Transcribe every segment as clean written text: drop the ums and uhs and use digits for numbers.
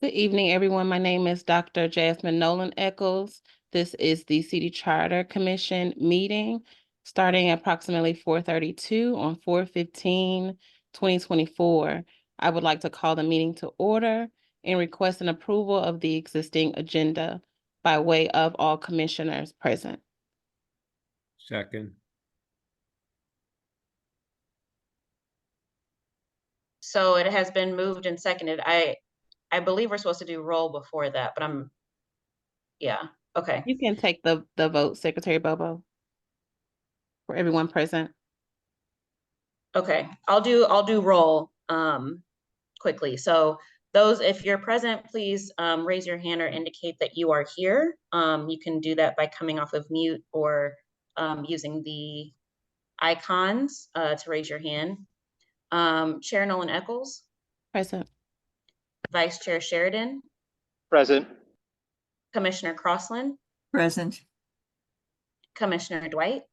Good evening, everyone. My name is Dr. Jasmine Nolan Eccles. This is the City Charter Commission meeting starting at approximately 4:32 on 4/15/2024. I would like to call the meeting to order and request an approval of the existing agenda by way of all commissioners present. Second. So it has been moved and seconded. I believe we're supposed to do roll before that, but yeah, okay. You can take the vote, Secretary Bobo, for everyone present. Okay, I'll do roll quickly. So those, if you're present, please raise your hand or indicate that you are here. You can do that by coming off of mute or using the icons to raise your hand. Chair Nolan Eccles. Present. Vice Chair Sheridan. Present. Commissioner Crossland. Present. Commissioner Dwight.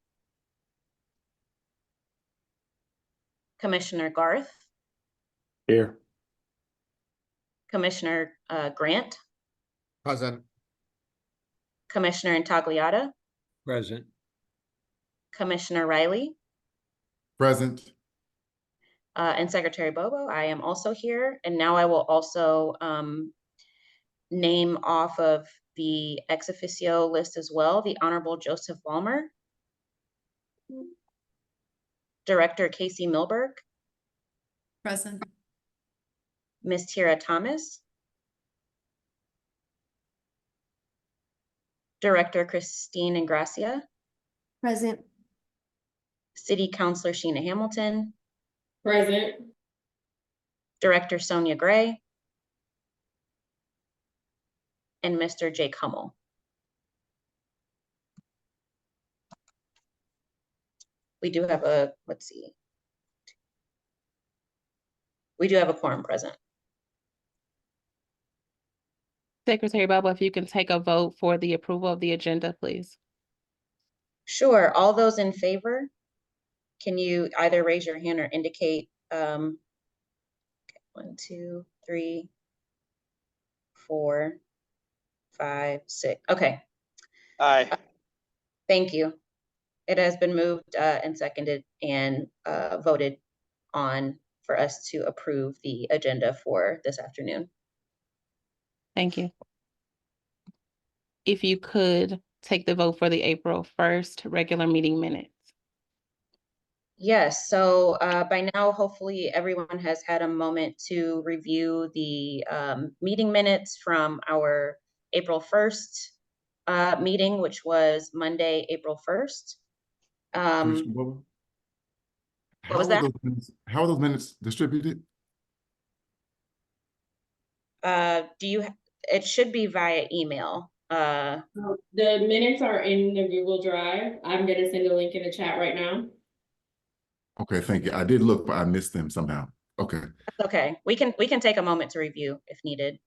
Commissioner Garth. Here. Commissioner Grant. Present. Commissioner Intagliata. Present. Commissioner Riley. Present. And Secretary Bobo, I am also here. And now I will also name off of the ex officio list as well, the Honorable Joseph Vollmer, Director Casey Milberg. Present. Ms. Tira Thomas. Director Christine Ingracia. Present. City Councilor Sheena Hamilton. Present. Director Sonia Gray. And Mr. Jake Hummel. We do have a, let's see. We do have a quorum present. Secretary Bobo, if you can take a vote for the approval of the agenda, please. Sure, all those in favor, can you either raise your hand or indicate 1, 2, 3, 4, 5, 6. Okay. Aye. Thank you. It has been moved and seconded and voted on for us to approve the agenda for this afternoon. Thank you. If you could take the vote for the April 1st regular meeting minutes. Yes, so by now, hopefully everyone has had a moment to review the meeting minutes from our April 1st meeting, which was Monday, April 1st. What was that? How are those minutes distributed? It should be via email. The minutes are in the Google Drive. I'm gonna send a link in the chat right now. Okay, thank you. I did look, but I missed them somehow. Okay. That's okay. We can take a moment to review if needed.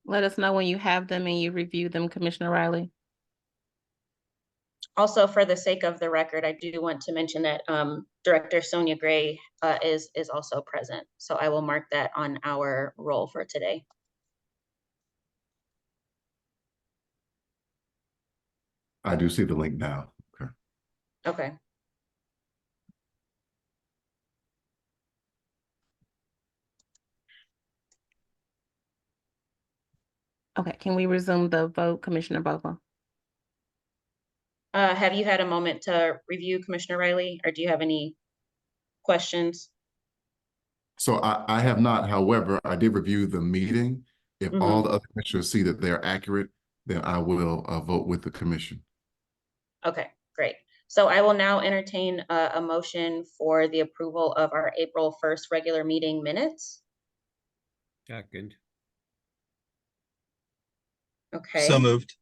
Let us know when you have them and you review them, Commissioner Riley. Also, for the sake of the record, I do want to mention that Director Sonia Gray is also present. So I will mark that on our roll for today. I do see the link now. Okay. Okay. Okay, can we resume the vote, Commissioner Bobo? Have you had a moment to review, Commissioner Riley, or do you have any questions? So I have not, however, I did review the meeting. If all the other commissioners see that they're accurate, then I will vote with the commission. Okay, great. So I will now entertain a motion for the approval of our April 1st regular meeting minutes. Second. Okay. So moved.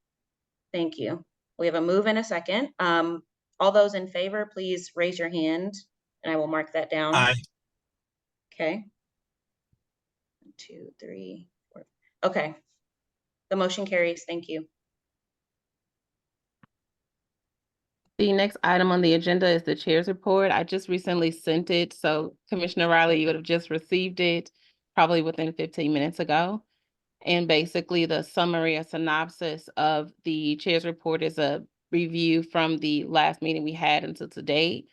Thank you. We have a move and a second. All those in favor, please raise your hand and I will mark that down. Aye. Okay. 1, 2, 3, 4. Okay. The motion carries. Thank you. The next item on the agenda is the chair's report. I just recently sent it, so Commissioner Riley, you would have just received it probably within 15 minutes ago. And basically, the summary, a synopsis of the chair's report is a review from the last meeting we had until today.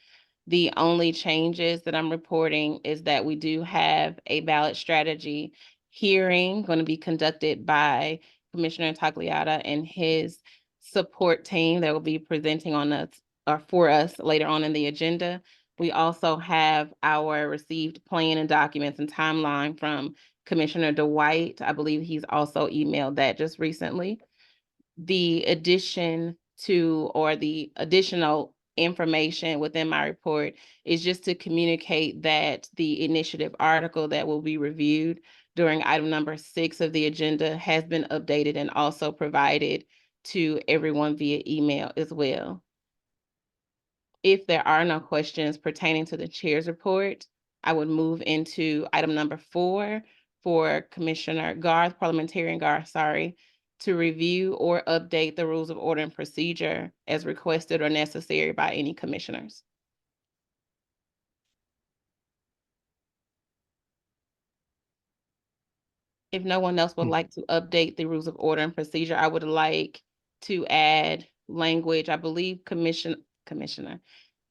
The only changes that I'm reporting is that we do have a ballot strategy hearing going to be conducted by Commissioner Tagliata and his support team that will be presenting on us or for us later on in the agenda. We also have our received plan and documents and timeline from Commissioner Dwight. I believe he's also emailed that just recently. The addition to or the additional information within my report is just to communicate that the initiative article that will be reviewed during item number 6 of the agenda has been updated and also provided to everyone via email as well. If there are no questions pertaining to the chair's report, I would move into item number 4 for Commissioner Garth, Parliamentarian Garth, sorry, to review or update the rules of order and procedure as requested or necessary by any commissioners. If no one else would like to update the rules of order and procedure, I would like to add language. I believe Commissioner,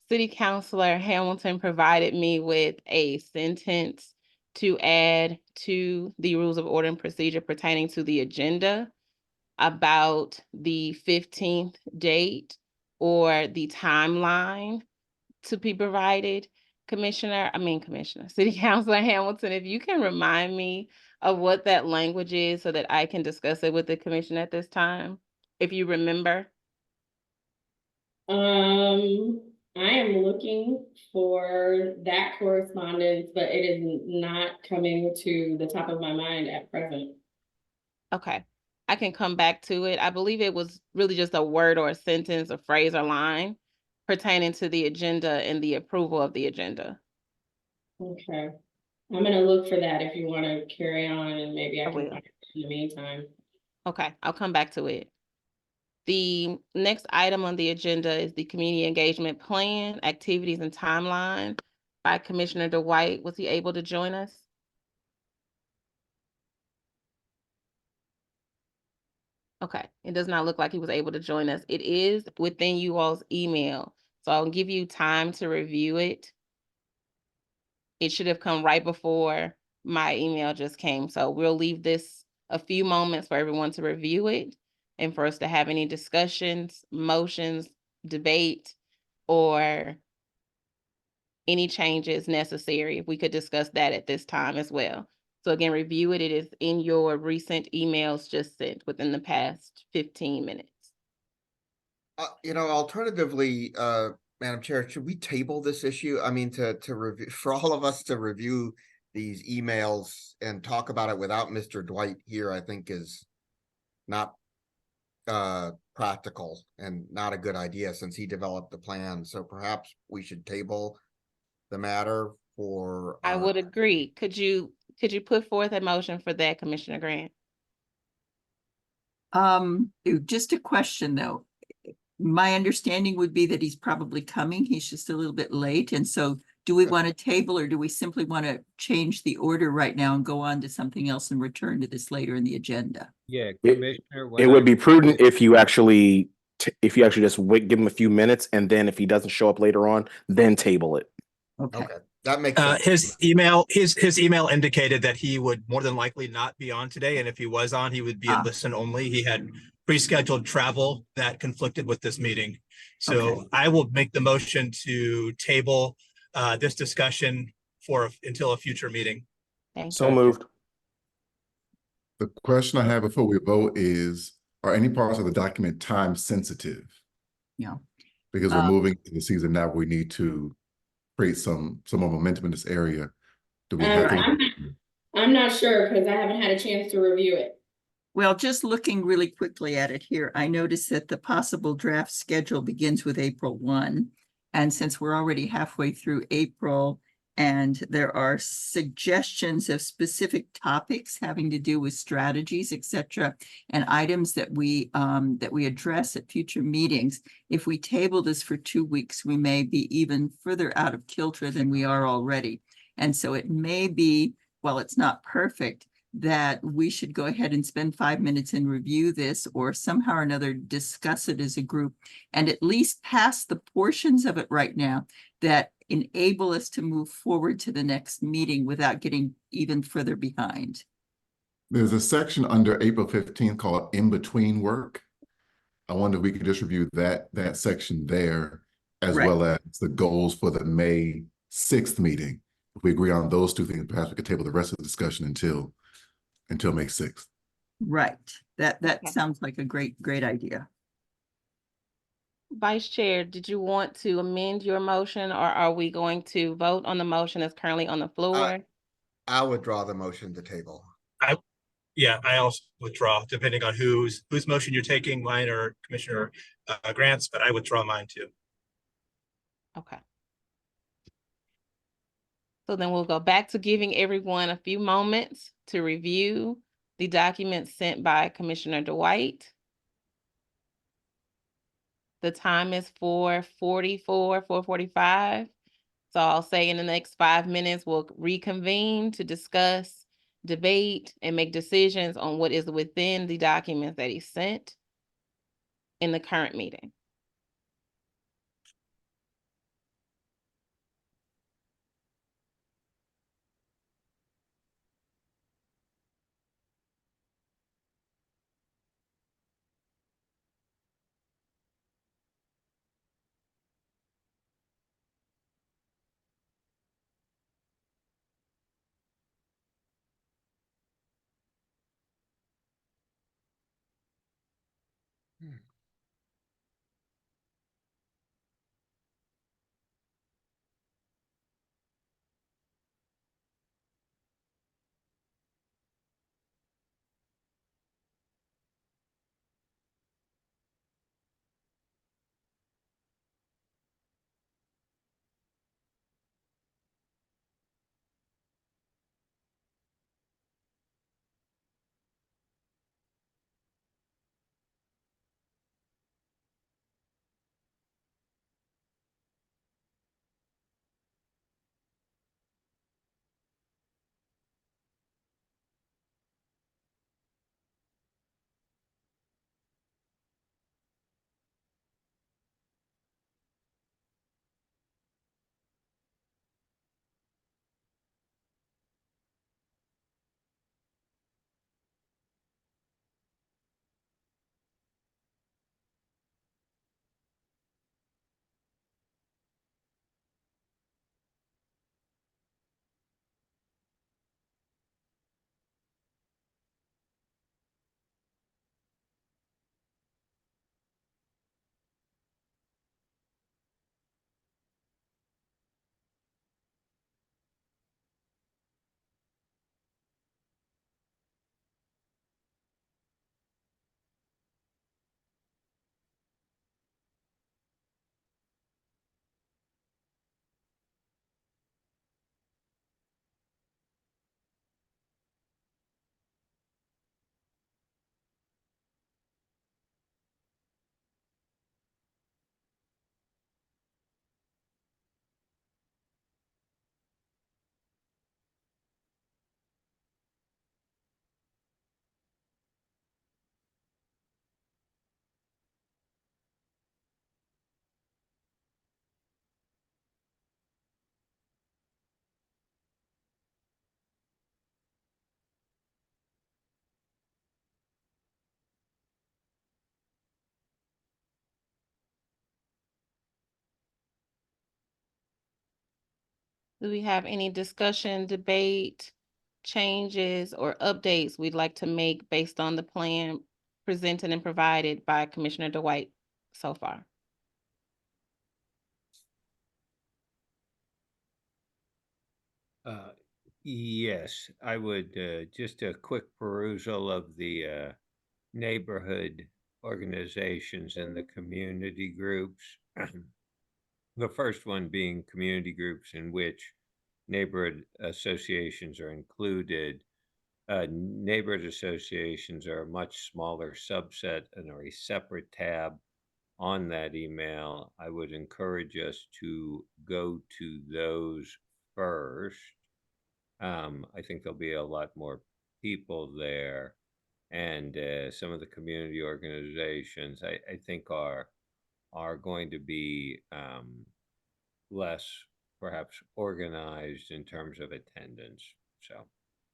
City Councilor Hamilton provided me with a sentence to add to the rules of order and procedure pertaining to the agenda about the 15th date or the timeline to be provided. Commissioner, City Councilor Hamilton, if you can remind me of what that language is so that I can discuss it with the commission at this time, if you remember. I am looking for that correspondence, but it is not coming to the top of my mind at present. Okay, I can come back to it. I believe it was really just a word or a sentence, a phrase or line pertaining to the agenda and the approval of the agenda. Okay, I'm gonna look for that if you want to carry on, and maybe I I can will. find it in the meantime. Okay, I'll come back to it. The next item on the agenda is the community engagement plan, activities and timeline by Commissioner Dwight. Was he able to join us? Okay, it does not look like he was able to join us. It is within you all's email, so I'll give you time to review it. It should have come right before my email just came, so we'll leave this a few moments for everyone to review it and for us to have any discussions, motions, debate, or any changes necessary. If we could discuss that at this time as well. So again, review it. It is in your recent emails just sent within the past 15 minutes. Alternatively, Madam Chair, should we table this issue? I mean, to review, for all of us to review these emails and talk about it without Mr. Dwight here, I think is not practical and not a good idea since he developed the plan. So perhaps we should table the matter for. I would agree. Could you put forth a motion for that, Commissioner Grant? Just a question though. My understanding would be that he's probably coming. He's just a little bit late. And so do we want to table or do we simply want to change the order right now and go on to something else and return to this later in the agenda? Yeah, Commissioner. It would be prudent if you actually just wait, give him a few minutes, and then if he doesn't show up later on, then table it. Okay. Okay, that makes sense. His email indicated that he would more than likely not be on today, and if he was on, he would be in listen only. He had pre-scheduled travel that conflicted with this meeting. So Okay. I will make the motion to table this discussion until a future meeting. Thank So you. moved. The question I have before we vote is, are any parts of the document time sensitive? Yeah. Because we're moving to the season now, we need to create some more momentum in this area. Do we have to? I'm not sure because I haven't had a chance to review it. Well, just looking really quickly at it here, I noticed that the possible draft schedule begins with April 1. And since we're already halfway through April, And there are suggestions of specific topics having to do with strategies, et cetera, and items that we address at future meetings. If we table this for 2 weeks, we may be even further out of kilter than we are already. And so it may be, while it's not perfect, that we should go ahead and spend 5 minutes and review this, or somehow or another discuss it as a group, and at least pass the portions of it right now that enable us to move forward to the next meeting without getting even further behind. There's a section under April 15th called in-between work. I wonder if we could just review that section there, as Right. well as the goals for the May 6th meeting. If we agree on those two things, perhaps we could table the rest of the discussion until May 6th. Right. That Okay. sounds like a great idea. Vice Chair, did you want to amend your motion, or are we going to vote on the motion that's currently on the floor? I withdraw the motion to table. Yeah, I also withdraw, depending on whose motion you're taking, mine or Commissioner Grant's, but I withdraw mine too. Okay. So then we'll go back to giving everyone a few moments to review the documents sent by Commissioner Dwight. The time is 4:45. So I'll say in the next 5 minutes, we'll reconvene to discuss, debate, and make decisions on what is within the documents that he sent in the current meeting. Do we have any discussion, debate, changes, or updates we'd like to make based on the plan presented and provided by Commissioner Dwight so far? Yes, I would, just a quick perusal of the neighborhood organizations and the community groups. The first one being community groups in which neighborhood associations are included. Neighborhood associations are a much smaller subset and are a separate tab on that email. I would encourage us to go to those first. I think there'll be a lot more people there, and some of the community organizations I think are going to be less perhaps organized in terms of attendance. So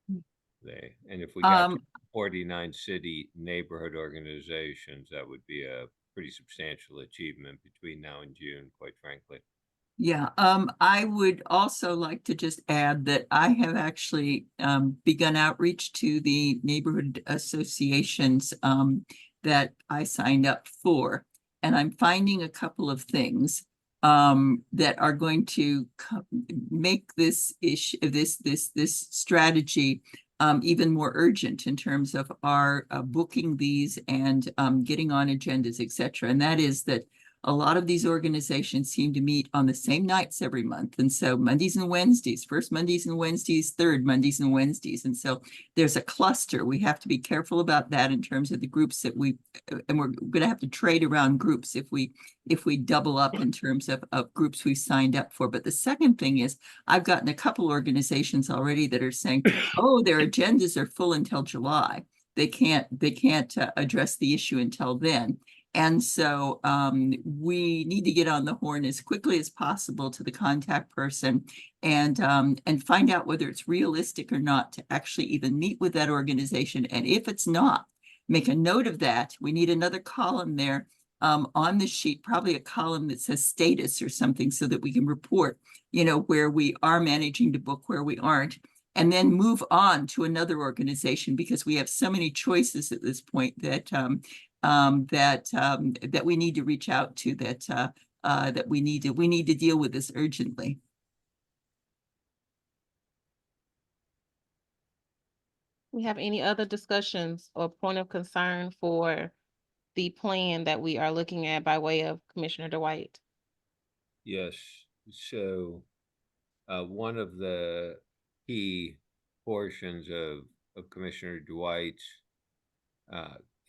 and if we got to 49 city neighborhood organizations, that would be a pretty substantial achievement between now and June, quite frankly. Yeah, I would also like to just add that I have actually begun outreach to the neighborhood associations that I signed up for. And I'm finding a couple of things that are going to make this issue, this strategy even more urgent in terms of our booking these and getting on agendas, et cetera. And that is that a lot of these organizations seem to meet on the same nights every month. And so Mondays and Wednesdays, first Mondays and Wednesdays, third Mondays and Wednesdays. And so there's a cluster. We have to be careful about that in terms of the groups that and we're going to have to trade around groups if we double up in terms of groups we signed up for. But the second thing is I've gotten a couple organizations already that are saying, oh, their agendas are full until July. They can't address the issue until then. And so we need to get on the horn as quickly as possible to the contact person and find out whether it's realistic or not to actually even meet with that organization. And if it's not, make a note of that. We need another column there on the sheet, probably a column that says status or something so that we can report, where we are managing to book, where we aren't. And then move on to another organization because we have so many choices at this point that that we need to reach out to, that we need to deal with this urgently. We have any other discussions or point of concern for the plan that we are looking at by way of Commissioner Dwight? Yes. So one of the key portions of Commissioner Dwight's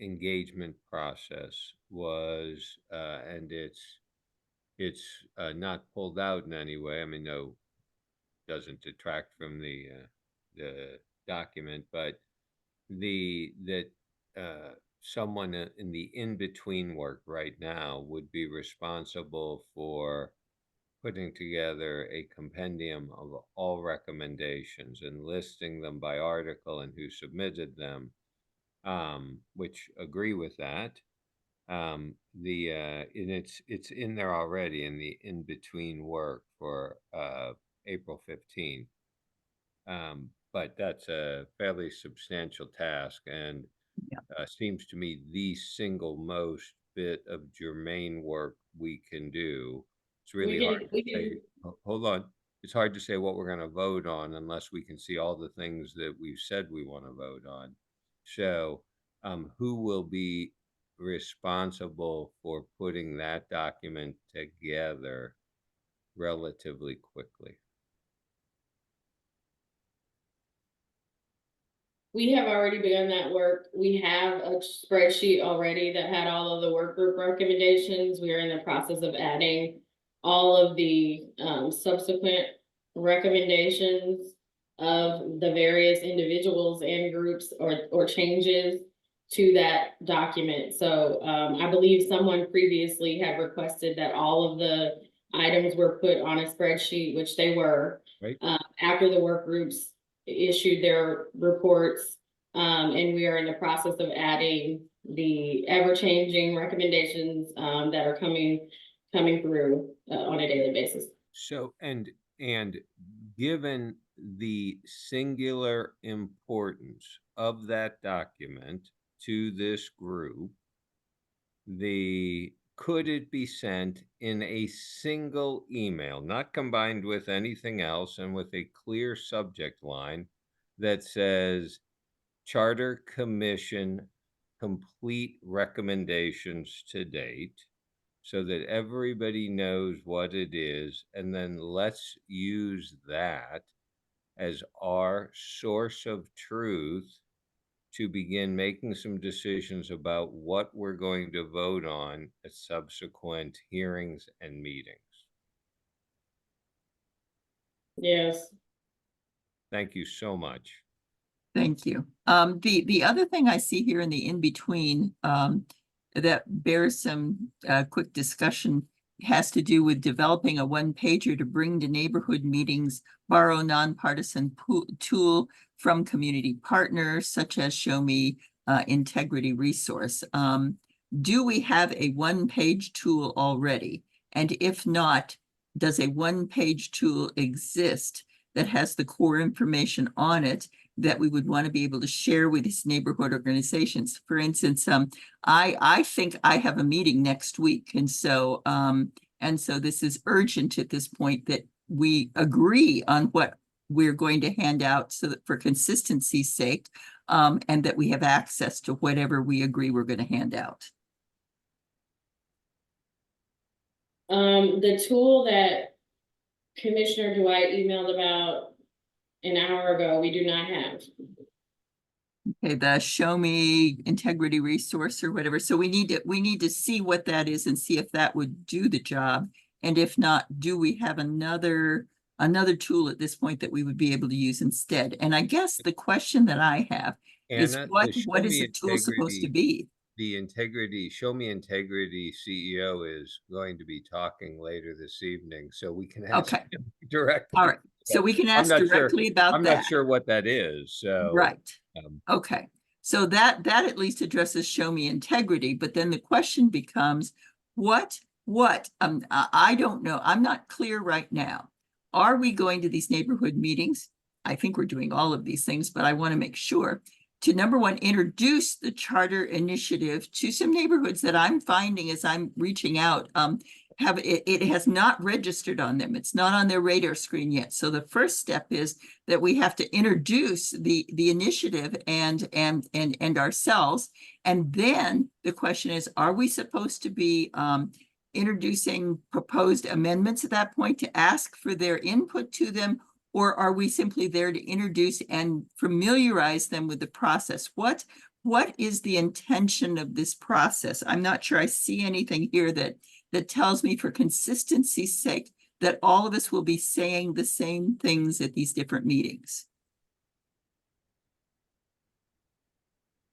engagement process was, and it's not pulled out in any way. I mean, no, doesn't detract from the document, but someone in the in-between work right now would be responsible for putting together a compendium of all recommendations and listing them by article and who submitted them, which agree with that. And it's in there already in the in-between work for April 15th. But that's a fairly substantial task and seems to me the single most bit of germane work we can do. It's really hard to say, hold on. It's hard to say what we're going to vote on unless we can see all the things that we've said we want to vote on. So who will be responsible for putting that document together relatively quickly? We have already begun that work. We have a spreadsheet already that had all of the work group recommendations. We are in the process of adding all of the subsequent recommendations of the various individuals and groups or changes to that document. So I believe someone previously had requested that all of the items were put on a spreadsheet, which they were. Right. After the work groups issued their reports, and we are in the process of adding the ever-changing recommendations that are coming through on a daily basis. So, and given the singular importance of that document to this group, could it be sent in a single email, not combined with anything else, and with a clear subject line that says Charter Commission complete recommendations to date, so that everybody knows what it is, and then let's use that as our source of truth to begin making some decisions about what we're going to vote on at subsequent hearings and meetings. Yes. Thank you so much. Thank you. The other thing I see here in the in-between, that bears some, quick discussion has to do with developing a one-pager to bring to neighborhood meetings, borrow nonpartisan tool from community partners such as Show Me Integrity Resource. Do we have a one-page tool already? And if not, does a one-page tool exist that has the core information on it that we would want to be able to share with these neighborhood organizations? For instance, I think I have a meeting next week, and so this is urgent at this point that we agree on what we're going to hand out, so that for consistency's sake, and that we have access to whatever we agree we're going to hand out. The tool that Commissioner Dwight emailed about an hour ago, we do not have. Okay, the Show Me Integrity Resource or whatever. So we need to see what that is and see if that would do the job. And if not, do we have another tool at this point that we would be able to use instead? And I guess the question that I have is Anna, what the Show is Me the tool supposed to be? The Show Me Integrity CEO is going to be talking later this evening, so we can ask Okay. him directly. All right. So we can I'm ask not sure- directly about I'm that. not sure what that is, so. Right. um, Okay. So that at least addresses Show Me Integrity, but then the question becomes, what, I don't know. I'm not clear right now. Are we going to these neighborhood meetings? I think we're doing all of these things, but I want to make sure to, number one, introduce the charter initiative to some neighborhoods that I'm finding as I'm reaching out. It has not registered on them. It's not on their radar screen yet. So the first step is that we have to introduce the initiative and ourselves. And then the question is, are we supposed to be introducing proposed amendments at that point to ask for their input to them? Or are we simply there to introduce and familiarize them with the process? What is the intention of this process? I'm not sure I see anything here that tells me, for consistency's sake, that all of us will be saying the same things at these different meetings.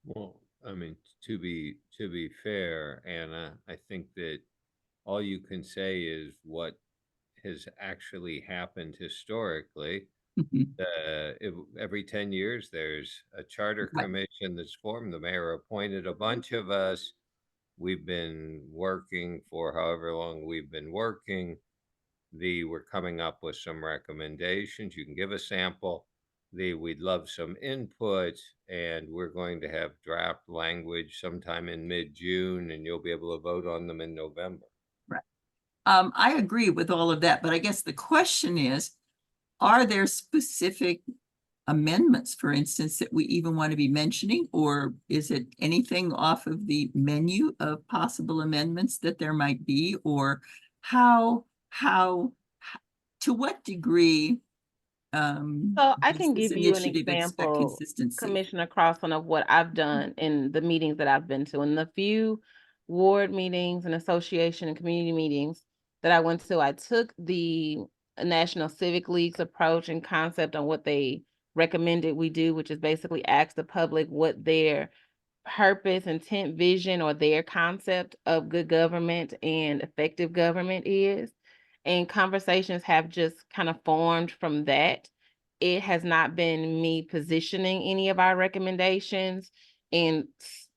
Well, I mean, to be fair, Anna, I think that all you can say is what has actually happened historically. Mhm. Every 10 years, there's a charter Right. commission that's formed. The mayor appointed a bunch of us. We've been working for however long we've been working. We're coming up with some recommendations. You can give a sample. We'd love some input, and we're going to have draft language sometime in mid-June, and you'll be able to vote on them in November. I agree with all of that, but I guess the question is, are there specific amendments, for instance, that we even want to be mentioning, or is it anything off of the menu of possible amendments that there might be, or how to what degree So I does can this give you an initiative expect example, consistency? Commissioner Crossland, of what I've done in the meetings that I've been to. In the few ward meetings and association and community meetings that I went to, I took the National Civic League's approach and concept on what they recommended we do, which is basically ask the public what their purpose, intent, vision, or their concept of good government and effective government is. And conversations have just kind of formed from that. It has not been me positioning any of our recommendations and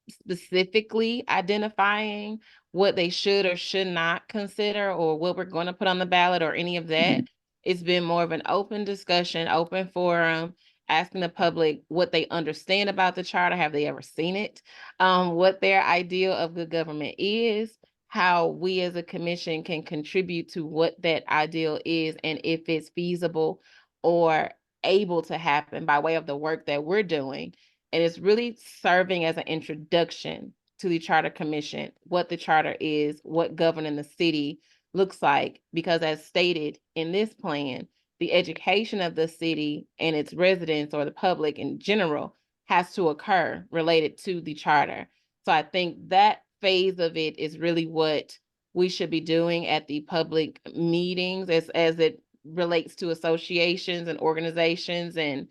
specifically identifying what they should or should not consider or what we're going to put on the ballot or any of that. It's been more of an open discussion, open forum, asking the public what they understand about the charter. Have they ever seen it? What their ideal of good government is, how we as a commission can contribute to what that ideal is, and if it's feasible or able to happen by way of the work that we're doing. And it's really serving as an introduction to the Charter Commission, what the charter is, what governing the city looks like, because as stated in this plan, the education of the city and its residents or the public in general has to occur related to the charter. So I think that phase of it is really what we should be doing at the public meetings as it relates to associations and organizations and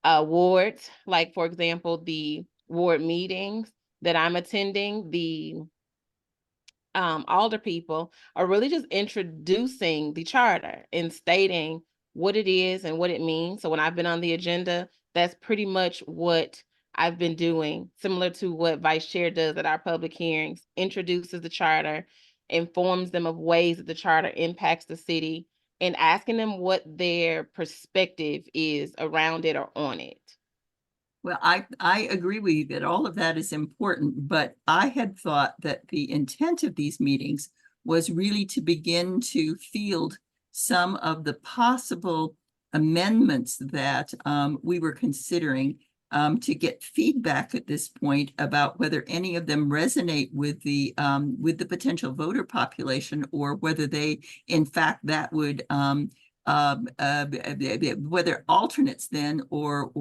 wards. Like, for example, the ward meetings that I'm attending, the alder people are really just introducing the charter and stating what it is and what it means. So when I've been on the agenda, that's pretty much what I've been doing, similar to what Vice Chair does at our public hearings, introduces the charter, informs them of ways that the charter impacts the city, and asking them what their perspective is around it or on it. Well, I agree with you that all of that is important, but I had thought that the intent of these meetings was really to begin to field some of the possible amendments that we were considering to get feedback at this point about whether any of them resonate with the potential voter population, or whether they, in fact, that would whether alternates then or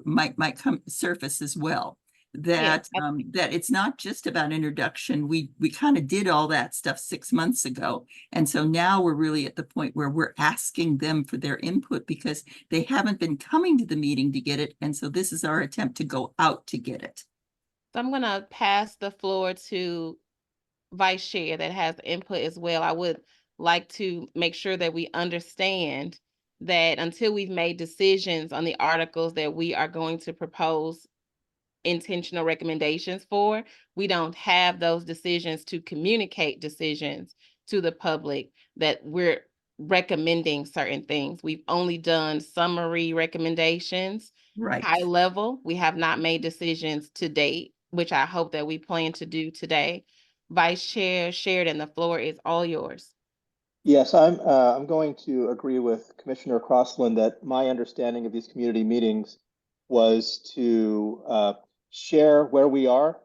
might come surface as well. That that it's not just about introduction. We kind of did all that stuff 6 months ago, and so now we're really at the point where we're asking them for their input because they haven't been coming to the meeting to get it, and so this is our attempt to go out to get it. So I'm gonna pass the floor to Vice Chair that has input as well. I would like to make sure that we understand that until we've made decisions on the articles that we are going to propose intentional recommendations for, we don't have those decisions to communicate decisions to the public that we're recommending certain things. We've only done summary recommendations, Right. high level. We have not made decisions to date, which I hope that we plan to do today. Vice Chair Sheridan, the floor is all yours. Yes, I'm going to agree with Commissioner Crossland that my understanding of these community meetings was to share where we are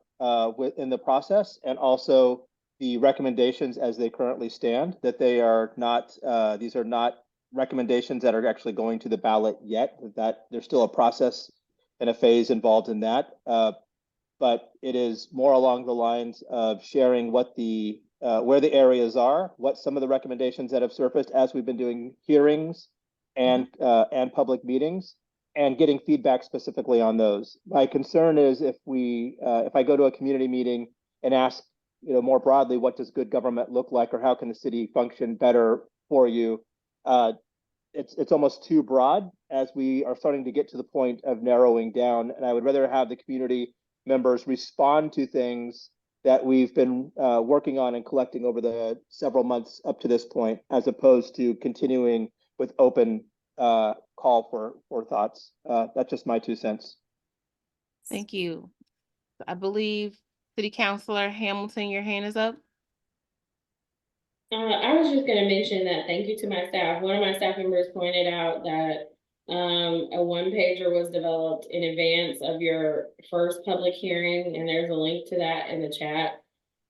in the process, and also the recommendations as they currently stand, that they are not, these are not recommendations that are actually going to the ballot yet, that there's still a process and a phase involved in that. But it is more along the lines of sharing what the where the areas are, what some of the recommendations that have surfaced as we've been doing hearings and public meetings, and getting feedback specifically on those. My concern is if I go to a community meeting and ask, more broadly, what does good government look like, or how can the city function better for you? It's almost too broad as we are starting to get to the point of narrowing down. And I would rather have the community members respond to things that we've been working on and collecting over the several months up to this point, as opposed to continuing with open call for thoughts. That's just my 2 cents. Thank you. I believe City Councilor Hamilton, your hand is up. I was just gonna mention that thank you to my staff. One of my staff members pointed out that a one-pager was developed in advance of your first public hearing, and there's a link to that in the chat.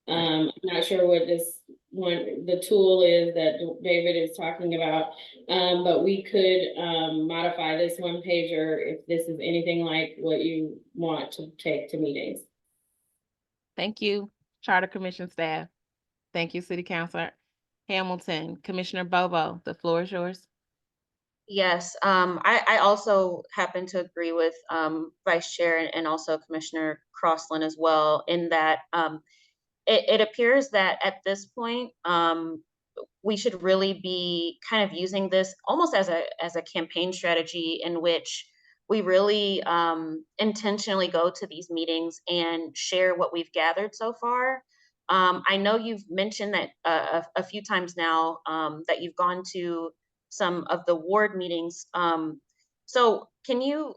I'm not sure what the tool is that David is talking about, but we could modify this one-pager if this is anything like what you want to take to meetings. Thank you, Charter Commission staff. Thank you, City Councilor Hamilton. Commissioner Bobo, the floor is yours. Yes, I also happen to agree with Vice Chair and also Commissioner Crossland as well, in that it appears that at this point, we should really be kind of using this almost as a campaign strategy, in which we really intentionally go to these meetings and share what we've gathered so far. I know you've mentioned that a few times now, that you've gone to some of the ward meetings. So can you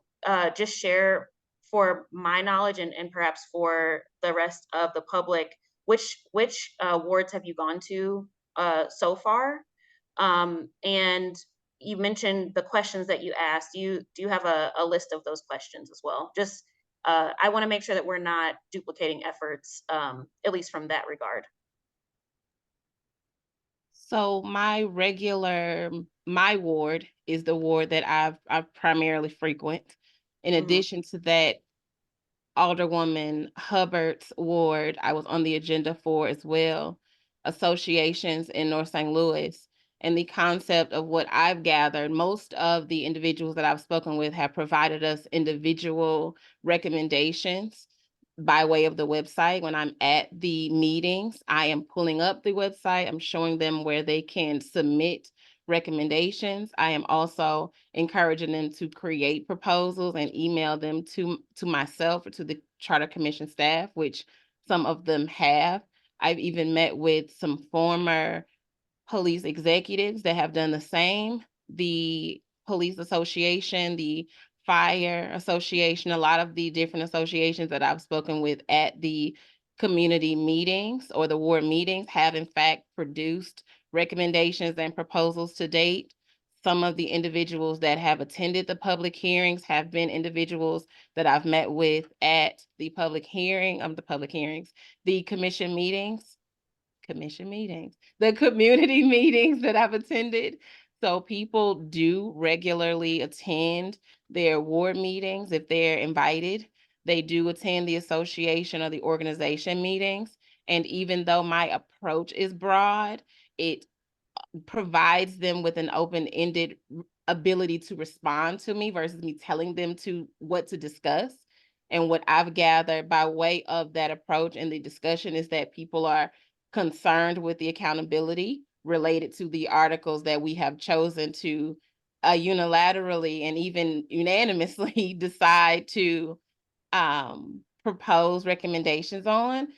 just share, for my knowledge and perhaps for the rest of the public, which wards have you gone to so far? And you mentioned the questions that you asked. Do you have a list of those questions as well? Just I want to make sure that we're not duplicating efforts, at least from that regard. So my ward is the ward that I primarily frequent. In Mhm. addition to that, Alderwoman Hubbard's ward, I was on the agenda for as well, associations in North St. Louis. And the concept of what I've gathered, most of the individuals that I've spoken with have provided us individual recommendations by way of the website. When I'm at the meetings, I am pulling up the website. I'm showing them where they can submit recommendations. I am also encouraging them to create proposals and email them to myself or to the Charter Commission staff, which some of them have. I've even met with some former police executives that have done the same. The police association, the fire association, a lot of the different associations that I've spoken with at the community meetings or the ward meetings have in fact produced recommendations and proposals to date. Some of the individuals that have attended the public hearings have been individuals that I've met with at the public hearings, the commission meetings, the community meetings that I've attended. So people do regularly attend their ward meetings if they're invited. They do attend the association or the organization meetings. And even though my approach is broad, it provides them with an open-ended ability to respond to me versus me telling them what to discuss. And what I've gathered by way of that approach and the discussion is that people are concerned with the accountability related to the articles that we have chosen to unilaterally and even unanimously decide to propose recommendations on.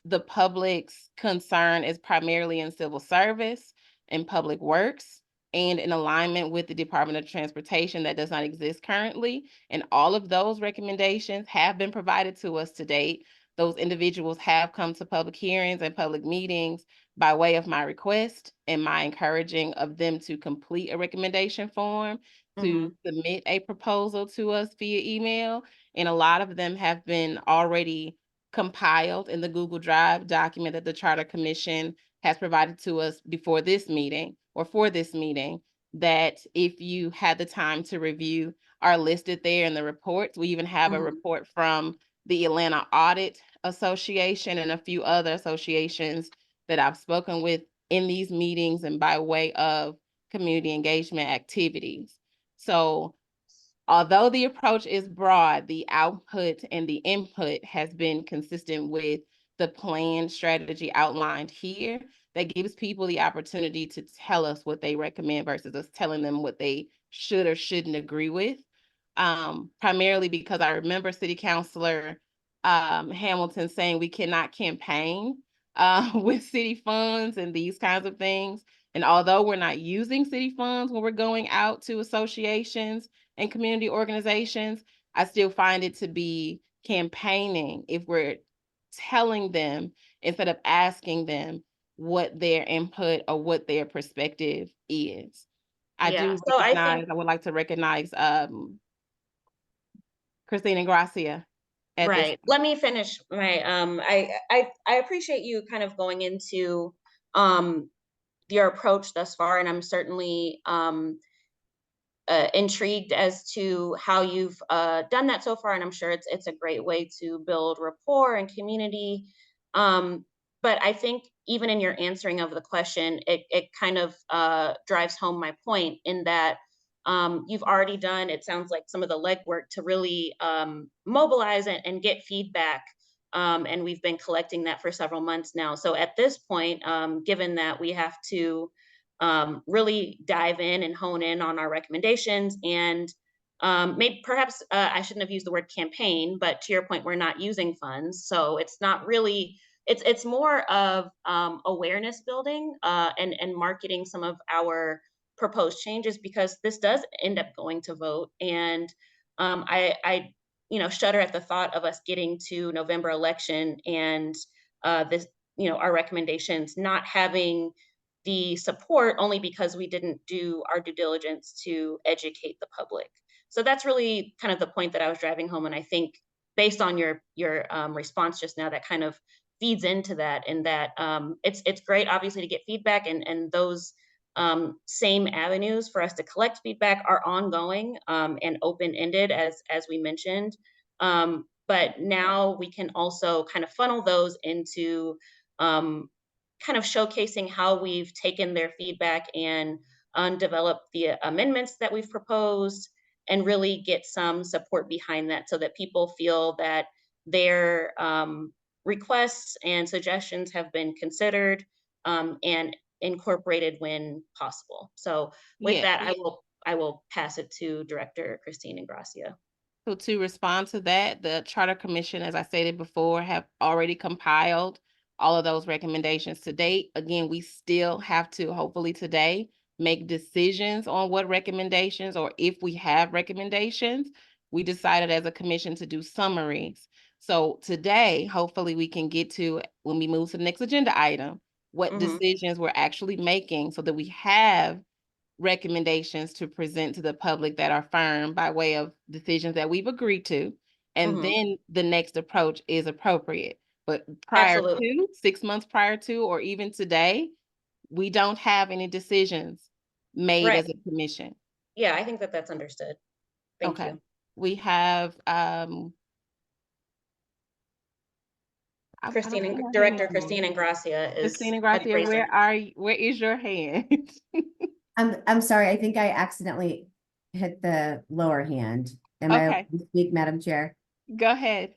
The public's concern is primarily in civil service and public works and in alignment with the Department of Transportation that does not exist currently. And all of those recommendations have been provided to us to date. Those individuals have come to public hearings and public meetings by way of my request and my encouraging of them to complete a recommendation form, to submit a proposal to us via email. And a lot of them have been already compiled in the Google Drive document that the Charter Commission has provided to us before this meeting or for this meeting, that if you had the time to review are listed there in the reports. We even have a report from the Atlanta Audit Association and a few other associations that I've spoken with in these meetings and by way of community engagement activities. So although the approach is broad, the output and the input has been consistent with the plan strategy outlined here that gives people the opportunity to tell us what they recommend versus us telling them what they should or shouldn't agree with. Primarily because I remember City Councilor Hamilton saying we cannot campaign with city funds and these kinds of things. And although we're not using city funds when we're going out to associations and community organizations, I still find it to be campaigning if we're telling them instead of asking them what their input or what their perspective is. I would like to recognize Christina Gracia. Right. Let me finish my, I appreciate you kind of going into your approach thus far, and I'm certainly intrigued as to how you've done that so far, and I'm sure it's a great way to build rapport and community. But I think even in your answering of the question, it kind of drives home my point in that you've already done, it sounds like, some of the legwork to really mobilize and get feedback. And we've been collecting that for several months now. So at this point, given that we have to really dive in and hone in on our recommendations and maybe perhaps I shouldn't have used the word campaign, but to your point, we're not using funds. So it's not really, it's more of awareness building and marketing some of our proposed changes, because this does end up going to vote. And I shudder at the thought of us getting to November election and this, our recommendations not having the support only because we didn't do our due diligence to educate the public. So that's really kind of the point that I was driving home. And I think based on your response just now, that kind of feeds into that, and that it's great, obviously, to get feedback, and those same avenues for us to collect feedback are ongoing and open-ended, as we mentioned. But now we can also kind of funnel those into kind of showcasing how we've taken their feedback and developed the amendments that we've proposed, and really get some support behind that, so that people feel that their requests and suggestions have been considered and incorporated when possible. So with Yeah. that, I will pass it to Director Christine Ingracia. So to respond to that, the Charter Commission, as I stated before, have already compiled all of those recommendations to date. Again, we still have to, hopefully today, make decisions on what recommendations, or if we have recommendations. We decided as a commission to do summaries. So today, hopefully we can get to, when we move to the next agenda item, what decisions we're actually making, so that we have recommendations to present to the public that are firm by way of decisions that we've agreed to. And then the next approach is appropriate. But prior Absolutely. to, 6 months prior to, or even today, we don't have any decisions made Right. as a commission. Yeah, I think that that's understood. Thank Okay. you. We have, Director Christine Ingracia is Christine Ingracia, where is your hand? I'm sorry, I think I accidentally hit the lower hand. Am I Okay. able to speak, Madam Chair? Go ahead.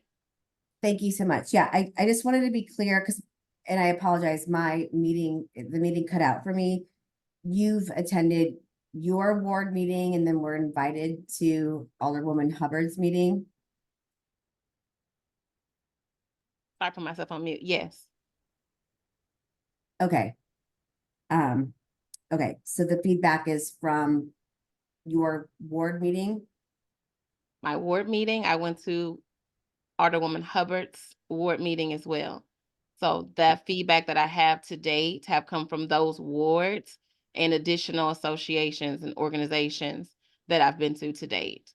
Thank you so much. Yeah, I just wanted to be clear, because, and I apologize, the meeting cut out for me. You've attended your ward meeting, and then were invited to Alderwoman Hubbard's meeting. Sorry, put myself on mute. Yes. Okay. Okay, so the feedback is from your ward meeting? My ward meeting, I went to Alderwoman Hubbard's ward meeting as well. So that feedback that I have to date have come from those wards and additional associations and organizations that I've been to date.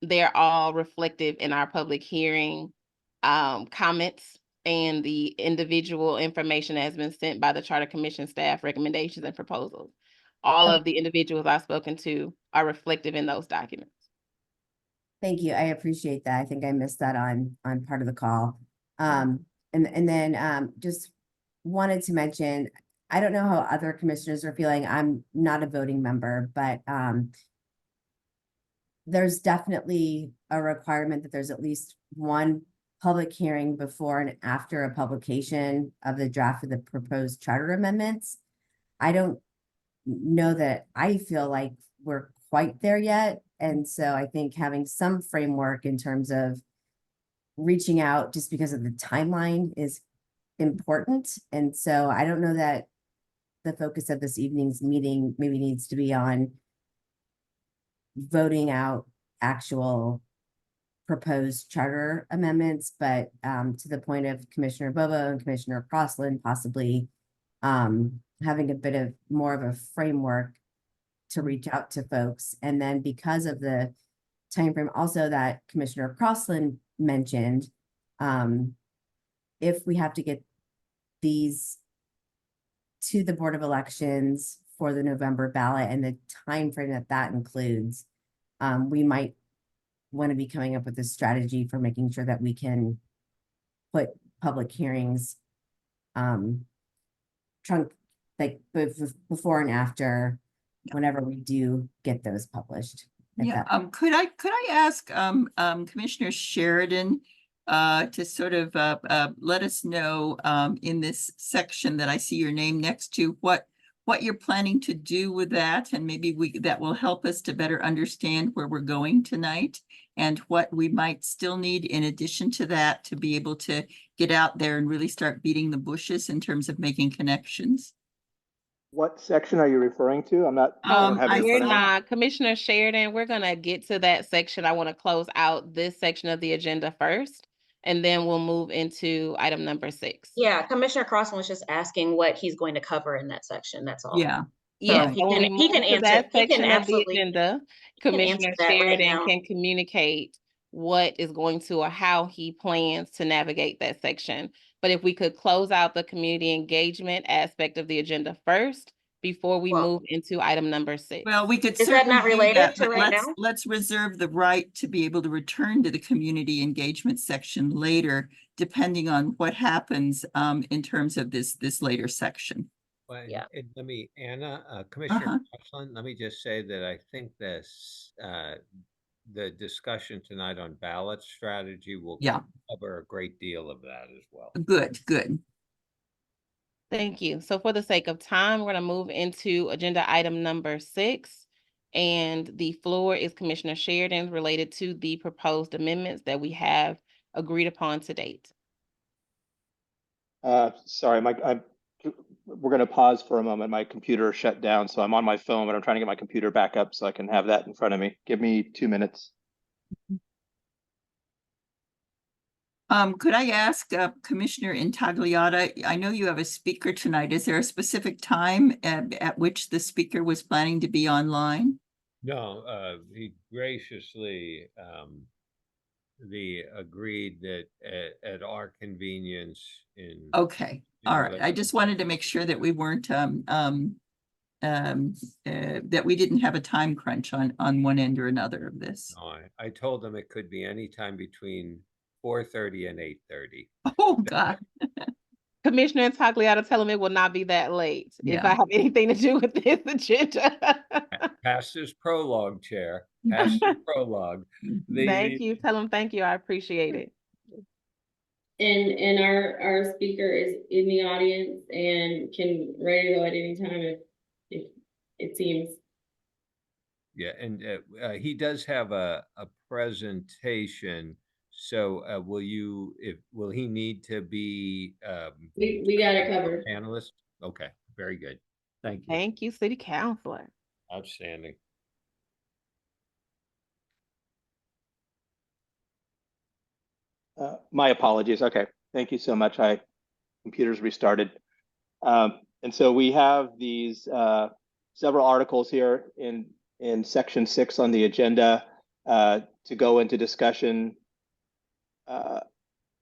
They're all reflective in our public hearing comments and the individual information that has been sent by the Charter Commission staff, recommendations and proposals. All of the individuals I've spoken to are reflective in those documents. Thank you. I appreciate that. I think I missed that on part of the call. And then just wanted to mention, I don't know how other commissioners are feeling. I'm not a voting member, but there's definitely a requirement that there's at least one public hearing before and after a publication of the draft of the proposed charter amendments. I don't know that I feel like we're quite there yet. And so I think having some framework in terms of reaching out, just because of the timeline, is important. And so I don't know that the focus of this evening's meeting maybe needs to be on voting out actual proposed charter amendments, but to the point of Commissioner Bobo and Commissioner Crossland, possibly having a bit of more of a framework to reach out to folks. And then because of the timeframe also that Commissioner Crossland mentioned, if we have to get these to the Board of Elections for the November ballot and the timeframe that that includes, we might want to be coming up with a strategy for making sure that we can put public hearings like before and after, whenever we do get those published. Yeah, could I ask Commissioner Sheridan to sort of let us know in this section that I see your name next to, what you're planning to do with that, and maybe that will help us to better understand where we're going tonight, and what we might still need in addition to that to be able to get out there and really start beating the bushes in terms of making connections. What section are you referring to? I'm not. I don't have it in We're front of me. not, Commissioner Sheridan, we're gonna get to that section. I want to close out this section of the agenda first, and then we'll move into item number 6. Yeah, Commissioner Crossland was just asking what he's going to cover in that section. That's all. Yeah. Yeah, he so when we can move to answer. that He can section of the absolutely. agenda, he can answer Commissioner that right Sheridan now. can communicate what is going to or how he plans to navigate that section. But if we could close out the community engagement aspect of the agenda first before we Well- move into item number 6. Well, we could Is that not certainly do related that, to but right let's, now? let's reserve the right to be able to return to the community engagement section later, depending on what happens in terms of this later section. Well, Yeah. and let me, Anna, Commissioner Crossland, let me just say that I think this, the discussion tonight on ballot strategy will Yeah. cover a great deal of that as well. Good, good. Thank you. So for the sake of time, we're going to move into agenda item number 6. And the floor is Commissioner Sheridan related to the proposed amendments that we have agreed upon to date. Sorry, we're going to pause for a moment. My computer shut down, so I'm on my phone, but I'm trying to get my computer back up so I can have that in front of me. Give me 2 minutes. Could I ask Commissioner Intagliata, I know you have a speaker tonight. Is there a specific time at which the speaker was planning to be online? No, he graciously, agreed that at our convenience in. Okay, all right. I let's- just wanted to make sure that we weren't that we didn't have a time crunch on one end or another of this. No, I told him it could be any time between 4:30 and 8:30. Oh, God. Commissioner Intagliata, tell him it will not be that late if Yeah. I have anything to do with this agenda. Past his prologue, Chair, past his prologue. Thank you. Tell him thank you. I appreciate it. And our speaker is in the audience and can ready to go at any time if it seems. Yeah, and he does have a presentation. So will he need to be We got it covered. panelist? Okay, very good. Thank you. Thank you, City Councilor. Outstanding. My apologies. Okay, thank you so much. Computer's restarted. And so we have these several articles here in section 6 on the agenda to go into discussion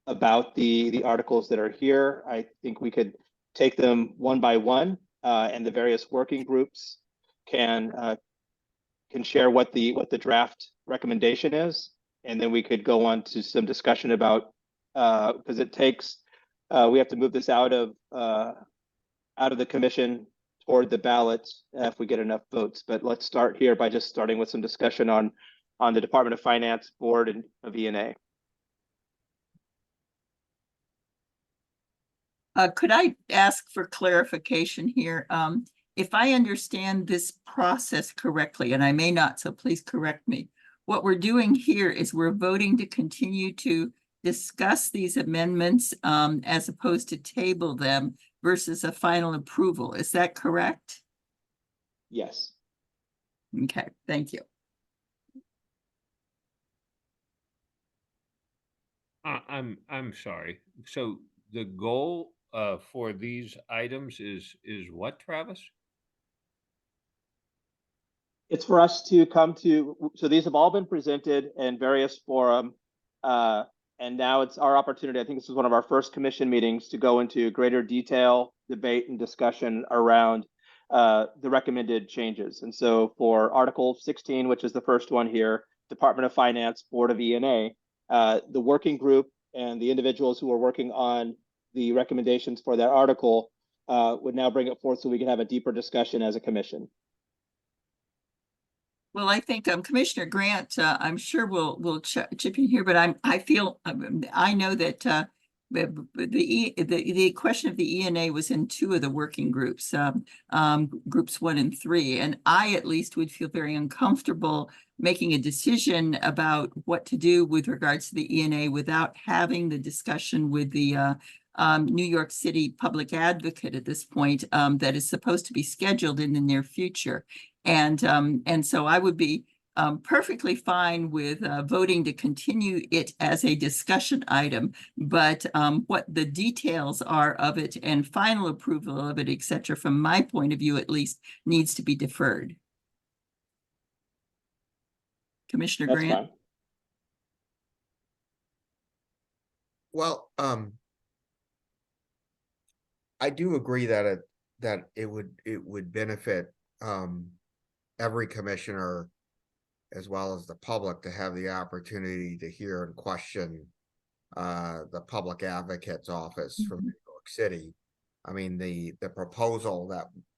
about the articles that are here. I think we could take them one by one, and the various working groups can share what the draft recommendation is, and then we could go on to some discussion about because it takes we have to move this out of the commission toward the ballot if we get enough votes. But let's start here by just starting with some discussion on the Department of Finance Board and of E&A. Could I ask for clarification here? If I understand this process correctly, and I may not, so please correct me. What we're doing here is we're voting to continue to discuss these amendments as opposed to table them versus a final approval. Is that correct? Yes. Okay, thank you. I'm sorry. So the goal for these items is what, Travis? It's for us to come to, so these have all been presented in various forum, and now it's our opportunity. I think this is one of our first commission meetings to go into greater detail, debate, and discussion around the recommended changes. And so for Article 16, which is the first one here, Department of Finance, Board of E&A, the working group and the individuals who are working on the recommendations for that article would now bring it forth so we can have a deeper discussion as a commission. Well, I think Commissioner Grant, I'm sure will chip in here, but I feel I know that the question of the E&A was in 2 of the working groups, groups 1 and 3, and I at least would feel very uncomfortable making a decision about what to do with regards to the E&A without having the discussion with the New York City public advocate at this point that is supposed to be scheduled in the near future. And so I would be perfectly fine with voting to continue it as a discussion item, but what the details are of it and final approval of it, et cetera, from my point of view at least, needs to be deferred. Commissioner That's Grant? fine. Well, I do agree that it would benefit every commissioner as well as the public to have the opportunity to hear and question the public advocate's office from New York City. I mean, the proposal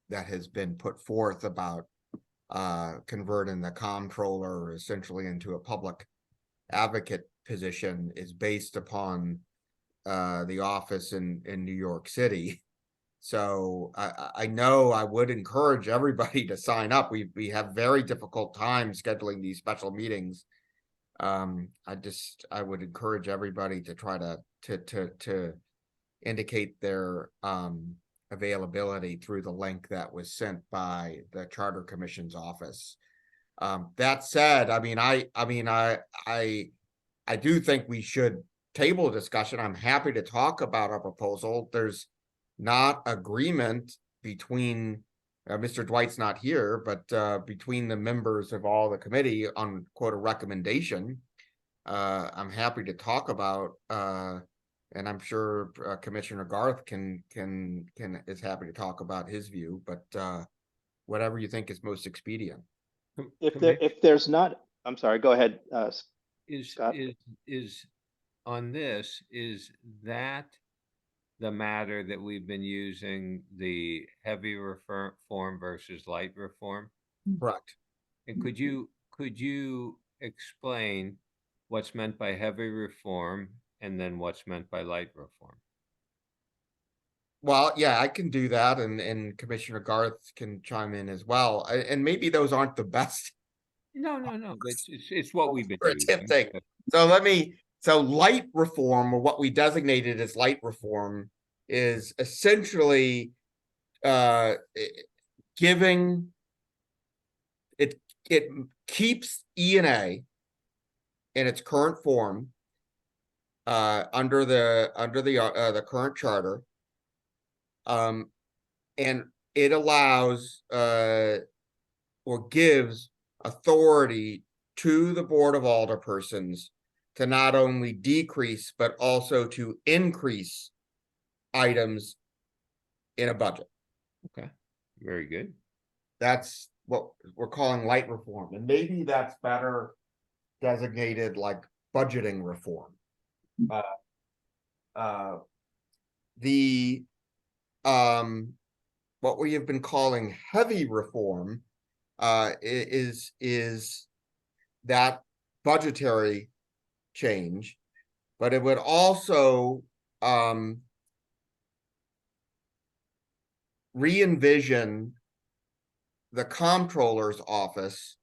that has been put forth about converting the comptroller essentially into a public advocate position is based upon the office in New York City. So I know I would encourage everybody to sign up. We have very difficult time scheduling these special meetings. I would encourage everybody to try to indicate their availability through the link that was sent by the Charter Commission's office. That said, I do think we should table discussion. I'm happy to talk about our proposal. There's not agreement between Mr. Dwight's not here, but between the members of all the committee on quote a recommendation. I'm happy to talk about and I'm sure Commissioner Garth is happy to talk about his view, but whatever you think is most expedient. If there's not, I'm sorry, go ahead, Scott. Is on this, is that the matter that we've been using, the heavy reform versus light reform? Correct. And could you explain what's meant by heavy reform and then what's meant by light reform? Well, yeah, I can do that, and Commissioner Garth can chime in as well. And maybe those aren't the best. No. It's what we've been attempting. using. So light reform, or what we designated as light reform, is essentially giving it keeps E&A in its current form under the current charter, and it allows or gives authority to the Board of Alderpersons to not only decrease but also to increase items in a budget. Okay, very good. That's what we're calling light reform, and maybe that's better designated like budgeting reform. What we have been calling heavy reform is that budgetary change, but it would also re-envision the comptroller's office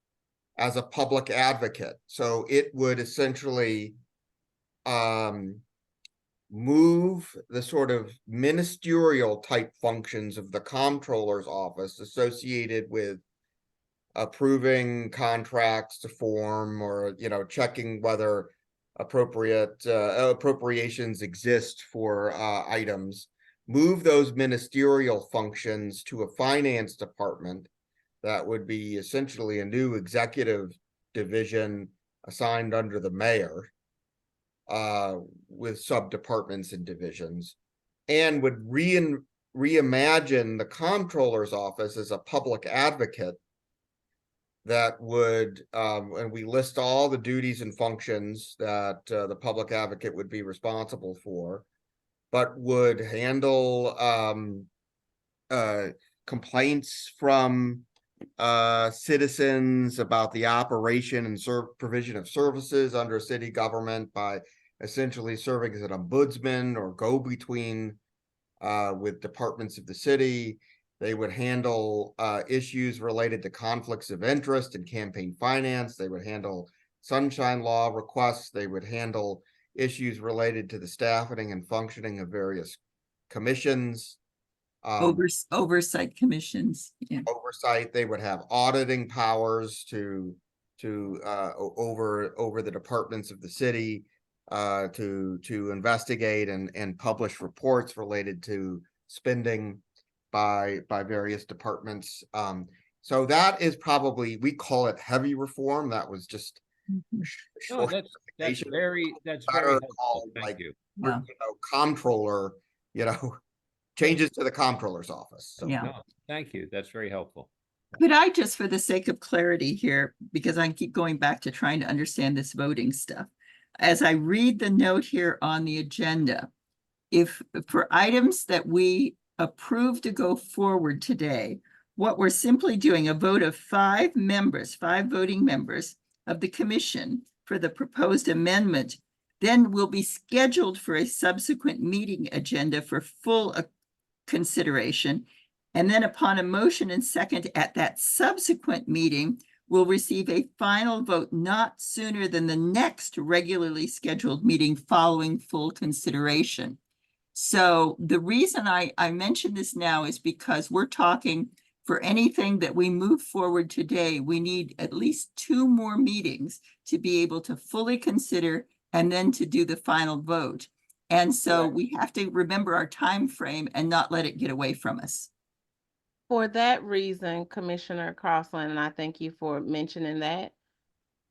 as a public advocate. So it would essentially move the sort of ministerial type functions of the comptroller's office associated with approving contracts to form, or checking whether appropriations exist for items, move those ministerial functions to a finance department that would be essentially a new executive division assigned under the mayor, with sub-departments and divisions, and would reimagine the comptroller's office as a public advocate that would, and we list all the duties and functions that the public advocate would be responsible for, but would handle complaints from citizens about the operation and provision of services under city government by essentially serving as an ombudsman or go-between with departments of the city. They would handle issues related to conflicts of interest and campaign finance. They would handle sunshine law requests. They would handle issues related to the staffing and functioning of various commissions. Oversight commissions. Yeah. Oversight. They would have auditing powers to over the departments of the city, to investigate and publish reports related to spending by various departments. So that is probably, we call it heavy reform. That was just No, That's should very better helpful. call, Thank like, you. Yeah. Comptroller, changes to the comptroller's office. So Yeah. No, thank you. That's very helpful. Could I just, for the sake of clarity here, because I keep going back to trying to understand this voting stuff. As I read the note here on the agenda, if for items that we approve to go forward today, what we're simply doing, a vote of 5 members, 5 voting members of the commission for the proposed amendment, then will be scheduled for a subsequent meeting agenda for full consideration. And then upon a motion and second at that subsequent meeting, will receive a final vote not sooner than the next regularly scheduled meeting following full consideration. So the reason I mention this now is because we're talking for anything that we move forward today, we need at least 2 more meetings to be able to fully consider and then to do the final vote. And so we have to remember our time frame and not let it get away from us. For that reason, Commissioner Crossland, and I thank you for mentioning that,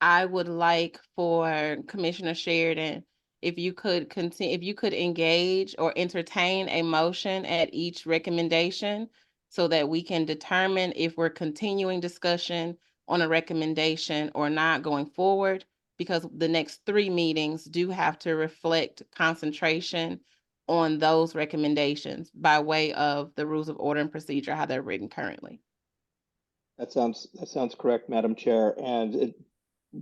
I would like for Commissioner Sheridan, if you could continue, if you could engage or entertain a motion at each recommendation so that we can determine if we're continuing discussion on a recommendation or not going forward, because the next 3 meetings do have to reflect concentration on those recommendations by way of the rules of order and procedure, how they're written currently. That sounds correct, Madam Chair. And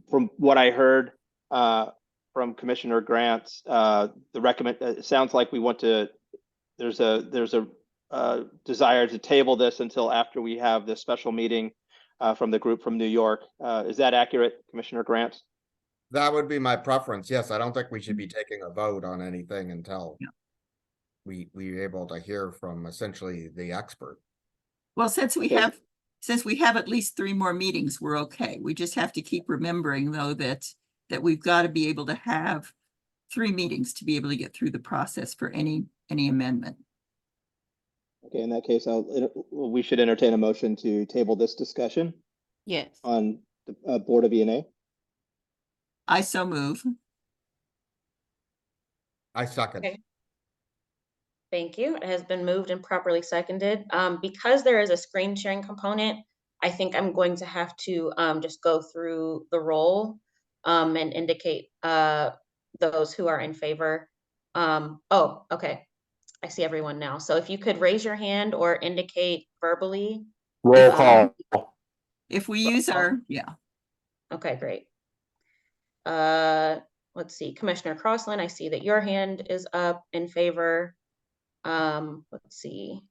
from what I heard from Commissioner Grant's, it sounds like we want to. There's a desire to table this until after we have this special meeting from the group from New York. Is that accurate, Commissioner Grant? that would be my preference. Yes, I don't think we should be taking a vote on anything until we're able to hear from essentially the expert. Well, since we have at least 3 more meetings, we're okay. We just have to keep remembering though that we've got to be able to have 3 meetings to be able to get through the process for any amendment. Okay, in that case, we should entertain a motion to table this discussion Yes. on the Board of E&A. I so move. I second. Okay. Thank you. It has been moved and properly seconded. Because there is a screen sharing component, I think I'm going to have to just go through the roll and indicate those who are in favor. Oh, okay. I see everyone now. So if you could raise your hand or indicate verbally. Roll call. If we use our, Okay, great. Let's see, Commissioner Crossland, I see that your hand is up in favor. Let's see.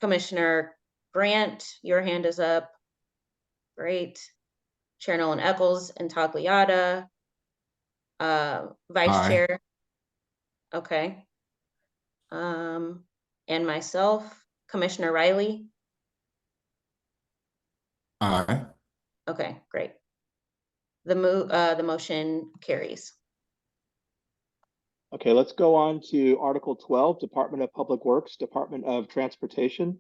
Commissioner Grant, your hand is up. Great. Chair Nolan Eccles and Tagliata. Vice Aye. Chair. Okay. And myself, Commissioner Riley. Aye. Okay, great. The motion carries. Okay, let's go on to Article 12, Department of Public Works, Department of Transportation.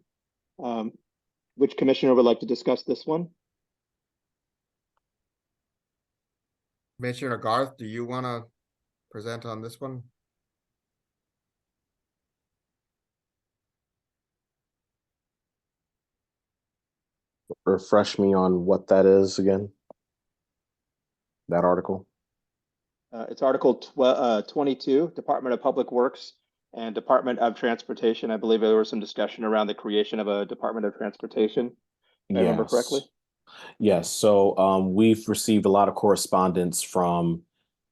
Which commissioner would like to discuss this one? Commissioner Garth, do you want to present on this one? Refresh me on what that is again. That article. It's Article 22, Department of Public Works and Department of Transportation. I believe there was some discussion around the creation of a Department of Transportation, if I remember correctly. Yes. So we've received a lot of correspondence from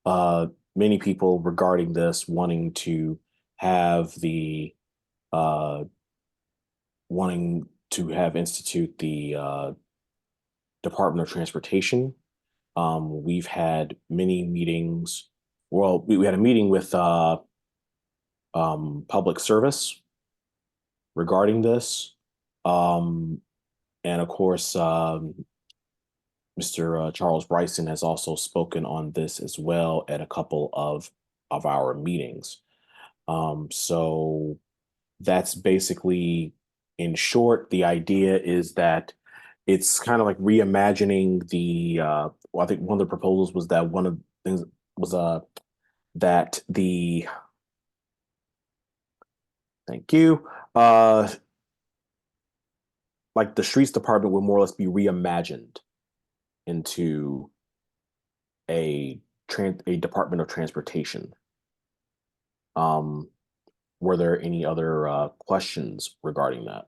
many people regarding this, wanting to have institute the Department of Transportation. We've had many meetings. Well, we had a meeting with Public Service regarding this. And of course, Mr. Charles Bryson has also spoken on this as well at a couple of our meetings. So that's basically, in short, the idea is that it's kind of like reimagining the well, I think one of the proposals was that one of the things was that the thank you like the streets department would more or less be reimagined into a department of transportation. Were there any other questions regarding that?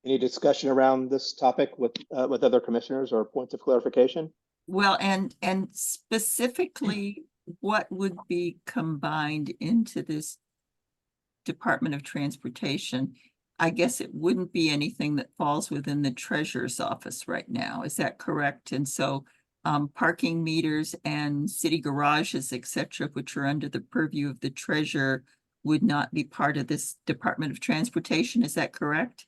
Any discussion around this topic with other commissioners or points of clarification? Well, and specifically, what would be combined into this Department of Transportation? I guess it wouldn't be anything that falls within the treasurer's office right now. Is that correct? And so parking meters and city garages, et cetera, which are under the purview of the treasurer, would not be part of this Department of Transportation. Is that correct?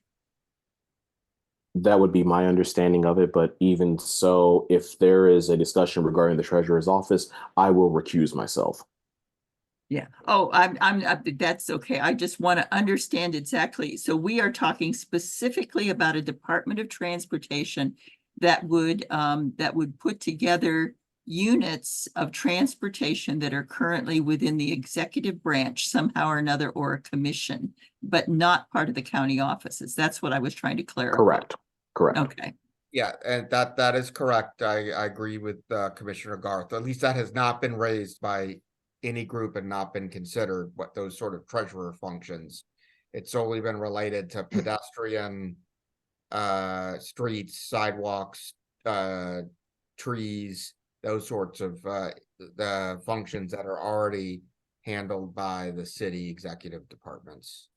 That would be my understanding of it, but even so, if there is a discussion regarding the treasurer's office, I will recuse myself. Yeah. Oh, that's okay. I just want to understand exactly. So we are talking specifically about a Department of Transportation that would put together units of transportation that are currently within the executive branch somehow or another, or a commission, but not part of the county offices. That's what I was trying to clarify. Correct. Okay. Yeah, and that is correct. I agree with Commissioner Garth. At least that has not been raised by any group and not been considered what those sort of treasurer functions. It's solely been related to pedestrian streets, sidewalks, trees, those sorts of the functions that are already handled by the city executive departments.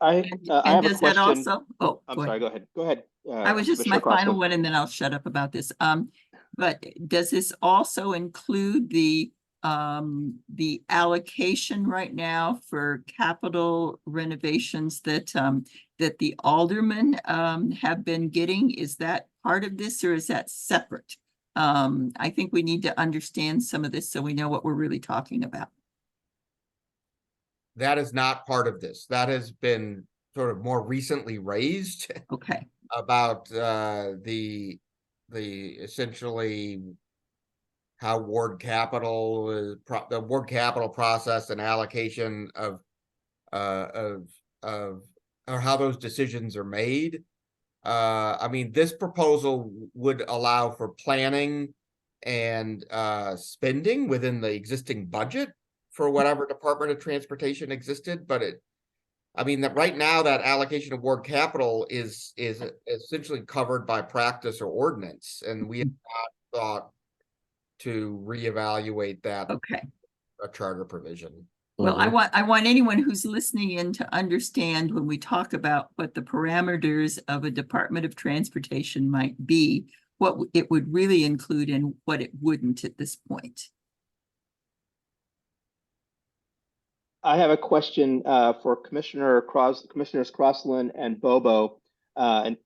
I have a does that question. also? Oh, I'm sorry. Go ahead. Go ahead. I was just Commissioner my final Crossland. one, and then I'll shut up about this. But does this also include the allocation right now for capital renovations that that the aldermen have been getting? Is that part of this, or is that separate? I think we need to understand some of this so we know what we're really talking about. That is not part of this. That has been sort of more recently raised. Okay. About the essentially how ward capital is the ward capital process and allocation of or how those decisions are made. I mean, this proposal would allow for planning and spending within the existing budget for whatever Department of Transportation existed, but I mean, that right now that allocation of ward capital is essentially covered by practice or ordinance, and we have not thought to reevaluate that. Okay. A charter provision. Well, I want anyone who's listening in to understand when we talk about what the parameters of a Department of Transportation might be, what it would really include and what it wouldn't at this point. I have a question for Commissioners Crossland and Bobo, and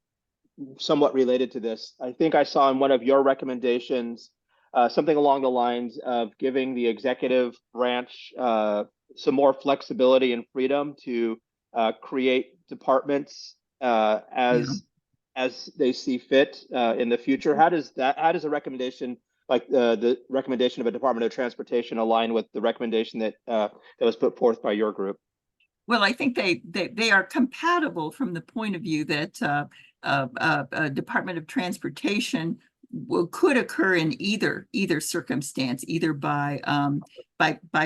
somewhat related to this. I think I saw in one of your recommendations something along the lines of giving the executive branch some more flexibility and freedom to create departments as they see fit in the future. How does a recommendation like the recommendation of a Department of Transportation align with the recommendation that was put forth by your group? Well, I think they are compatible from the point of view that a Department of Transportation could occur in either circumstance, either by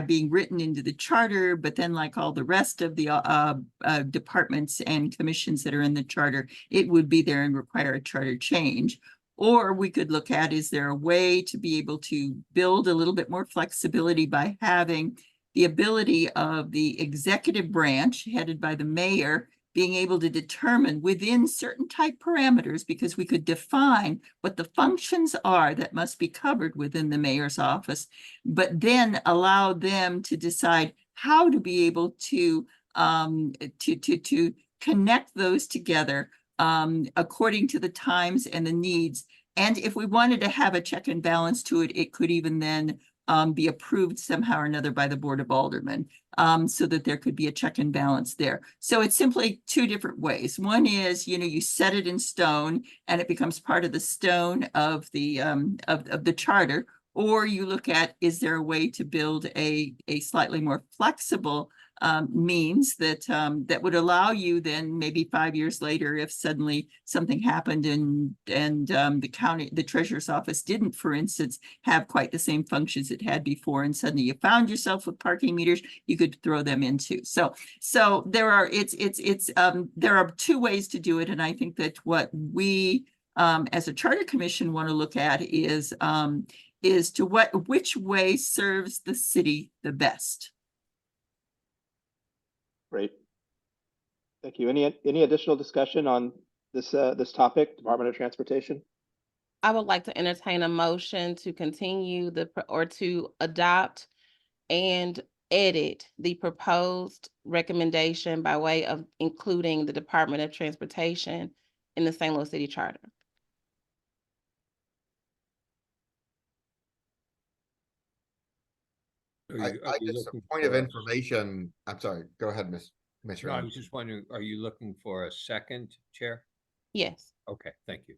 being written into the charter, but then like all the rest of the departments and commissions that are in the charter, it would be there and require a charter change. Or we could look at, is there a way to be able to build a little bit more flexibility by having the ability of the executive branch headed by the mayor being able to determine within certain type parameters, because we could define what the functions are that must be covered within the mayor's office, but then allow them to decide how to be able to connect those together according to the times and the needs. And if we wanted to have a check and balance to it, it could even then be approved somehow or another by the Board of Aldermen, so that there could be a check and balance there. So it's simply two different ways. One is, you set it in stone and it becomes part of the stone of the of the charter, or you look at, is there a way to build a slightly more flexible means that that would allow you then maybe 5 years later, if suddenly something happened and the treasurer's office didn't, for instance, have quite the same functions it had before, and suddenly you found yourself with parking meters, you could throw them in too. So there are there are two ways to do it, and I think that what we as a charter commission want to look at is to which way serves the city the best. Great. Thank you. Any additional discussion on this this topic, Department of Transportation? I would like to entertain a motion to continue or to adopt and edit the proposed recommendation by way of including the Department of Transportation in the St. Louis City Charter. Are you just a looking point of for information. I'm sorry, go ahead, No, Commissioner. I was just wondering, are you looking for a second, Chair? Yes. Okay, thank you.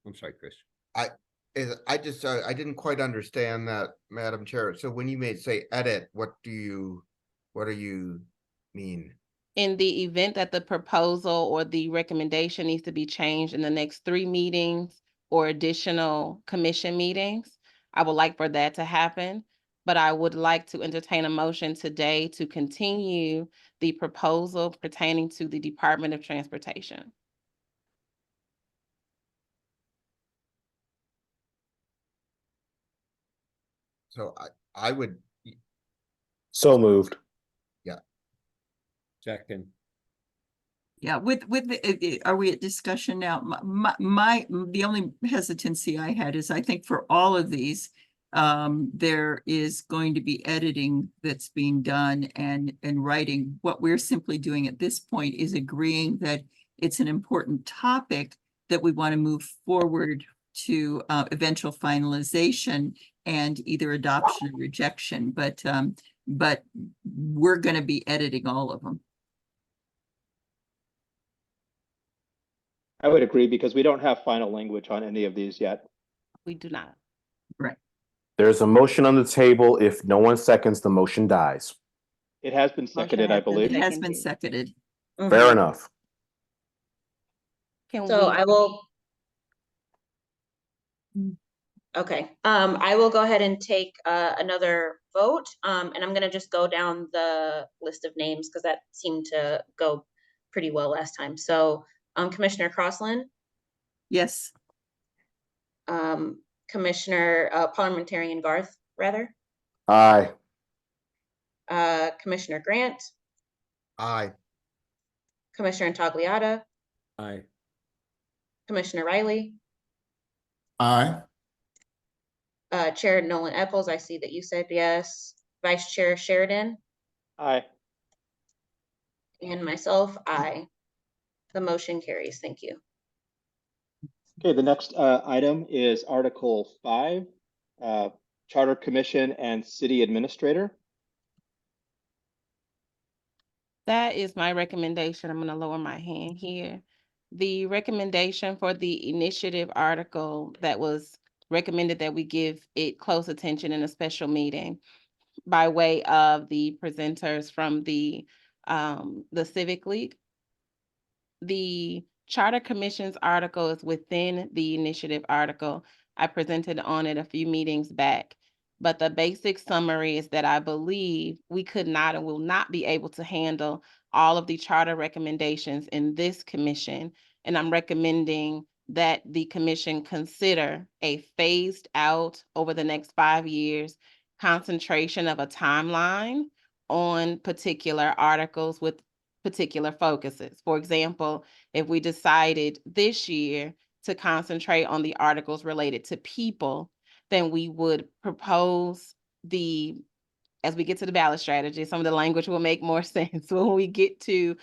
I'm sorry, Chris. I didn't quite understand that, Madam Chair. So when you say edit, what do you mean? In the event that the proposal or the recommendation needs to be changed in the next 3 meetings or additional commission meetings, I would like for that to happen. But I would like to entertain a motion today to continue the proposal pertaining to the Department of Transportation. So I would, So moved. Second. Yeah, are we at discussion now? The only hesitancy I had is, I think for all of these, there is going to be editing that's being done and writing. What we're simply doing at this point is agreeing that it's an important topic that we want to move forward to eventual finalization and either adoption or rejection. But we're going to be editing all of them. I would agree, because we don't have final language on any of these yet. We do not. Right. There's a motion on the table. If no one seconds, the motion dies. It has been seconded, I has been believe. It has been seconded. Fair enough. Can So we? I will. Okay, I will go ahead and take another vote, and I'm gonna just go down the list of names because that seemed to go pretty well last time. So Commissioner Crossland, Yes. Commissioner Parliamentarian Garth, rather, Aye. Commissioner Grant, aye. Commissioner Intagliata, Aye. Commissioner Riley, Aye. Chair Nolan Eccles, I see that you said yes, Vice Chair Sheridan, Aye. and myself, aye. The motion carries. Thank you. Okay, the next item is Article 5, Charter Commission and City Administrator. That is my recommendation. I'm going to lower my hand here. The recommendation for the initiative article that was recommended that we give it close attention in a special meeting by way of the presenters from the Civic League. The Charter Commission's article is within the initiative article. I presented on it a few meetings back. But the basic summary is that I believe we could not and will not be able to handle all of the charter recommendations in this commission. And I'm recommending that the commission consider a phased out over the next 5 years concentration of a timeline on particular articles with particular focuses. For example, if we decided this year to concentrate on the articles related to people, then we would propose as we get to the ballot strategy, some of the language will make more sense. When we get to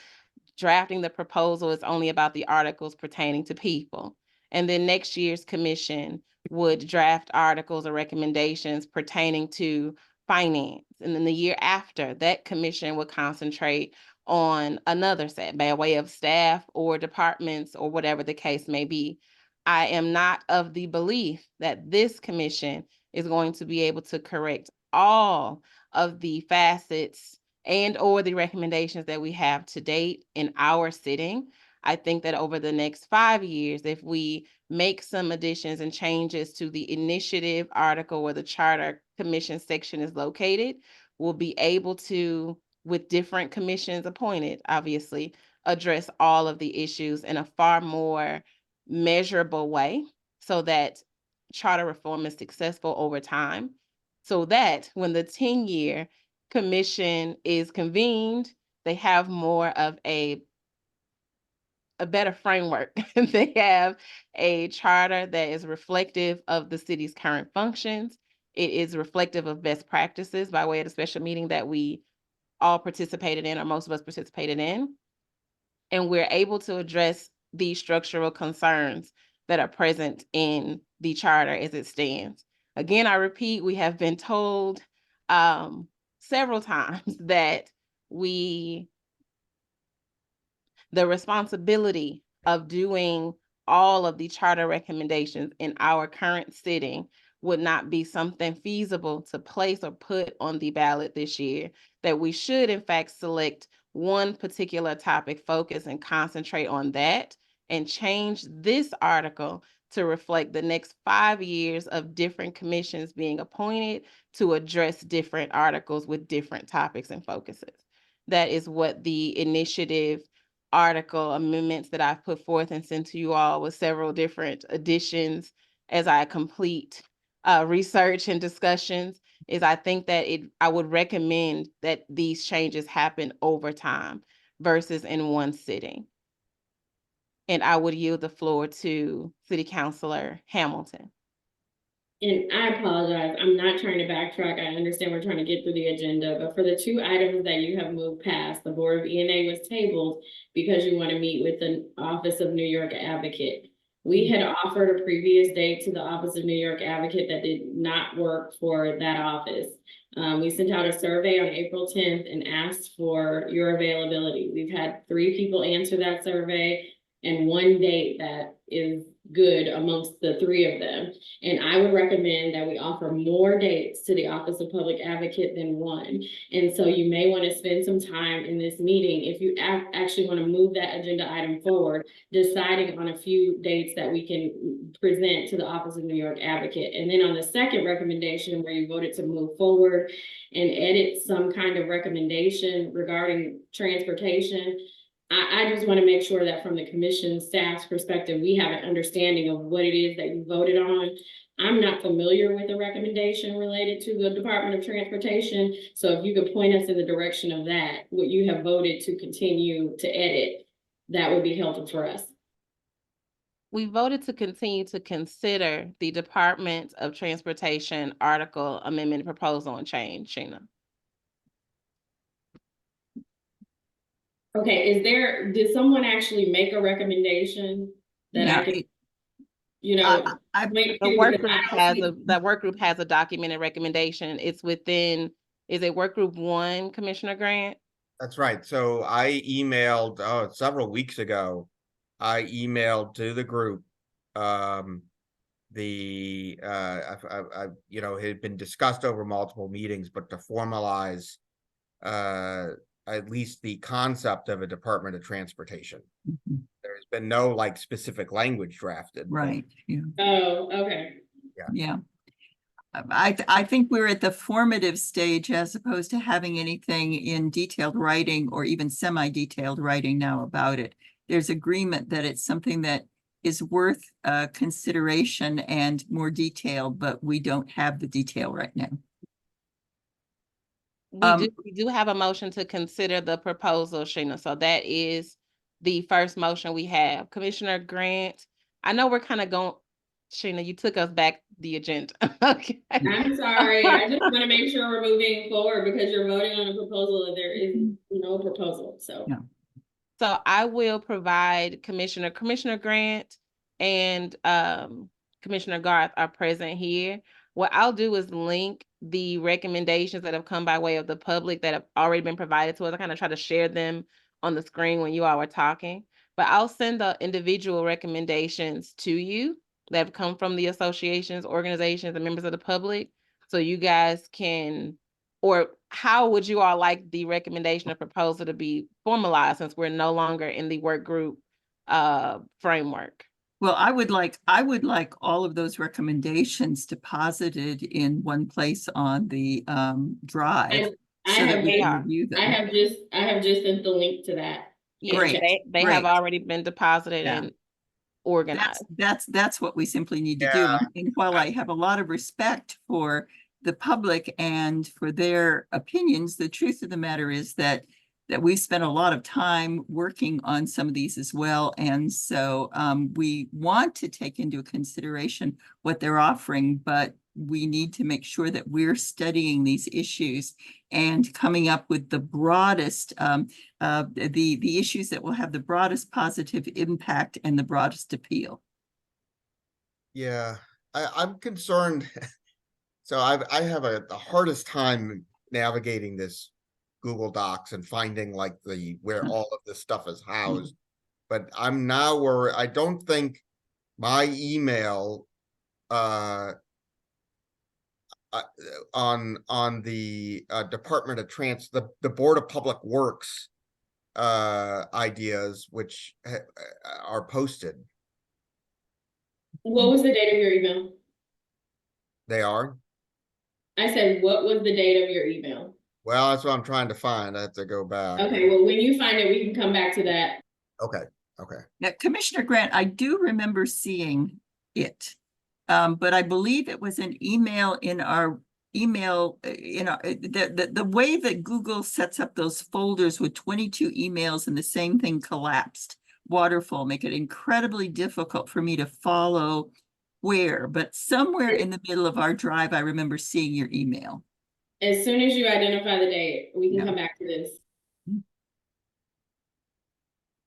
drafting the proposal, it's only about the articles pertaining to people. And then next year's commission would draft articles or recommendations pertaining to finance. And then the year after, that commission would concentrate on another set by way of staff or departments or whatever the case may be. I am not of the belief that this commission is going to be able to correct all of the facets and or the recommendations that we have to date in our sitting. I think that over the next 5 years, if we make some additions and changes to the initiative article where the charter commission section is located, we'll be able to, with different commissions appointed, obviously, address all of the issues in a far more measurable way so that charter reform is successful over time. So that when the 10-year commission is convened, they have more of a better framework. They have a charter that is reflective of the city's current functions. It is reflective of best practices by way of the special meeting that we all participated in, or most of us participated in. And we're able to address the structural concerns that are present in the charter as it stands. Again, I repeat, we have been told several times that the responsibility of doing all of the charter recommendations in our current sitting would not be something feasible to place or put on the ballot this year, that we should in fact select one particular topic focus and concentrate on that and change this article to reflect the next 5 years of different commissions being appointed to address different articles with different topics and focuses. That is what the initiative article amendments that I've put forth and sent to you all with several different additions as I complete research and discussions, is I think that I would recommend that these changes happen over time versus in one sitting. And I would yield the floor to City Councilor Hamilton. And I apologize, I'm not trying to backtrack. I understand we're trying to get through the agenda, but for the 2 items that you have moved past, the Board of E&A was tabled because you want to meet with the Office of New York Advocate. We had offered a previous date to the Office of New York Advocate that did not work for that office. We sent out a survey on April 10th and asked for your availability. We've had 3 people answer that survey and 1 date that is good amongst the 3 of them. And I would recommend that we offer more dates to the Office of Public Advocate than 1. And so you may want to spend some time in this meeting, if you actually want to move that agenda item forward, deciding on a few dates that we can present to the Office of New York Advocate. And then on the second recommendation where you voted to move forward and edit some kind of recommendation regarding transportation, I just want to make sure that from the commission staff's perspective, we have an understanding of what it is that you voted on. I'm not familiar with the recommendation related to the Department of Transportation. So if you could point us in the direction of that, what you have voted to continue to edit, that would be helpful for us. We voted to continue to consider the Department of Transportation article amendment proposal and change, Sheena. Okay, did someone actually make a recommendation that I could, The work group has a documented recommendation. It's within, is it work group 1, Commissioner Grant? That's right. So I emailed, several weeks ago, I emailed to the group, it had been discussed over multiple meetings, but to formalize, at least the concept of a Department of Transportation. Mm-hmm. There's been no like specific language drafted. Right, yeah. Oh, okay. Yeah. I think we're at the formative stage as opposed to having anything in detailed writing or even semi-detailed writing now about it. There's agreement that it's something that is worth consideration and more detail, but we don't have the detail right now. We do have a motion to consider the proposal, Sheena. So that is the first motion we have. Commissioner Grant, I know we're kind of going, Sheena, you took us back the agenda. Okay. I'm sorry. I just want to make sure we're moving forward because you're voting on a proposal and there is no proposal. So, yeah. So I will provide Commissioner Grant and Commissioner Garth are present here. What I'll do is link the recommendations that have come by way of the public that have already been provided to us. I kind of try to share them on the screen when you all were talking, but I'll send the individual recommendations to you that have come from the associations, organizations, and members of the public. So you guys can, or how would you all like the recommendation or proposal to be formalized since we're no longer in the work group framework? Well, I would like all of those recommendations deposited in one place on the drive I so that have we they can are. review I them. have just sent the link to that. Yes, Great, they have great. already been deposited Yeah. and organized. That's what we simply need to do. Yeah. And while I have a lot of respect for the public and for their opinions, the truth of the matter is that we've spent a lot of time working on some of these as well. And so we want to take into consideration what they're offering, but we need to make sure that we're studying these issues and coming up with the broadest, the issues that will have the broadest positive impact and the broadest appeal. Yeah, I'm concerned. So I have the hardest time navigating this Google Docs and finding like where all of this stuff is housed. But I'm now where I don't think my email on the Department of the Board of Public Works ideas which are posted. What was the date of your email? They are? I said, what was the date of your email? Well, that's what I'm trying to find. I have to go back. Okay, well, when you find it, we can come back to that. Okay, okay. Now, Commissioner Grant, I do remember seeing it. But I believe it was an email in our the way that Google sets up those folders with 22 emails and the same thing collapsed. Waterfall make it incredibly difficult for me to follow where, but somewhere in the middle of our drive, I remember seeing your email. As soon as you identify the date, we can Yeah. come back to this.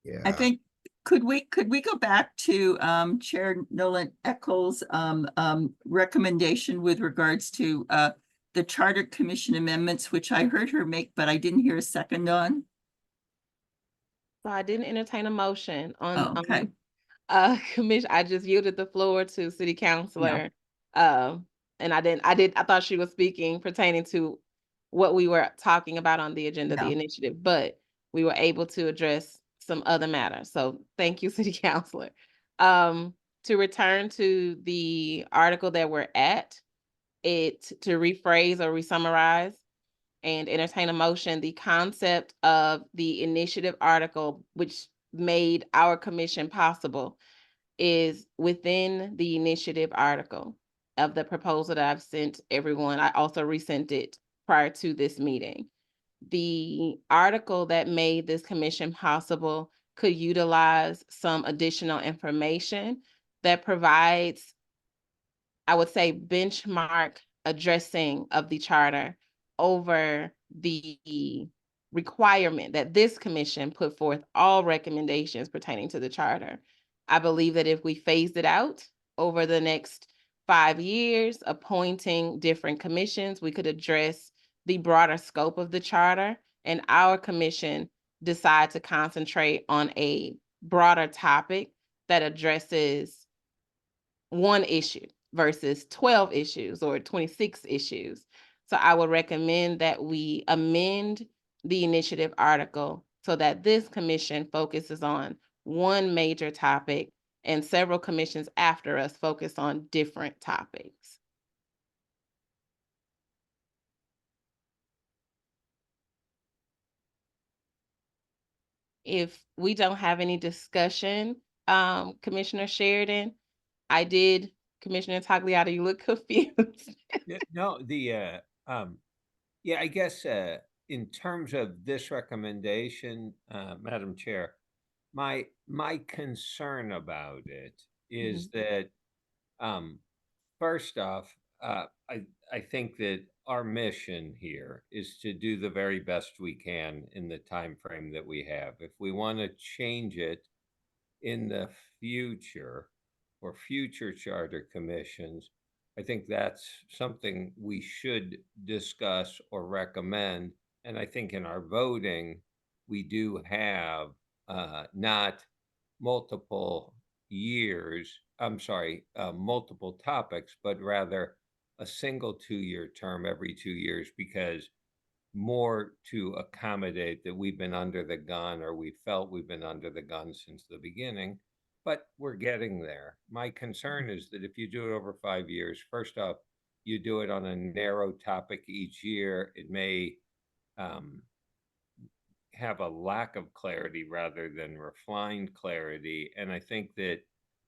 Yeah. I think, could we go back to Chair Nolan Eccles' recommendation with regards to the Charter Commission amendments, which I heard her make, but I didn't hear a second on? So I didn't entertain a motion on, Okay. commission. I just yielded the floor to City Councilor. And I thought she was speaking pertaining to what we were talking about on the agenda, No. the initiative, but we were able to address some other matters. So thank you, City Councilor. To return to the article that we're at, to rephrase or resummarize and entertain a motion, the concept of the initiative article, which made our commission possible, is within the initiative article of the proposal that I've sent everyone. I also resent it prior to this meeting. The article that made this commission possible could utilize some additional information that provides, I would say, benchmark addressing of the charter over the requirement that this commission put forth all recommendations pertaining to the charter. I believe that if we phased it out over the next 5 years, appointing different commissions, we could address the broader scope of the charter, and our commission decide to concentrate on a broader topic that addresses one issue versus 12 issues or 26 issues. So I would recommend that we amend the initiative article so that this commission focuses on one major topic and several commissions after us focus on different topics. If we don't have any discussion, Commissioner Sheridan, I did, Commissioner Tagliata, you look confused. No, yeah, I guess in terms of this recommendation, Madam Chair, my concern about it is that first off, I think that our mission here is to do the very best we can in the time frame that we have. If we want to change it in the future, for future charter commissions, I think that's something we should discuss or recommend. And I think in our voting, we do have not multiple years, multiple topics, but rather a single 2-year term every 2 years, because more to accommodate that we've been under the gun, or we felt we've been under the gun since the beginning, but we're getting there. My concern is that if you do it over 5 years, first off, you do it on a narrow topic each year, it may have a lack of clarity rather than refined clarity. And I think that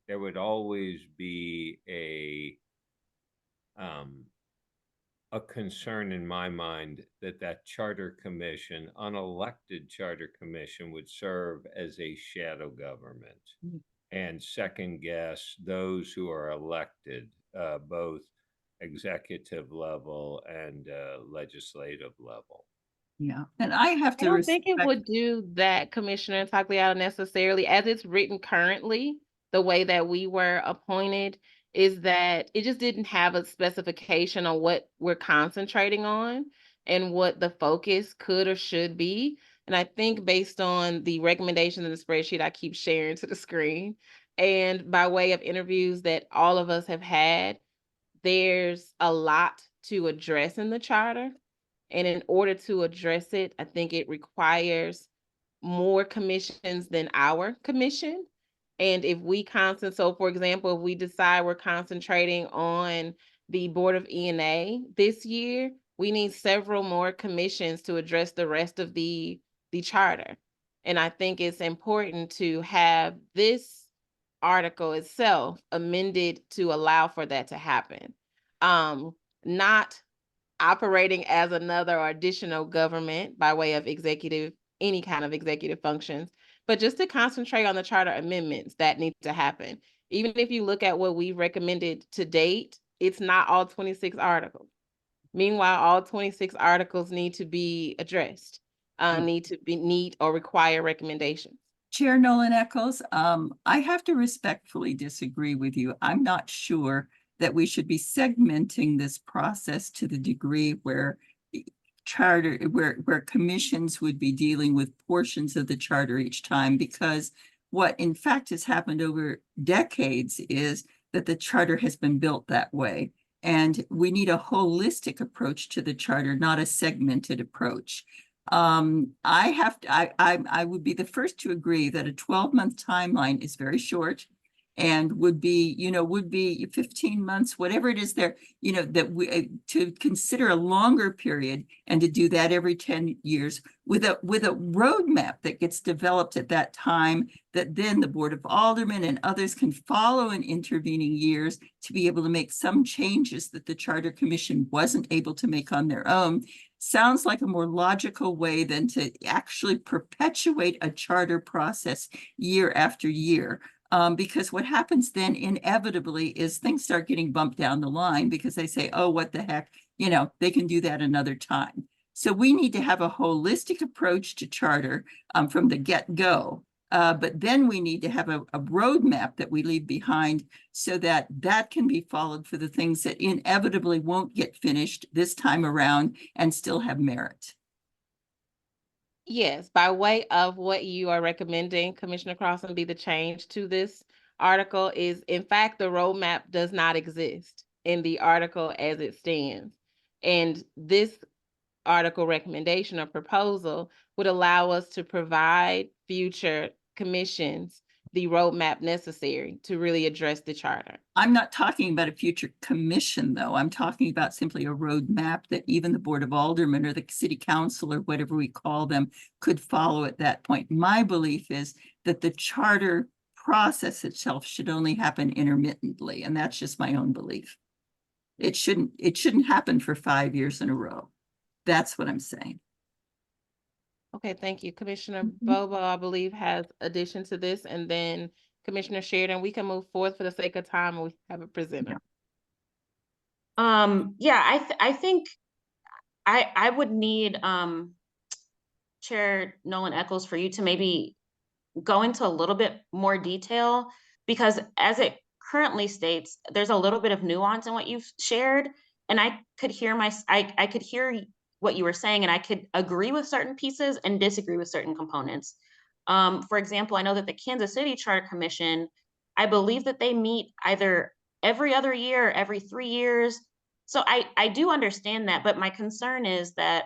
there would always be a concern in my mind that charter commission, unelected charter commission, would serve as a shadow government and second guess those who are elected, both executive level and legislative level. Yeah, and I have I to don't think it respect, would do that, Commissioner Tagliato, necessarily. As it's written currently, the way that we were appointed is that it just didn't have a specification on what we're concentrating on and what the focus could or should be. And I think based on the recommendations in the spreadsheet I keep sharing to the screen, and by way of interviews that all of us have had, there's a lot to address in the charter. And in order to address it, I think it requires more commissions than our commission. And if we so for example, if we decide we're concentrating on the Board of E&A this year, we need several more commissions to address the rest of the charter. And I think it's important to have this article itself amended to allow for that to happen. Not operating as another or additional government by way of any kind of executive functions, but just to concentrate on the charter amendments that need to happen. Even if you look at what we recommended to date, it's not all 26 articles. Meanwhile, all 26 articles need to be addressed, need or require recommendations. Chair Nolan Eccles, I have to respectfully disagree with you. I'm not sure that we should be segmenting this process to the degree where where commissions would be dealing with portions of the charter each time, because what in fact has happened over decades is that the charter has been built that way. And we need a holistic approach to the charter, not a segmented approach. I would be the first to agree that a 12-month timeline is very short and would be 15 months, whatever it is there, that we to consider a longer period and to do that every 10 years with a roadmap that gets developed at that time, that then the Board of Aldermen and others can follow in intervening years to be able to make some changes that the Charter Commission wasn't able to make on their own. Sounds like a more logical way than to actually perpetuate a charter process year after year. Because what happens then inevitably is things start getting bumped down the line because they say, oh, what the heck, they can do that another time. So we need to have a holistic approach to charter from the get-go. But then we need to have a roadmap that we leave behind so that that can be followed for the things that inevitably won't get finished this time around and still have merit. Yes, by way of what you are recommending, Commissioner Crossland, be the change to this article is, in fact, the roadmap does not exist in the article as it stands. And this article recommendation or proposal would allow us to provide future commissions the roadmap necessary to really address the charter. I'm not talking about a future commission, though. I'm talking about simply a roadmap that even the Board of Aldermen or the City Council or whatever we call them could follow at that point. My belief is that the charter process itself should only happen intermittently, and that's just my own belief. It shouldn't happen for 5 years in a row. That's what I'm saying. Okay, thank you. Commissioner Bobo, I believe, has addition to this, and then Commissioner Sheridan, we can move forward for the sake of time and we have a presenter. Yeah, I think I would need Chair Nolan Eccles for you to maybe go into a little bit more detail, because as it currently states, there's a little bit of nuance in what you've shared. And I could hear I could hear what you were saying, and I could agree with certain pieces and disagree with certain components. For example, I know that the Kansas City Charter Commission, I believe that they meet either every other year, or every 3 years. So I do understand that, but my concern is that,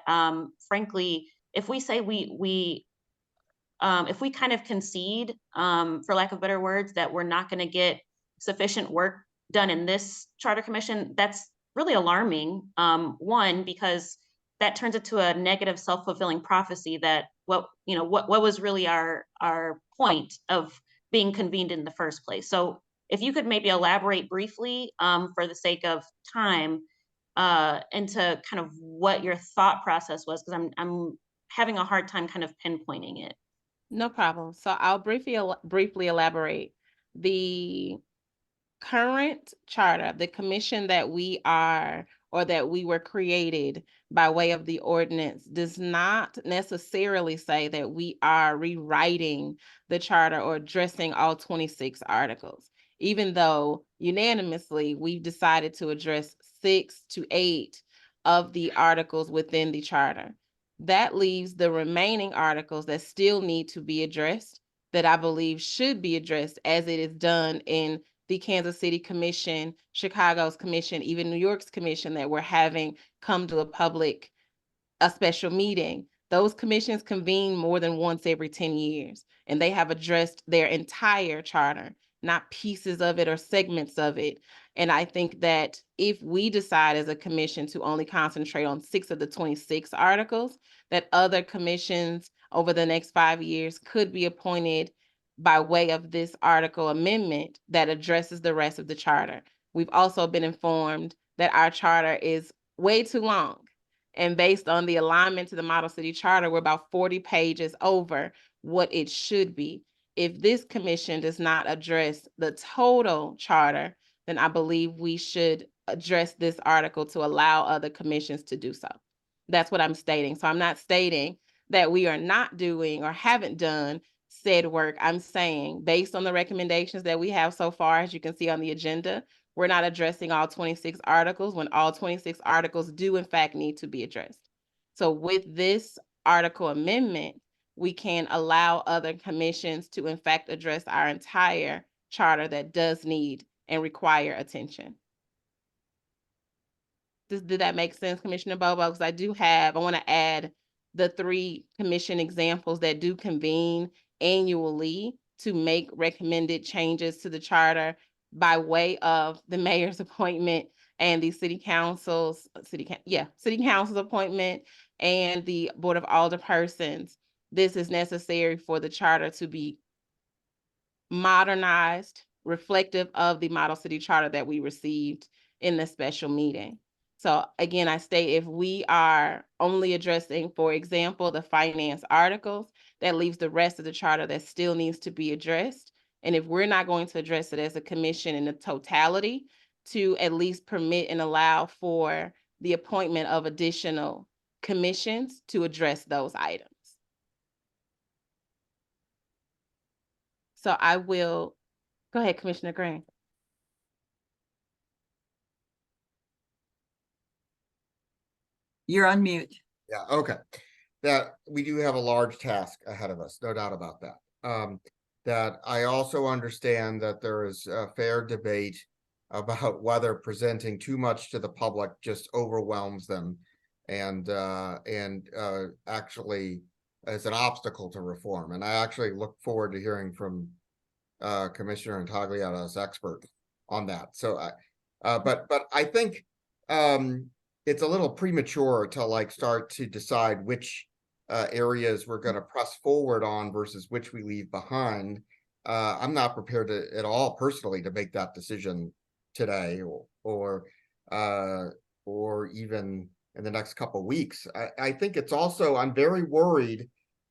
frankly, if we say if we kind of concede, for lack of better words, that we're not going to get sufficient work done in this charter commission, that's really alarming. One, because that turns it to a negative self-fulfilling prophecy that what was really our point of being convened in the first place. So if you could maybe elaborate briefly, for the sake of time, into kind of what your thought process was, because I'm having a hard time kind of pinpointing it. No problem. So I'll briefly elaborate. The current charter, the commission that we are, or that we were created by way of the ordinance, does not necessarily say that we are rewriting the charter or addressing all 26 articles, even though unanimously we've decided to address 6 to 8 of the articles within the charter. That leaves the remaining articles that still need to be addressed, that I believe should be addressed as it is done in the Kansas City Commission, Chicago's commission, even New York's commission that we're having come to a special meeting. Those commissions convene more than once every 10 years, and they have addressed their entire charter, not pieces of it or segments of it. And I think that if we decide as a commission to only concentrate on 6 of the 26 articles, that other commissions over the next 5 years could be appointed by way of this article amendment that addresses the rest of the charter. We've also been informed that our charter is way too long. And based on the alignment to the Model City Charter, we're about 40 pages over what it should be. If this commission does not address the total charter, then I believe we should address this article to allow other commissions to do so. That's what I'm stating. So I'm not stating that we are not doing or haven't done said work. I'm saying, based on the recommendations that we have so far, as you can see on the agenda, we're not addressing all 26 articles when all 26 articles do in fact need to be addressed. So with this article amendment, we can allow other commissions to in fact address our entire charter that does need and require attention. Did that make sense, Commissioner Bobo? Because I want to add the 3 commission examples that do convene annually to make recommended changes to the charter by way of the mayor's appointment and the city council's appointment and the board of alderpersons. This is necessary for the charter to be modernized, reflective of the Model City Charter that we received in the special meeting. So again, I state, if we are only addressing, for example, the finance articles, that leaves the rest of the charter that still needs to be addressed. And if we're not going to address it as a commission in the totality, to at least permit and allow for the appointment of additional commissions to address those items. So I will, go ahead, Commissioner Green. You're on mute. Yeah, okay. That we do have a large task ahead of us, no doubt about that. That I also understand that there is a fair debate about whether presenting too much to the public just overwhelms them and actually is an obstacle to reform. And I actually look forward to hearing from Commissioner Intagliata as expert on that. So but I think it's a little premature to start to decide which areas we're going to press forward on versus which we leave behind. I'm not prepared at all personally to make that decision today or even in the next couple of weeks. I think it's also, I'm very worried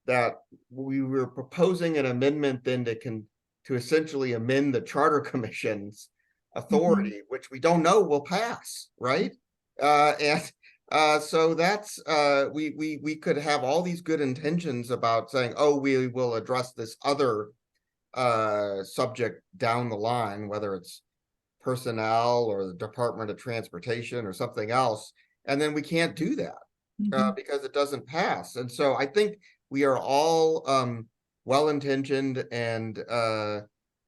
that we were proposing an amendment then to essentially amend the Charter Commission's authority, which we don't know will pass, right? So that's we could have all these good intentions about saying, oh, we will address this other subject down the line, whether it's personnel or the Department of Transportation or something else, and then we can't do that because it doesn't pass. And so I think we are all well-intentioned, and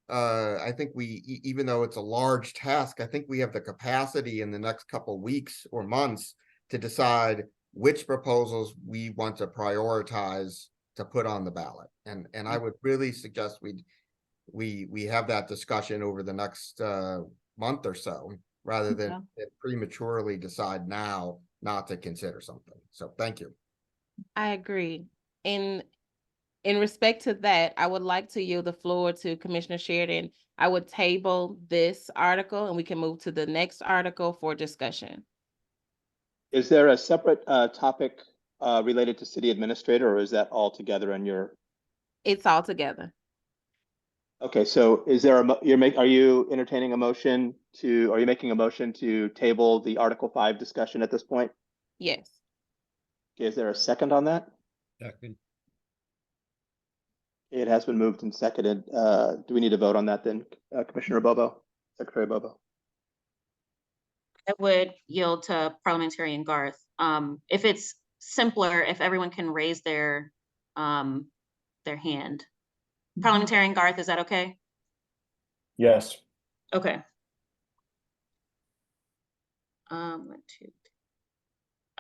I think even though it's a large task, I think we have the capacity in the next couple weeks or months to decide which proposals we want to prioritize to put on the ballot. And I would really suggest we have that discussion over the next month or so, rather than prematurely decide now not to consider something. So thank you. I agree. In respect to that, I would like to yield the floor to Commissioner Sheridan. I would table this article and we can move to the next article for discussion. Is there a separate topic related to city administrator, or is that all together in your? It's all together. Okay, so is there are you entertaining a motion to, are you making a motion to table the Article 5 discussion at this point? Yes. Okay, is there a second on that? Second. It has been moved and seconded. Do we need to vote on that then, Commissioner Bobo, Secretary Bobo? I would yield to Parliamentarian Garth. If it's simpler, if everyone can raise their hand. Parliamentarian Garth, is that okay? Yes. Okay. 1, 2, 3.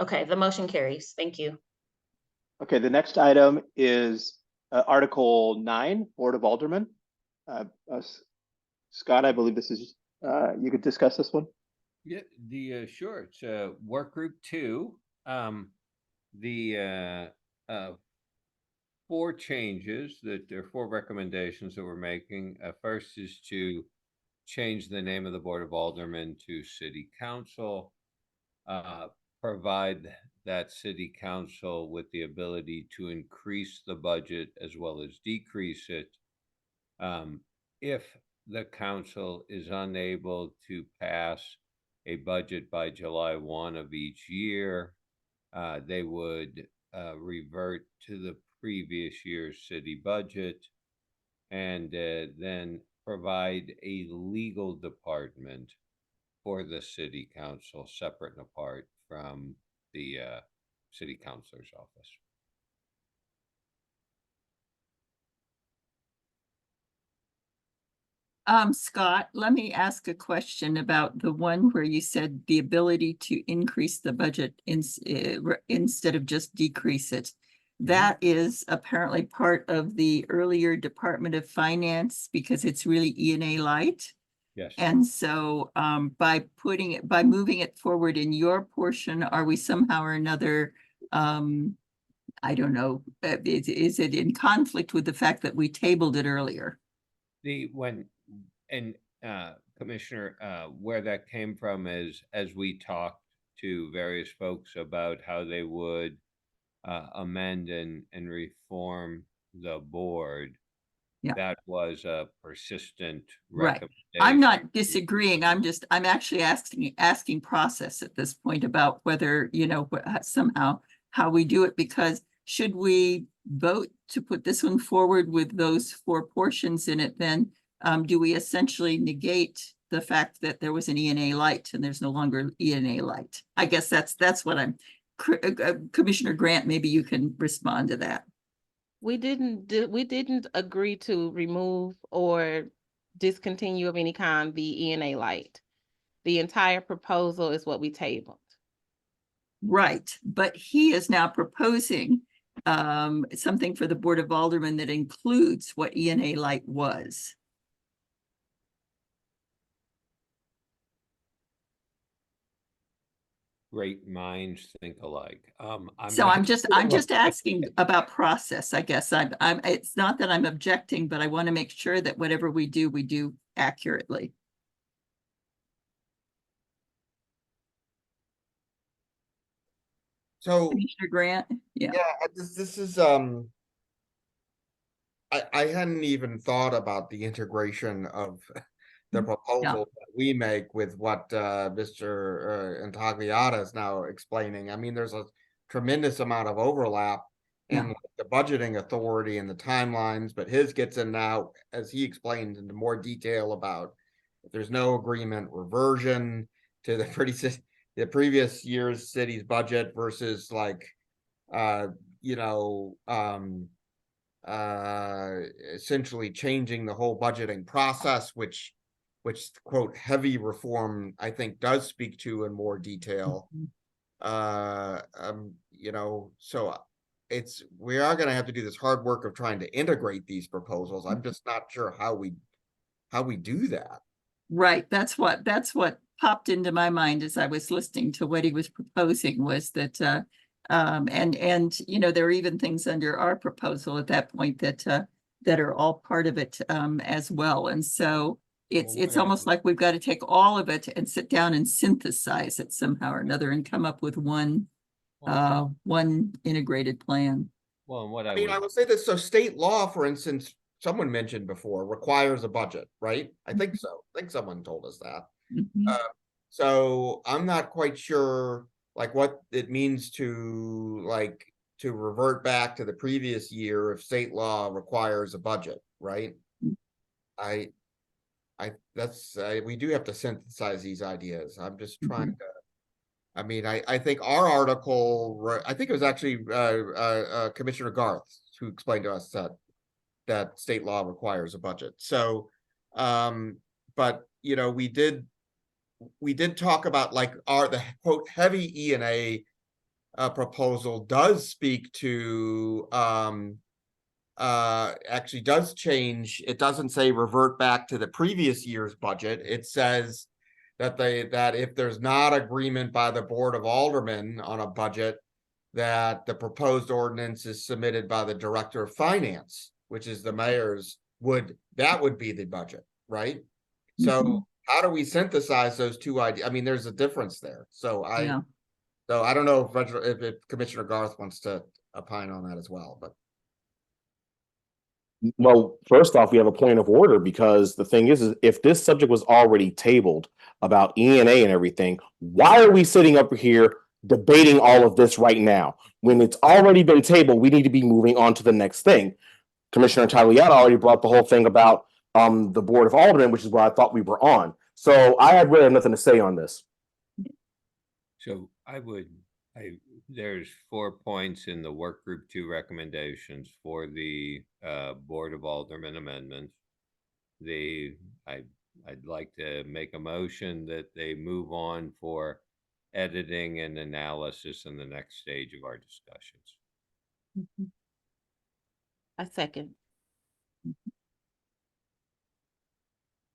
Okay, the motion carries. Thank you. Okay, the next item is Article 9, Board of Aldermen. Scott, I believe this is, you could discuss this one. Yeah, sure. It's work group 2. The 4 changes that there are 4 recommendations that we're making. First is to change the name of the Board of Aldermen to City Council, provide that City Council with the ability to increase the budget as well as decrease it. If the council is unable to pass a budget by July 1 of each year, they would revert to the previous year's city budget, and then provide a legal department for the city council, separate and apart from the city councilor's office. Scott, let me ask a question about the one where you said the ability to increase the budget instead of just decrease it. That is apparently part of the earlier Department of Finance because it's really E&A light. Yes. And so by moving it forward in your portion, are we somehow or another, I don't know, is it in conflict with the fact that we tabled it earlier? Commissioner, where that came from is, as we talked to various folks about how they would amend and reform the board, that was a persistent recommendation. I'm not disagreeing. I'm actually asking process at this point about whether, somehow how we do it, because should we vote to put this one forward with those 4 portions in it, then do we essentially negate the fact that there was an E&A light and there's no longer E&A light? I guess that's what I'm, Commissioner Grant, maybe you can respond to that. We didn't agree to remove or discontinue of any kind the E&A light. The entire proposal is what we tabled. Right, but he is now proposing something for the Board of Aldermen that includes what E&A light was. Great minds think alike. I'm just asking about process, I guess. It's not that I'm objecting, but I want to make sure that whatever we do accurately. So Commissioner Grant, yeah, this is I hadn't even thought about the integration of the proposal that we make with what Mr. Intagliata is now explaining. I mean, there's a tremendous amount of overlap in the budgeting authority and the timelines, but his gets in now, as he explained, into more detail about if there's no agreement, reversion to the previous year's city's budget versus like, you know, essentially changing the whole budgeting process, which quote heavy reform I think does speak to in more detail. You know, so we are going to have to do this hard work of trying to integrate these proposals. I'm just not sure how we do that. Right, that's what popped into my mind as I was listening to what he was proposing, was that and you know, there are even things under our proposal at that point that are all part of it as well. And so it's almost like we've got to take all of it and sit down and synthesize it somehow or another and come up with one integrated plan. Well, and what I mean, I will say this, so state law, for instance, someone mentioned before, requires a budget, right? I think so. I think someone told us that. Mhm. So I'm not quite sure like what it means to revert back to the previous year if state law requires a budget, right? We do have to synthesize these ideas. I'm just trying to, I mean, I think our article, I think it was actually Commissioner Garth who explained to us that state law requires a budget. So, but you know, we did talk about like the quote heavy E&A proposal does speak to actually does change. It doesn't say revert back to the previous year's budget. It says that if there's not agreement by the Board of Aldermen on a budget, that the proposed ordinance is submitted by the Director of Finance, which is the mayor's, that would be the budget, right? So how do we synthesize those two ideas? I mean, there's a difference there. So I don't know if Commissioner Garth wants to opine on that as well, but. Well, first off, we have a point of order, because the thing is if this subject was already tabled about E&A and everything, why are we sitting up here debating all of this right now? When it's already been tabled, we need to be moving on to the next thing. Commissioner Tagliata already brought the whole thing about the Board of Aldermen, which is what I thought we were on. So I had really nothing to say on this. So there's 4 points in the work group 2 recommendations for the Board of Aldermen amendments. I'd like to make a motion that they move on for editing and analysis in the next stage of our discussions. I second.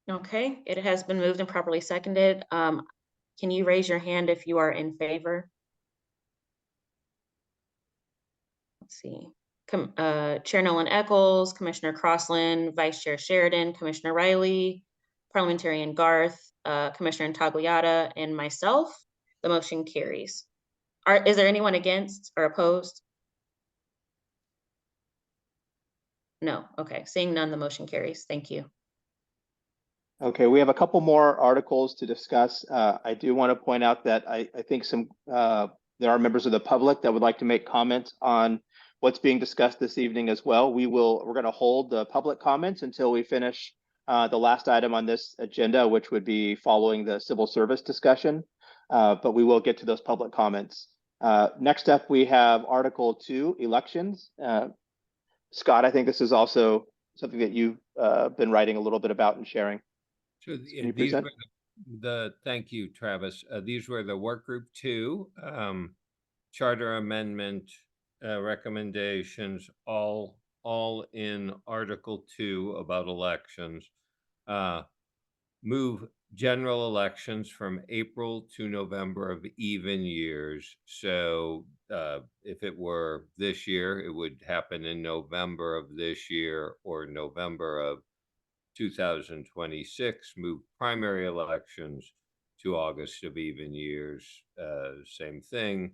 Okay, it has been moved and properly seconded. Can you raise your hand if you are in favor? Let's see. Chair Nolan Eccles, Commissioner Crossland, Vice Chair Sheridan, Commissioner Riley, Parliamentarian Garth, Commissioner Tagliata, and myself. The motion carries. Is there anyone against or opposed? No. Okay, seeing none, the motion carries. Thank you. Okay, we have a couple more articles to discuss. I do want to point out that I think there are members of the public that would like to make comments on what's being discussed this evening as well. We're going to hold the public comments until we finish the last item on this agenda, which would be following the civil service discussion. But we will get to those public comments. Next up, we have Article 2, elections. Scott, I think this is also something that you've been writing a little bit about and sharing. So these were thank you, Travis. These were the work group 2 charter amendment recommendations, all in Article 2 about elections. Move general elections from April to November of even years. So if it were this year, it would happen in November of this year or November of 2026. Move primary elections to August of even years. Same thing.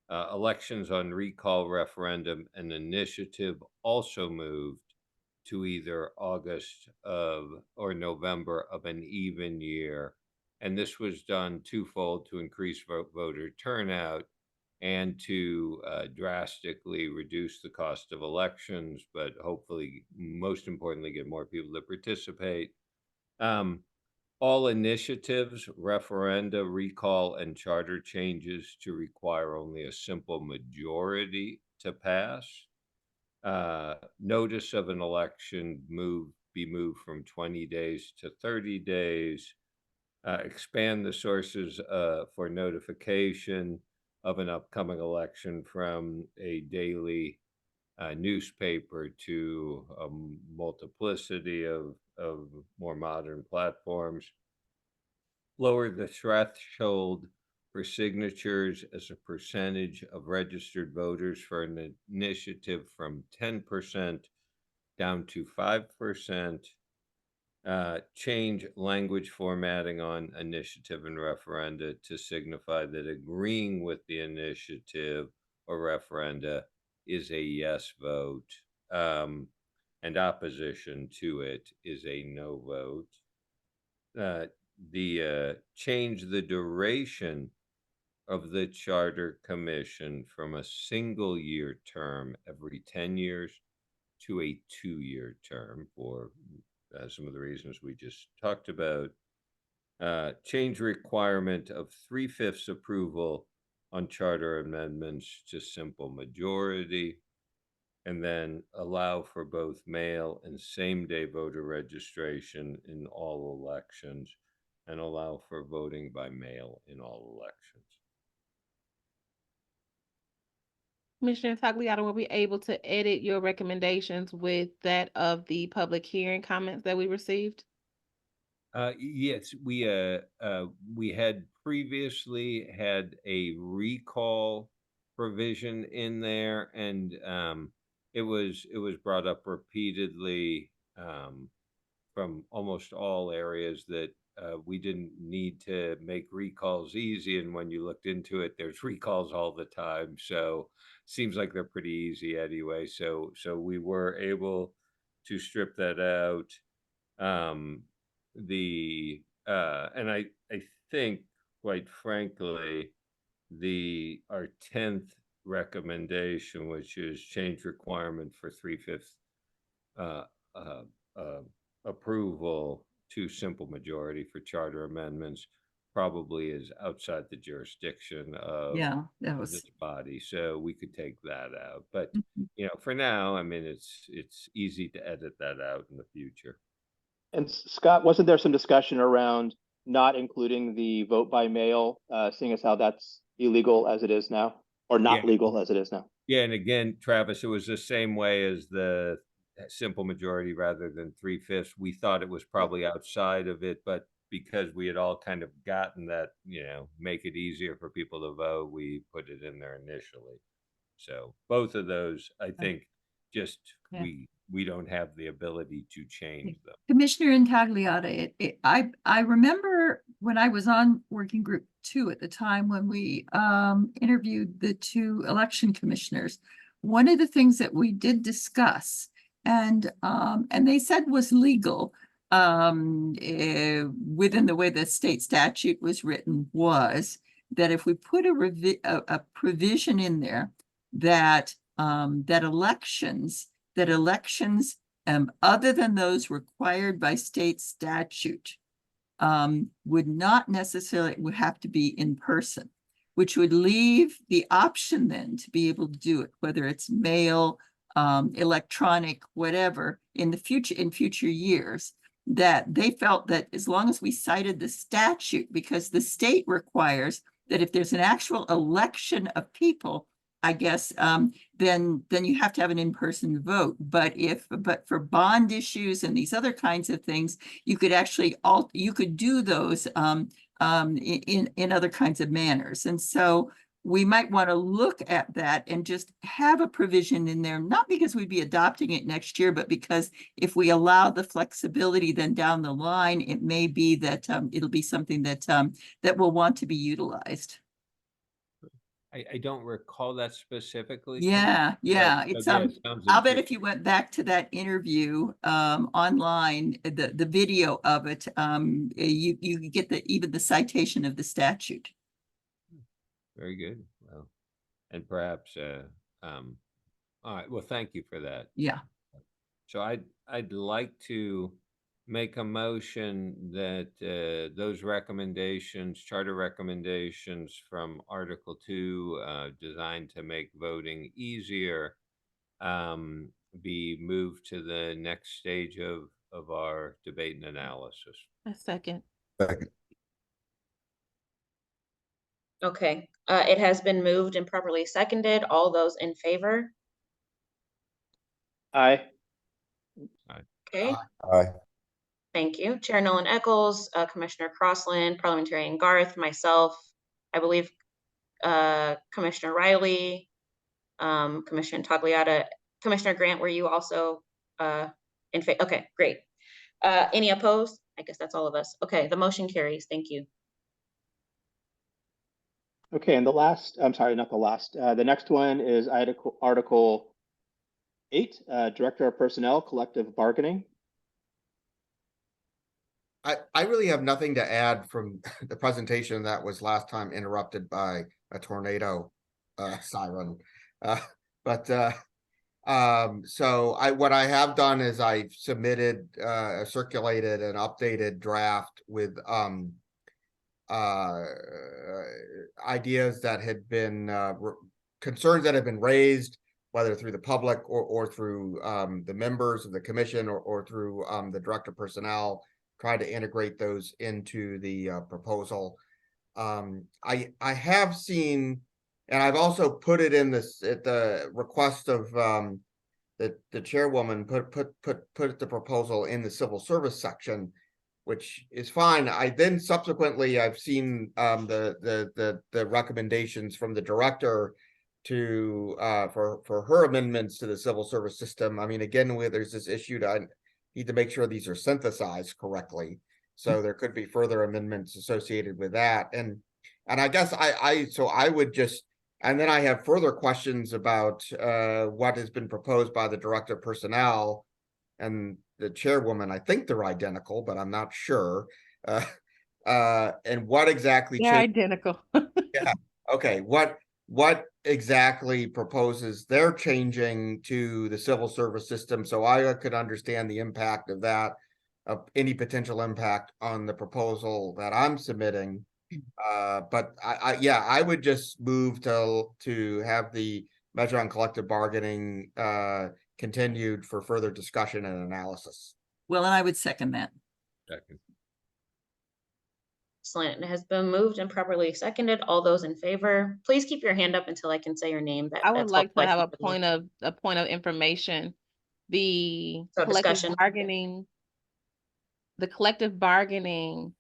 Elections on recall, referendum, and initiative also moved to either August or November of an even year. And this was done twofold: to increase voter turnout and to drastically reduce the cost of elections, but hopefully, most importantly, get more people to participate. all initiatives, referenda, recall, and charter changes to require only a simple majority to pass. Notice of an election be moved from 20 days to 30 days. Expand the sources for notification of an upcoming election from a daily newspaper to a multiplicity of more modern platforms. Lower the threshold for signatures as a percentage of registered voters for an initiative from 10% down to 5%. Change language formatting on initiative and referenda to signify that agreeing with the initiative or referenda is a yes vote, and opposition to it is a no vote. Change the duration of the Charter Commission from a single year term every 10 years to a 2-year term for some of the reasons we just talked about. Change requirement of 3/5 approval on charter amendments to simple majority, and then allow for both mail and same-day voter registration in all elections, and allow for voting by mail in all elections. Commissioner Tagliato, were we able to edit your recommendations with that of the public hearing comments that we received? Yes, we had previously had a recall provision in there, and it was brought up repeatedly from almost all areas that we didn't need to make recalls easy, and when you looked into it, there's recalls all the time. So seems like they're pretty easy anyway. So we were able to strip that out. And I think, quite frankly, our 10th recommendation, which is change requirement for 3/5 approval to simple majority for charter amendments, probably is outside the jurisdiction of Yeah, that was, this body, so we could take that out. But Mhm. for now, I mean, it's easy to edit that out in the future. And Scott, wasn't there some discussion around not including the vote by mail, seeing as how that's illegal as it is now, or not Yeah. legal as it is now? Yeah, and again, Travis, it was the same way as the simple majority rather than 3/5. We thought it was probably outside of it, but because we had all kind of gotten that, make it easier for people to vote, we put it in there initially. So both of those, I think, just Yeah. we don't have the ability to change them. Commissioner Intagliata, I remember when I was on working group 2 at the time when we interviewed the 2 election commissioners. One of the things that we did discuss and they said was legal within the way the state statute was written was that if we put a provision in there that elections other than those required by state statute, would not necessarily would have to be in person, which would leave the option then to be able to do it, whether it's mail, electronic, whatever, in future years, that they felt that as long as we cited the statute, because the state requires that if there's an actual election of people, I guess, then you have to have an in-person vote. But for bond issues and these other kinds of things, you could actually you could do those in other kinds of manners. And so we might want to look at that and just have a provision in there, not because we'd be adopting it next year, but because if we allow the flexibility, then down the line, it may be that it'll be something that that will want to be utilized. I don't recall that specifically. Yeah, it's it sounds I'll bet if you went back to that interview online, the video of it, you get even the citation of the statute. Very good. Well, and perhaps all right. Well, thank you for that. Yeah. So I'd like to make a motion that those recommendations, charter recommendations from Article 2, designed to make voting easier, be moved to the next stage of our debate and analysis. A second. Second. Okay, it has been moved and properly seconded. All those in favor? Aye. Okay, Aye. thank you. Chair Nolan Eccles, Commissioner Crossland, Parliamentarian Garth, myself, I believe, Commissioner Riley, Commissioner Tagliata, Commissioner Grant, were you also in favor? Okay, great. Any opposed? I guess that's all of us. Okay, the motion carries. Thank you. Okay, and the last, I'm sorry, not the last, the next one is Article 8, Director of Personnel, Collective Bargaining. I really have nothing to add from the presentation that was last time interrupted by a tornado siren. So what I have done is I've submitted, circulated an updated draft with ideas that had been concerns that have been raised, whether through the public or through the members of the commission or through the director of personnel, try to integrate those into the proposal. I have seen, and I've also put it in this at the request of the chairwoman, put the proposal in the civil service section, which is fine. I then subsequently I've seen the recommendations from the director to for her amendments to the civil service system. I mean, again, where there's this issue that I need to make sure these are synthesized correctly. So there could be further amendments associated with that. And I guess I would just, and then I have further questions about what has been proposed by the director of personnel and the chairwoman. I think they're identical, but I'm not sure. And what exactly They're identical. Yeah. Okay. What exactly proposes they're changing to the civil service system, so I could understand the impact of that, of any potential impact on the proposal that I'm submitting. But I would just move to have the measure on collective bargaining continued for further discussion and analysis. Well, and I would second that. Second. Excellent. It has been moved and properly seconded. All those in favor, please keep your hand up until I can say your name. I would That's like to helpful, I have think, a point of information. The So collective discussion. bargaining, the collective bargaining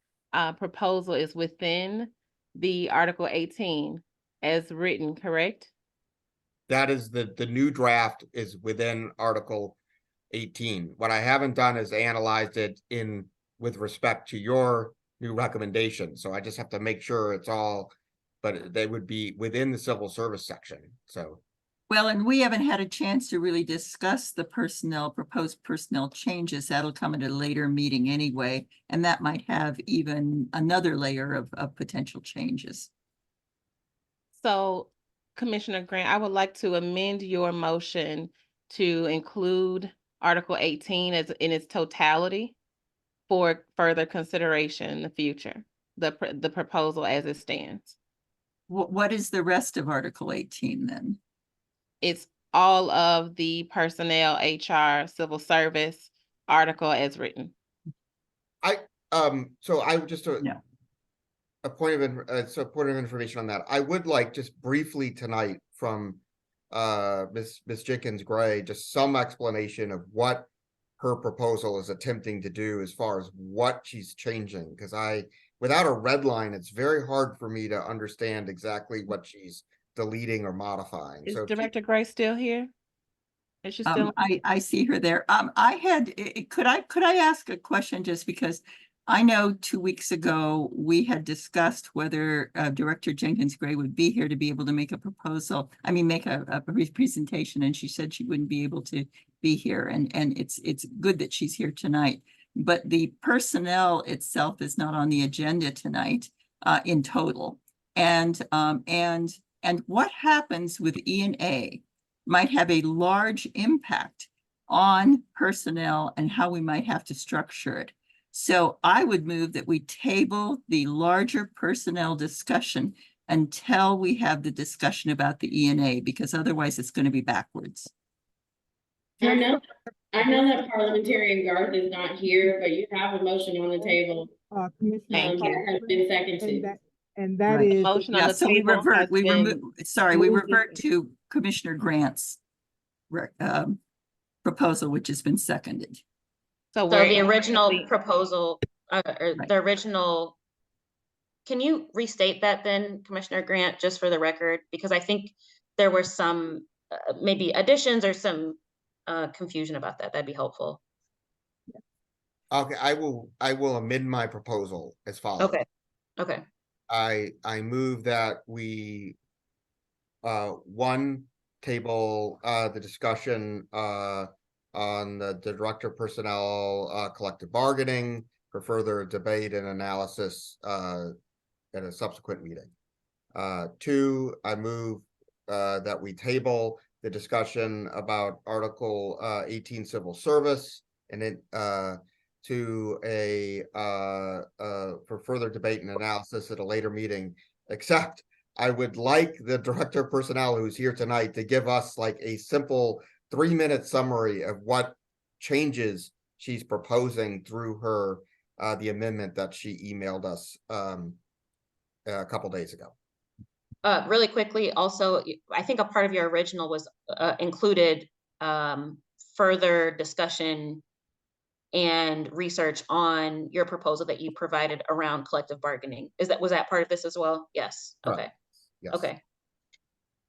proposal is within the Article 18 as written, correct? That is the new draft is within Article 18. What I haven't done is analyzed it with respect to your new recommendation. So I just have to make sure it's all, but they would be within the civil service section. So. Well, and we haven't had a chance to really discuss the proposed personnel changes. That'll come at a later meeting anyway, and that might have even another layer of potential changes. So Commissioner Grant, I would like to amend your motion to include Article 18 as in its totality for further consideration in the future, the proposal as it stands. What is the rest of Article 18 then? It's all of the personnel, HR, civil service article as written. So I would just Yeah. a point of information on that. I would like just briefly tonight from Ms. Jenkins Gray, just some explanation of what her proposal is attempting to do as far as what she's changing, because without a red line, it's very hard for me to understand exactly what she's deleting or modifying. Is So Director Gray still here? Is she still? I see her there. Could I ask a question, just because I know 2 weeks ago we had discussed whether Director Jenkins Gray would be here to be able to make a proposal. I mean, make a presentation, and she said she wouldn't be able to be here, and it's good that she's here tonight. But the personnel itself is not on the agenda tonight in total, and what happens with E&A might have a large impact on personnel and how we might have to structure it. So I would move that we table the larger personnel discussion until we have the discussion about the ENA, because otherwise it's going to be backwards. I know that Parliamentarian Garth is not here, but you have a motion on the table. Thank That you. has been seconded. And that Right. is. Motion on Yeah, the so we table revert, has we been remove, sorry, we moved and revert to Commissioner Grant's proposal, which has been seconded. So So we're the in- original proposal, or Right. the original, can you restate that then, Commissioner Grant, just for the record? Because I think there were some, maybe additions or some confusion about that. That'd be helpful. Okay, I will amend my proposal as follows. Okay, okay. I move that we one, table the discussion on the director of personnel collective bargaining for further debate and analysis at a subsequent meeting. Two, I move that we table the discussion about Article 18 civil service and then to for further debate and analysis at a later meeting, except I would like the director of personnel who's here tonight to give us like a simple 3-minute summary of what changes she's proposing through her the amendment that she emailed us a couple days ago. Really quickly, also, I think a part of your original was included further discussion and research on your proposal that you provided around collective bargaining. Was that part of this as well? Yes. Right. Okay. Yes. Okay.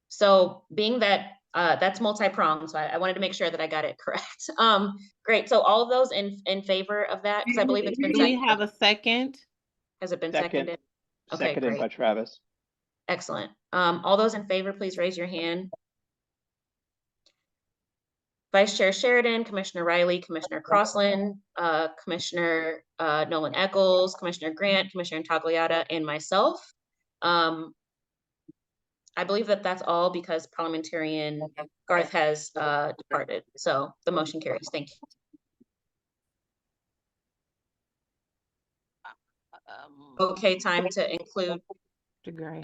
So being that that's multi-pronged, so I wanted to make sure that I got it correct. Great. So all of those in favor of that, because I believe it's been Do we seconded. have a second? Has it been Second. seconded? Okay, Seconded by great. Travis. Excellent. All those in favor, please raise your hand. Vice Chair Sheridan, Commissioner Riley, Commissioner Crossland, Commissioner Nolan Eccles, Commissioner Grant, Commissioner Intagliata, and myself. I believe that that's all because Parliamentarian Garth has departed. So the motion carries. Thank you. Okay, time to include Gray.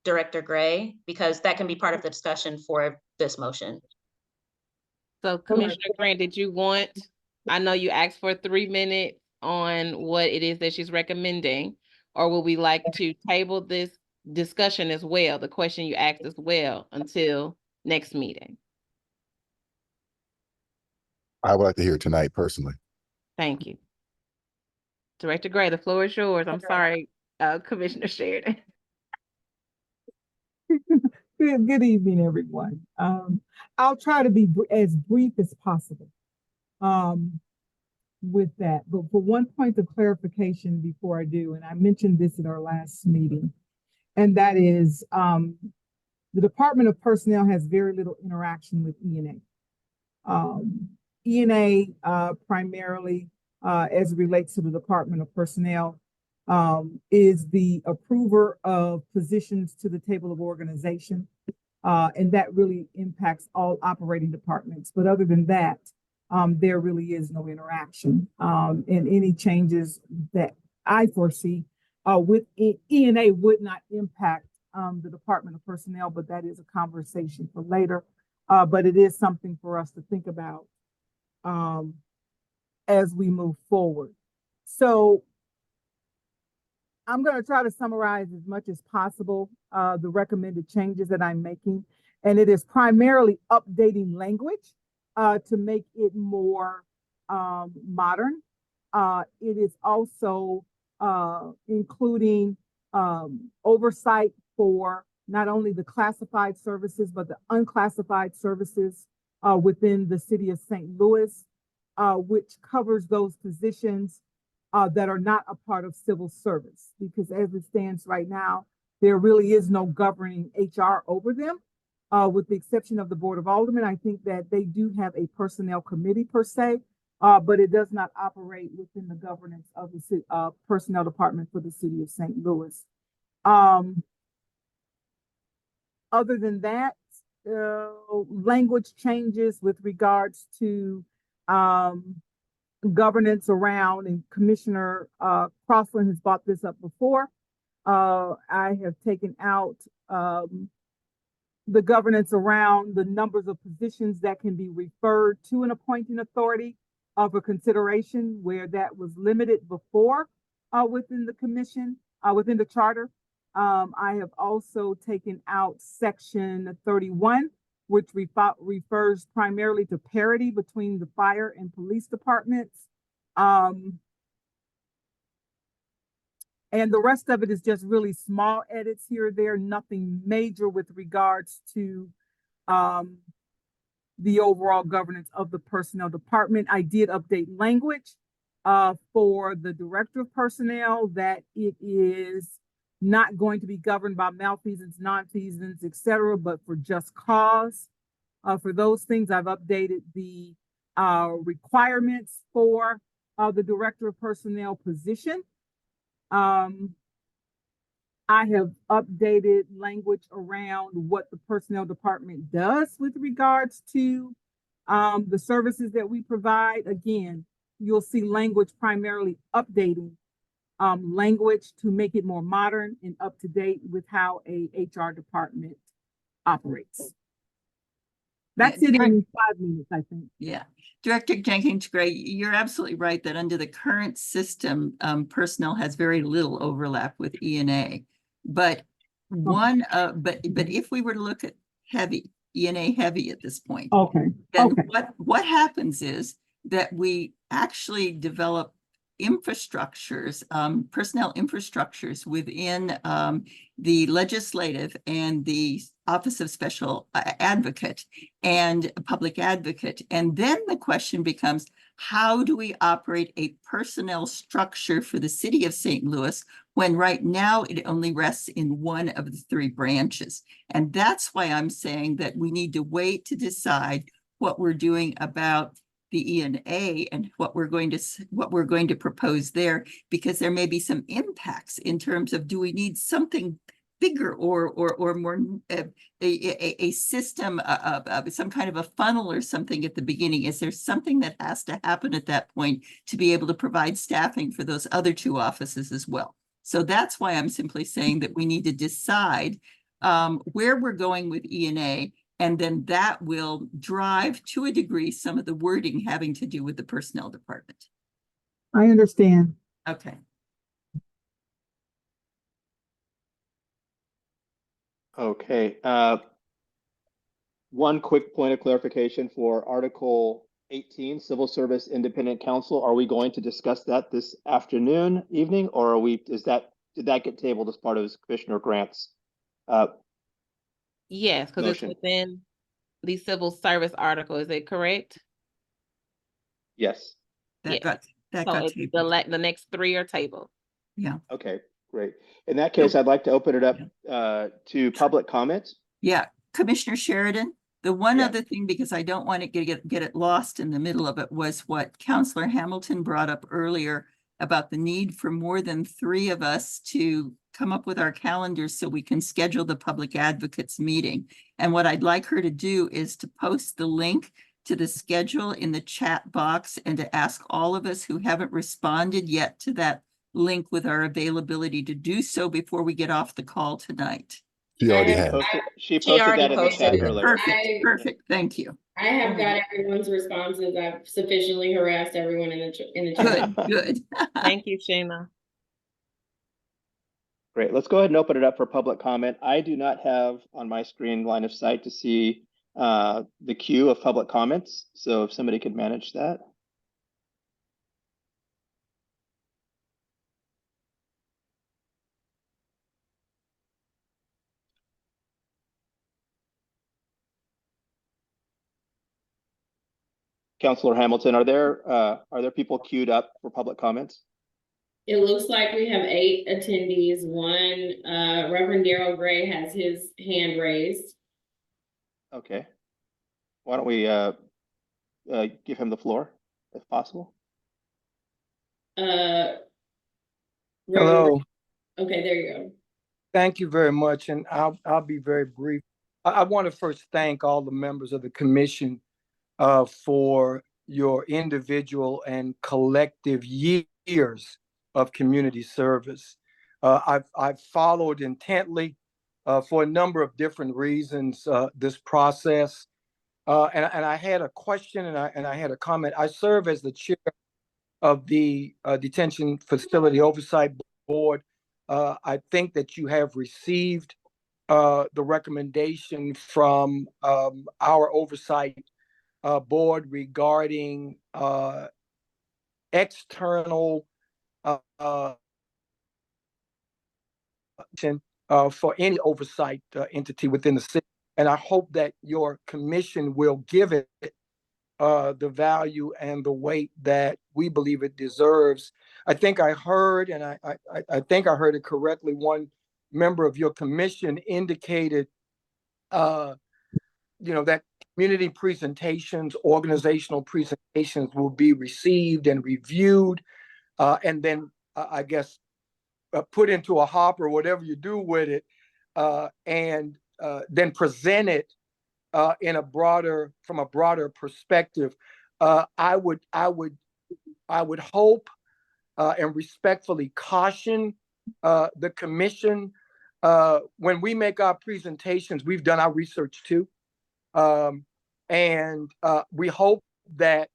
Director Gray, because that can be part of the discussion for this motion. So Commissioner Grant, did you want, I know you asked for 3 minutes on what it is that she's recommending, or would we like to table this discussion as well, the question you asked as well, until next meeting? I would like to hear it tonight personally. Thank you. Director Gray, the floor is yours. I'm sorry, Commissioner Sheridan. Good evening, everyone. I'll try to be as brief as possible with that. But for one point of clarification before I do, and I mentioned this in our last meeting, and that is the Department of Personnel has very little interaction with ENA. ENA primarily, as it relates to the Department of Personnel, is the approver of positions to the table of organization. And that really impacts all operating departments. But other than that, there really is no interaction. And any changes that I foresee with ENA would not impact the Department of Personnel, but that is a conversation for later. But it is something for us to think about as we move forward. So I'm going to try to summarize as much as possible the recommended changes that I'm making. And it is primarily updating language to make it more modern. It is also including oversight for not only the classified services, but the unclassified services within the city of St. Louis, which covers those positions that are not a part of civil service, because as it stands right now, there really is no governing HR over them, with the exception of the Board of Aldermen. I think that they do have a personnel committee per se, but it does not operate within the governance of the personnel department for the city of St. Louis. Other than that, language changes with regards to governance around, and Commissioner Crossland has brought this up before. I have taken out the governance around the numbers of positions that can be referred to an appointing authority for consideration, where that was limited before within the commission, within the charter. I have also taken out section 31, which refers primarily to parity between the fire and police departments. And the rest of it is just really small edits here or there, nothing major with regards to the overall governance of the personnel department. I did update language for the director of personnel, that it is not going to be governed by malfeasance, nonfeasance, etc., but for just cause. For those things, I've updated the requirements for the director of personnel position. I have updated language around what the personnel department does with regards to the services that we provide. Again, you'll see language primarily updating language to make it more modern and up to date with how a HR department operates. That's it in 5 minutes, I think. Yeah, Director Jenkins-Gray, you're absolutely right that under the current system, personnel has very little overlap with E&A. But but if we were to look at heavy, E&A heavy at this point, then what happens is that we actually develop infrastructures, personnel infrastructures within the legislative and the Office of Special Advocate and Public Advocate. And then the question becomes, how do we operate a personnel structure for the city of St. Louis when right now it only rests in one of the three branches? And that's why I'm saying that we need to wait to decide what we're doing about the E&A and what we're going to propose there, because there may be some impacts in terms of, do we need something bigger or more a system of some kind of a funnel or something at the beginning? Is there something that has to happen at that point to be able to provide staffing for those other two offices as well? So that's why I'm simply saying that we need to decide where we're going with E&A, and then that will drive to a degree some of the wording having to do with the personnel department. I understand. Okay. Okay. One quick point of clarification for Article 18, Civil Service Independent Counsel. Are we going to discuss that this afternoon, evening, or are we, did that get tabled as part of Commissioner Grant's Yes, because it's motion? within the civil service article, is it correct? Yes. That Yes. So got it's tabled. the next three are tabled. Yeah. Okay, great. In that case, I'd like to open it up to public comments. Yeah, Commissioner Sheridan, the one Yeah. other thing, because I don't want to get it lost in the middle of it, was what Counselor Hamilton brought up earlier about the need for more than three of us to come up with our calendars so we can schedule the public advocates meeting. And what I'd like her to do is to post the link to the schedule in the chat box and to ask all of us who haven't responded yet to that link with our availability to do so before we get off the call tonight. She already has. She posted already that in the chat posted it. earlier. Perfect, thank you. I have got everyone's responses. I've sufficiently harassed everyone in the chat. Good. Thank you, Shayna. Great. Let's go ahead and open it up for public comment. I do not have on my screen line of sight to see the queue of public comments. So if somebody could manage that. Councilor Hamilton, are there people queued up for public comments? It looks like we have 8 attendees. One, Reverend Darrell Gray has his hand raised. Okay. Why don't we give him the floor if possible? Reverend Hello. Okay, there you go. Thank you very much, and I'll be very brief. I want to first thank all the members of the commission for your individual and collective years of community service. I've followed intently for a number of different reasons this process. And I had a question and I had a comment. I serve as the chair of the Detention Facility Oversight Board. I think that you have received the recommendation from our oversight board regarding external for any oversight entity within the city. And I hope that your commission will give it the value and the weight that we believe it deserves. I think I heard, and I think I heard it correctly, one member of your commission indicated, that community presentations, organizational presentations will be received and reviewed, and then I guess put into a hopper, whatever you do with it, and then present it from a broader perspective. I would hope and respectfully caution the commission when we make our presentations. We've done our research too, and we hope that,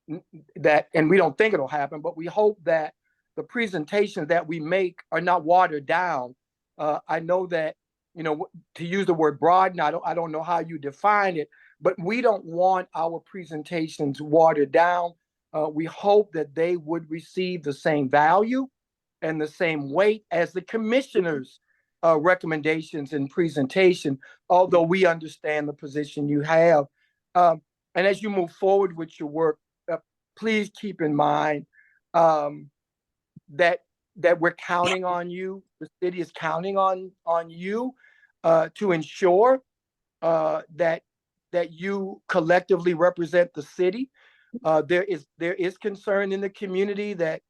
and we don't think it'll happen, but we hope that the presentations that we make are not watered down. I know that, to use the word broad, and I don't know how you define it, but we don't want our presentations watered down. We hope that they would receive the same value and the same weight as the commissioner's recommendations and presentation, although we understand the position you have. And as you move forward with your work, please keep in mind that we're counting on you. The city is counting on you to ensure that you collectively represent the city. There is concern in the community that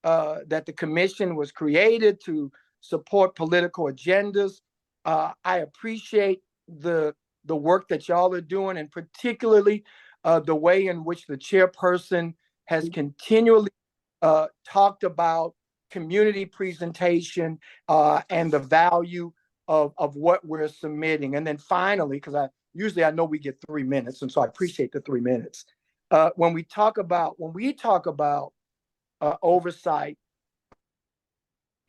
the commission was created to support political agendas. I appreciate the work that y'all are doing, and particularly the way in which the chairperson has continually talked about community presentation and the value of what we're submitting. And then finally, because I know we get 3 minutes, and so I appreciate the 3 minutes. When we talk about oversight,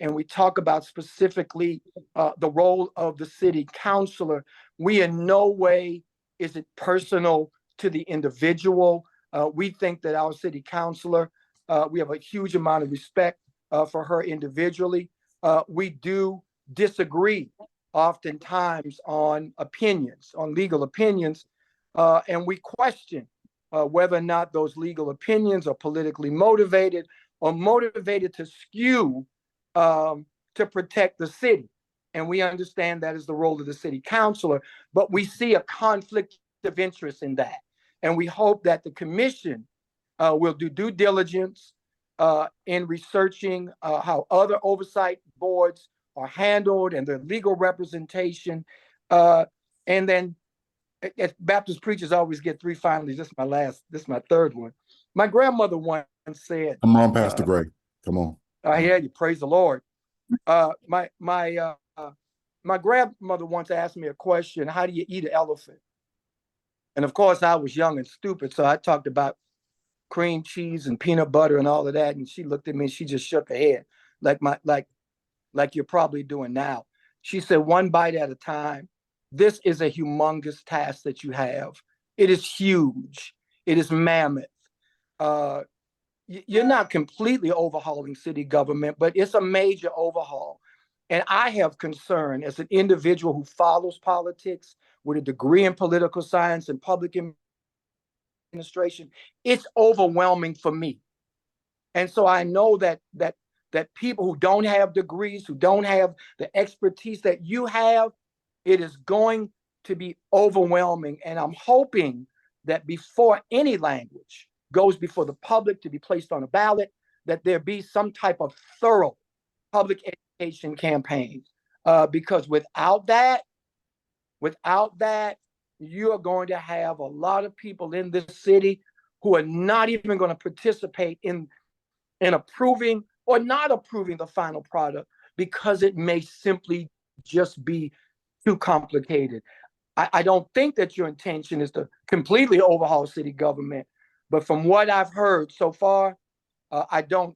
and we talk about specifically the role of the city councilor, we in no way is it personal to the individual. We think that our city councilor, we have a huge amount of respect for her individually. We do disagree oftentimes on legal opinions, and we question whether or not those legal opinions are politically motivated or motivated to skew to protect the city. And we understand that is the role of the city councilor, but we see a conflict of interest in that. And we hope that the commission will do due diligence in researching how other oversight boards are handled and their legal representation. And then, as Baptist preachers always get 3 finalies. This is my third one. My grandmother once said, "Come on, Pastor Greg. Come on." I hear you. Praise the Lord. My grandmother once asked me a question: how do you eat an elephant? And of course, I was young and stupid, so I talked about cream cheese and peanut butter and all of that. And she looked at me and she just shook her head, like you're probably doing now. She said, "One bite at a time. This is a humongous task that you have. It is huge. It is mammoth. You're not completely overhauling city government, but it's a major overhaul. And I have concern as an individual who follows politics with a degree in political science and public administration. It's overwhelming for me. And so I know that people who don't have degrees, who don't have the expertise that you have, it is going to be overwhelming. And I'm hoping that before any language goes before the public to be placed on a ballot, that there be some type of thorough public education campaign. Because without that, you are going to have a lot of people in this city who are not even going to participate in approving or not approving the final product because it may simply just be too complicated. I don't think that your intention is to completely overhaul city government, but from what I've heard so far, I don't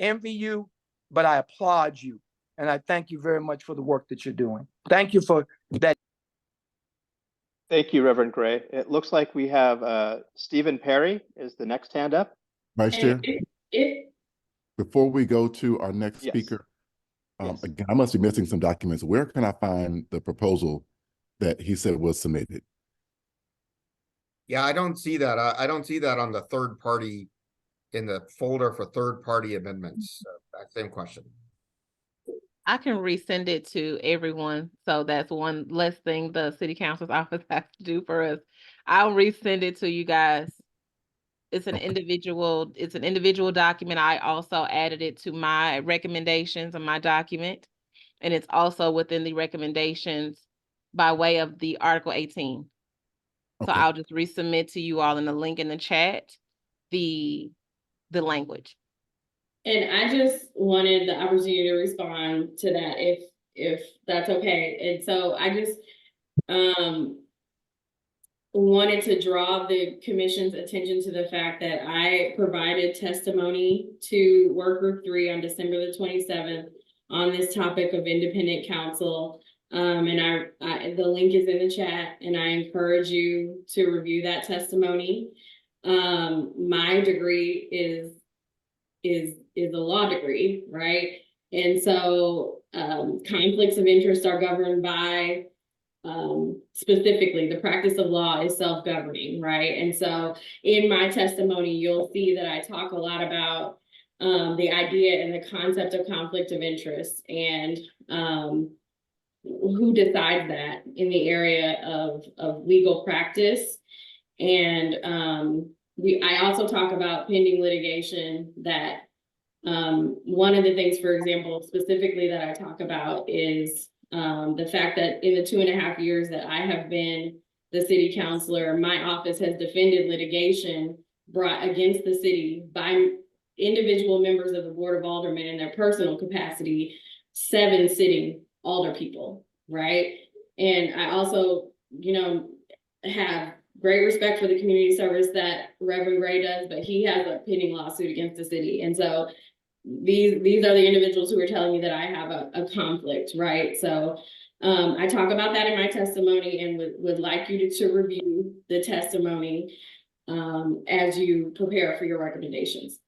envy you, but I applaud you. And I thank you very much for the work that you're doing. Thank you for that. Thank you, Reverend Gray. It looks like we have Stephen Perry is the next hand up. Vice Chair, If before we go to our next Yes. speaker, Yes. again, I must be missing some documents. Where can I find the proposal that he said was submitted? Yeah, I don't see that. I don't see that on the third party in the folder for third party amendments. So, same question. I can resend it to everyone. So that's one less thing the city council's office has to do for us. I'll resend it to you guys. It's an individual document. I also added it to my recommendations on my document. And it's also within the recommendations by way of the Article 18. So Okay. I'll just resubmit to you all in the link in the chat, the language. And I just wanted the opportunity to respond to that if that's okay. And so I just wanted to draw the commission's attention to the fact that I provided testimony to Work Group 3 on December the 27th on this topic of independent counsel. And the link is in the chat, and I encourage you to review that testimony. My degree is a law degree, right? And so conflicts of interest are governed by specifically the practice of law is self-governing, right? And so in my testimony, you'll see that I talk a lot about the idea and the concept of conflict of interest and who decides that in the area of legal practice. And I also talk about pending litigation that one of the things, for example, specifically that I talk about is the fact that in the 2.5 years that I have been the city councilor, my office has defended litigation brought against the city by individual members of the Board of Aldermen in their personal capacity, 7 sitting alder people, right? And I also, have great respect for the community service that Reverend Gray does, but he has a pending lawsuit against the city. And so these are the individuals who are telling me that I have a conflict, right? So I talk about that in my testimony and would like you to review the testimony as you prepare for your recommendations.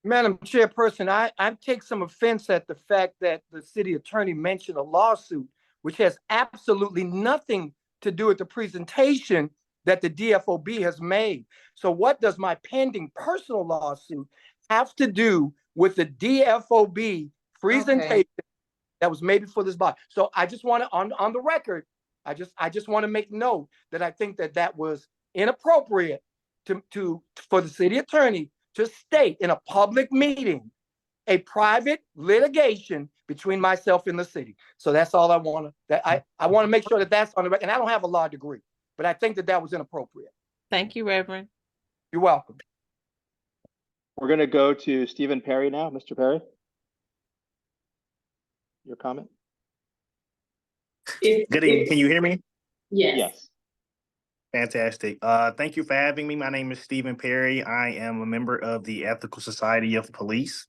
Madam Chairperson, I take some offense at the fact that the city attorney mentioned a lawsuit, which has absolutely nothing to do with the presentation that the DFOB has made. So what does my pending personal lawsuit have to do with the DFOB presentation that was made before this body? So I just want to, on the record, I just want to make note that I think that was inappropriate for the city attorney to state in a public meeting a private litigation between myself and the city. So that's all I want to, I want to make sure that that's on the record. And I don't have a law degree, but I think that was inappropriate. Thank you, Reverend. You're welcome. We're going to go to Stephen Perry now. Mr. Perry, your comment? Good evening. Can you hear me? Yes. Yes. Fantastic. Thank you for having me. My name is Stephen Perry. I am a member of the Ethical Society of Police.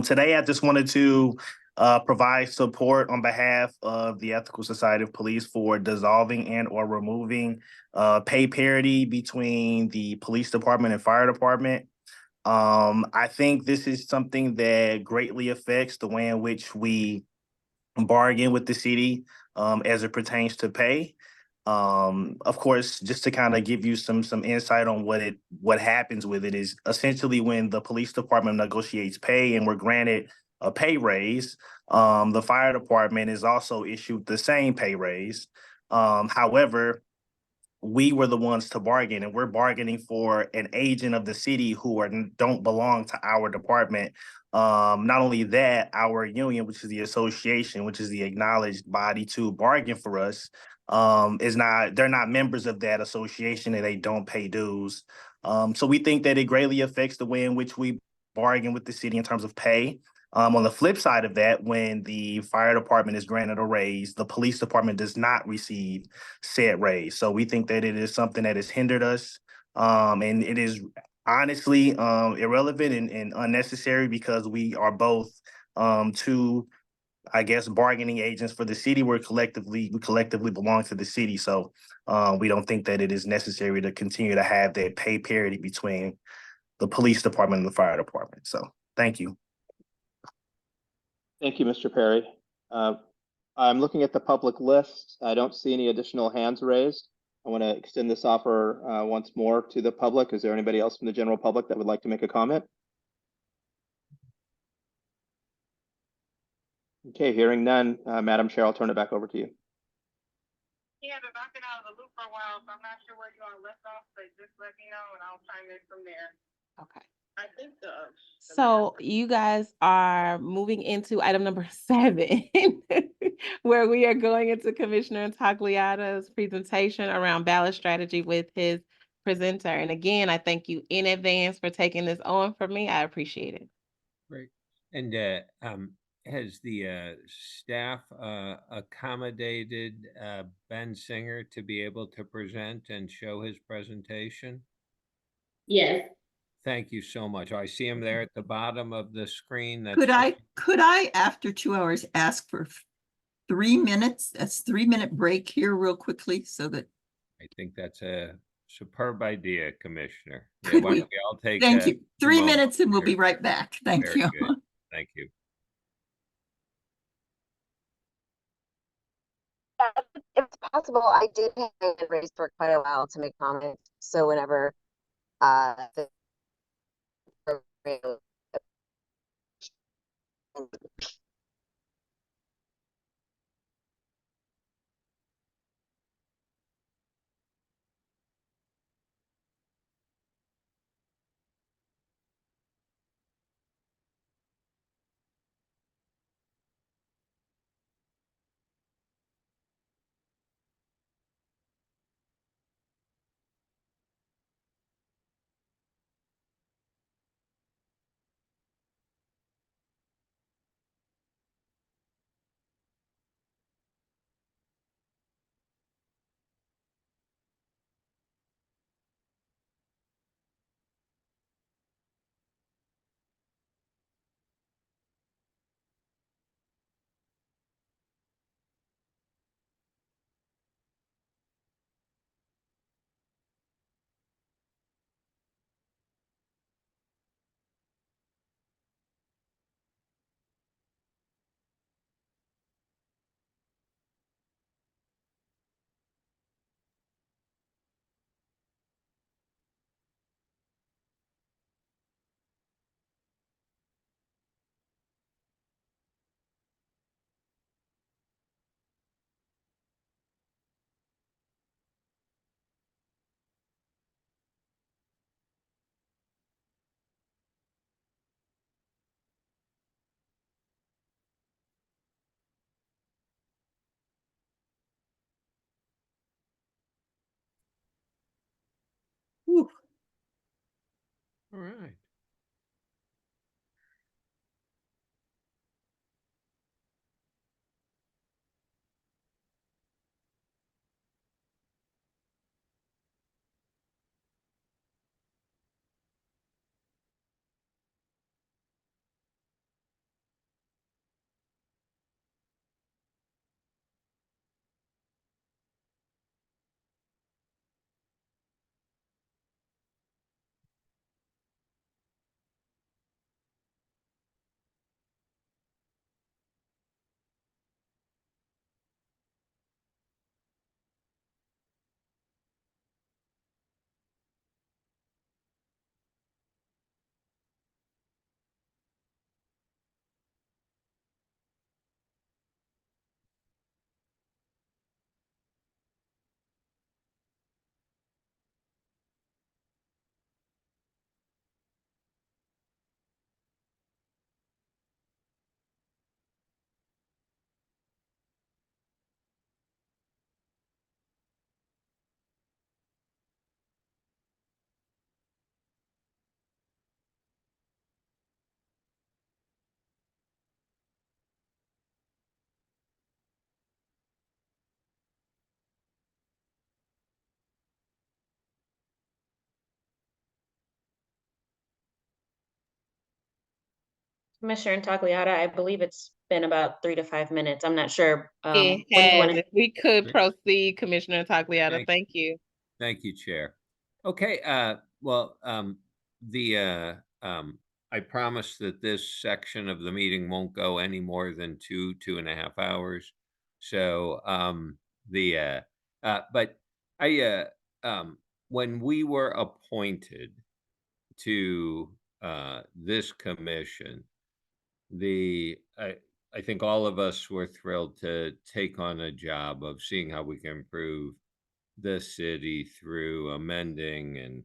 Today, I just wanted to provide support on behalf of the Ethical Society of Police for dissolving and or removing pay parity between the police department and fire department. I think this is something that greatly affects the way in which we bargain with the city as it pertains to pay. Of course, just to kind of give you some insight on what happens with it is essentially when the police department negotiates pay and we're granted a pay raise, the fire department is also issued the same pay raise. However, we were the ones to bargain, and we're bargaining for an agent of the city who don't belong to our department. Not only that, our union, which is the association, which is the acknowledged body to bargain for us, they're not members of that association and they don't pay dues. So we think that it greatly affects the way in which we bargain with the city in terms of pay. On the flip side of that, when the fire department is granted a raise, the police department does not receive said raise. So we think that it is something that has hindered us. And it is honestly irrelevant and unnecessary because we are both two, I guess, bargaining agents for the city. We collectively belong to the city. So we don't think that it is necessary to continue to have that pay parity between the police department and the fire department. So thank you. Thank you, Mr. Perry. I'm looking at the public list. I don't see any additional hands raised. I want to extend this offer once more to the public. Is there anybody else from the general public that would like to make a comment? Okay, hearing none, Madam Chair, I'll turn it back over to you. Yeah, but I've been out of the loop for a while, so I'm not sure where you all left off, but just let me know and I'll chime in from there. Okay. I think So you guys are moving into item number 7, where we are going into Commissioner Tagliata's presentation around ballot strategy with his presenter. And again, I thank you in advance for taking this on for me. I appreciate it. Great. And has the staff accommodated Ben Singer to be able to present and show his presentation? Yes. Thank you so much. I see him there at the bottom of the screen. That's Could I, after 2 hours, ask for 3 minutes? That's 3-minute break here real quickly so that. I think that's a superb idea, Commissioner. Yeah, Could why we? don't we all take Thank you. 3 moment minutes and we'll here? be right back. Thank Very you. good. Thank you. If it's possible, I did have my hand raised for quite a while to make comments. So whenever the program Whew. All right. Commissioner Intagliata, I believe it's been about 3 to 5 minutes. I'm not sure. It What do you want has. to? If we could proceed, Commissioner Tagliata, Thank- thank you. Thank you, Chair. Okay, well, I promise that this section of the meeting won't go any more than 2.5 hours. So, but when we were appointed to, this commission, I think all of us were thrilled to take on a job of seeing how we can improve the city through amending and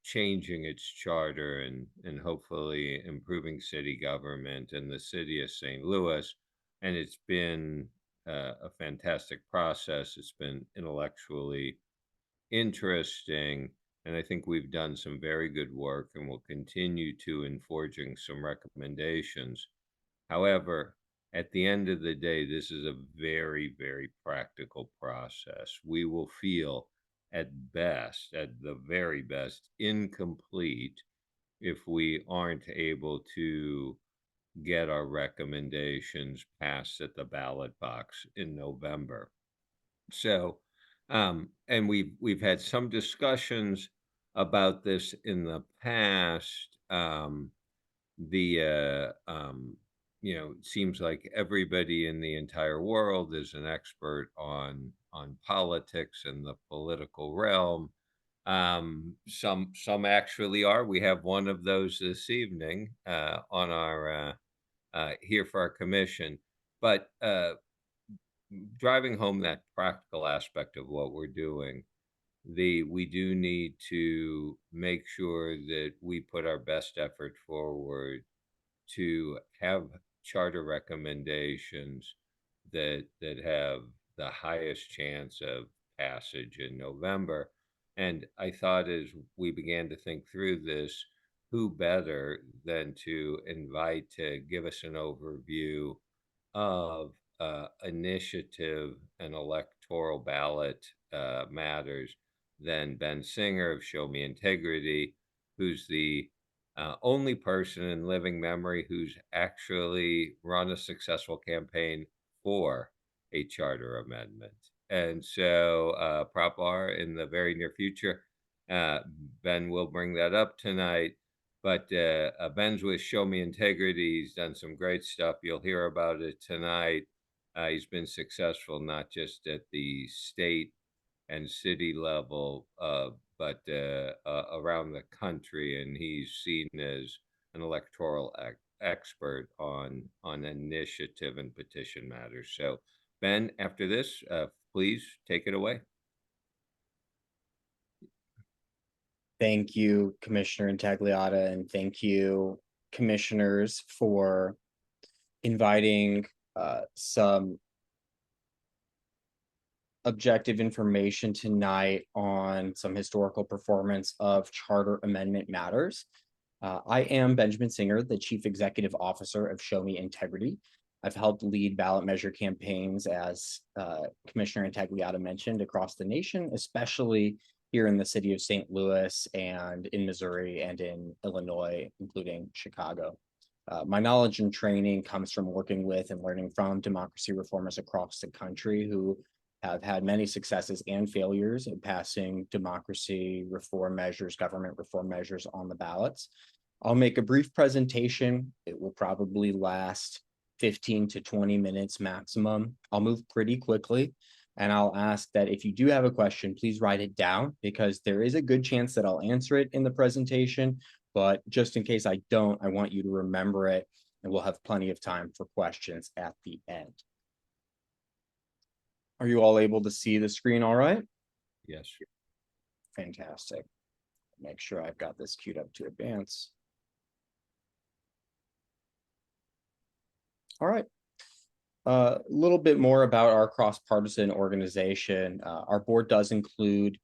changing its charter and hopefully improving city government in the city of St. Louis. And it's been a fantastic process. It's been intellectually interesting. And I think we've done some very good work and will continue to in forging some recommendations. However, at the end of the day, this is a very, very practical process. We will feel at best, at the very best, incomplete if we aren't able to get our recommendations passed at the ballot box in November. So, and we've had some discussions about this in the past. It seems like everybody in the entire world is an expert on politics and the political realm. Some actually are. We have one of those this evening on our here for our commission. But driving home that practical aspect of what we're doing, we do need to make sure that we put our best effort forward to have charter recommendations that have the highest chance of passage in November. And I thought as we began to think through this, who better than to invite to give us an overview of initiative and electoral ballot matters than Ben Singer of Show Me Integrity, who's the only person in living memory who's actually run a successful campaign for a charter amendment. And so Prop R in the very near future, Ben will bring that up tonight. But Ben's with Show Me Integrity. He's done some great stuff. You'll hear about it tonight. He's been successful not just at the state and city level, but around the country. And he's seen as an electoral expert on initiative and petition matters. So, Ben, after this, please take it away. Thank you, Commissioner Intagliata, and thank you, commissioners, for inviting some objective information tonight on some historical performance of charter amendment matters. I am Benjamin Singer, the Chief Executive Officer of Show Me Integrity. I've helped lead ballot measure campaigns, as Commissioner Intagliata mentioned, across the nation, especially here in the city of St. Louis and in Missouri and in Illinois, including Chicago. My knowledge and training comes from working with and learning from democracy reformers across the country who have had many successes and failures in passing democracy reform measures, government reform measures on the ballots. I'll make a brief presentation. It will probably last 15 to 20 minutes maximum. I'll move pretty quickly. And I'll ask that if you do have a question, please write it down, because there is a good chance that I'll answer it in the presentation. But just in case I don't, I want you to remember it, and we'll have plenty of time for questions at the end. Are you all able to see the screen all right? Yes. Fantastic. Make sure I've got this queued up to advance. All right. A little bit more about our cross-partisan organization. Our board does include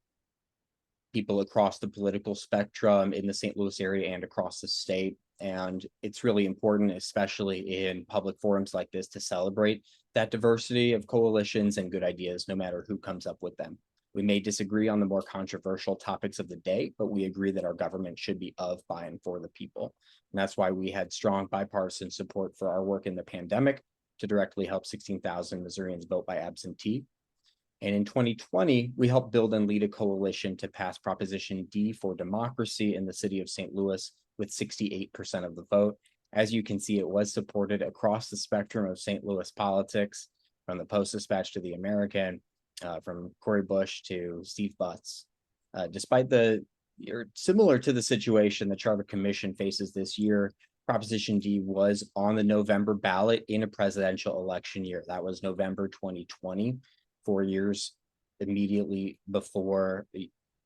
people across the political spectrum in the St. Louis area and across the state. And it's really important, especially in public forums like this, to celebrate that diversity of coalitions and good ideas, no matter who comes up with them. We may disagree on the more controversial topics of the day, but we agree that our government should be of, by, and for the people. And that's why we had strong bipartisan support for our work in the pandemic to directly help 16,000 Missourians vote by absentee. And in 2020, we helped build and lead a coalition to pass Proposition D for democracy in the city of St. Louis with 68% of the vote. As you can see, it was supported across the spectrum of St. Louis politics, from the Post-Dispatch to the American, from Cori Bush to Steve Butts. Despite similar to the situation the Charter Commission faces this year, Proposition D was on the November ballot in a presidential election year. That was November 2020, 4 years immediately before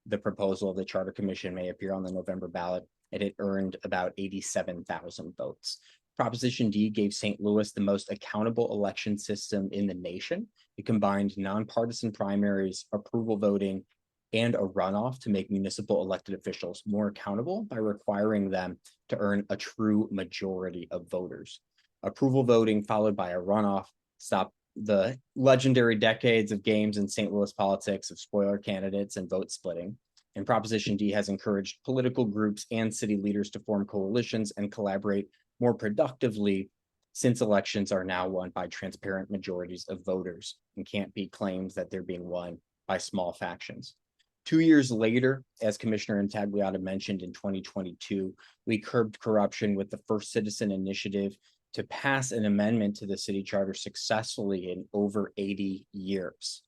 the proposal of the Charter Commission may appear on the November ballot, and it earned about 87,000 votes. Proposition D gave St. Louis the most accountable election system in the nation. It combined nonpartisan primaries, approval voting, and a runoff to make municipal elected officials more accountable by requiring them to earn a true majority of voters. Approval voting followed by a runoff stopped the legendary decades of games in St. Louis politics of spoiler candidates and vote splitting. And Proposition D has encouraged political groups and city leaders to form coalitions and collaborate more productively, since elections are now won by transparent majorities of voters and can't be claimed that they're being won by small factions. 2 years later, as Commissioner Intagliata mentioned, in 2022, we curbed corruption with the first citizen initiative to pass an amendment to the city charter successfully in over 80 years.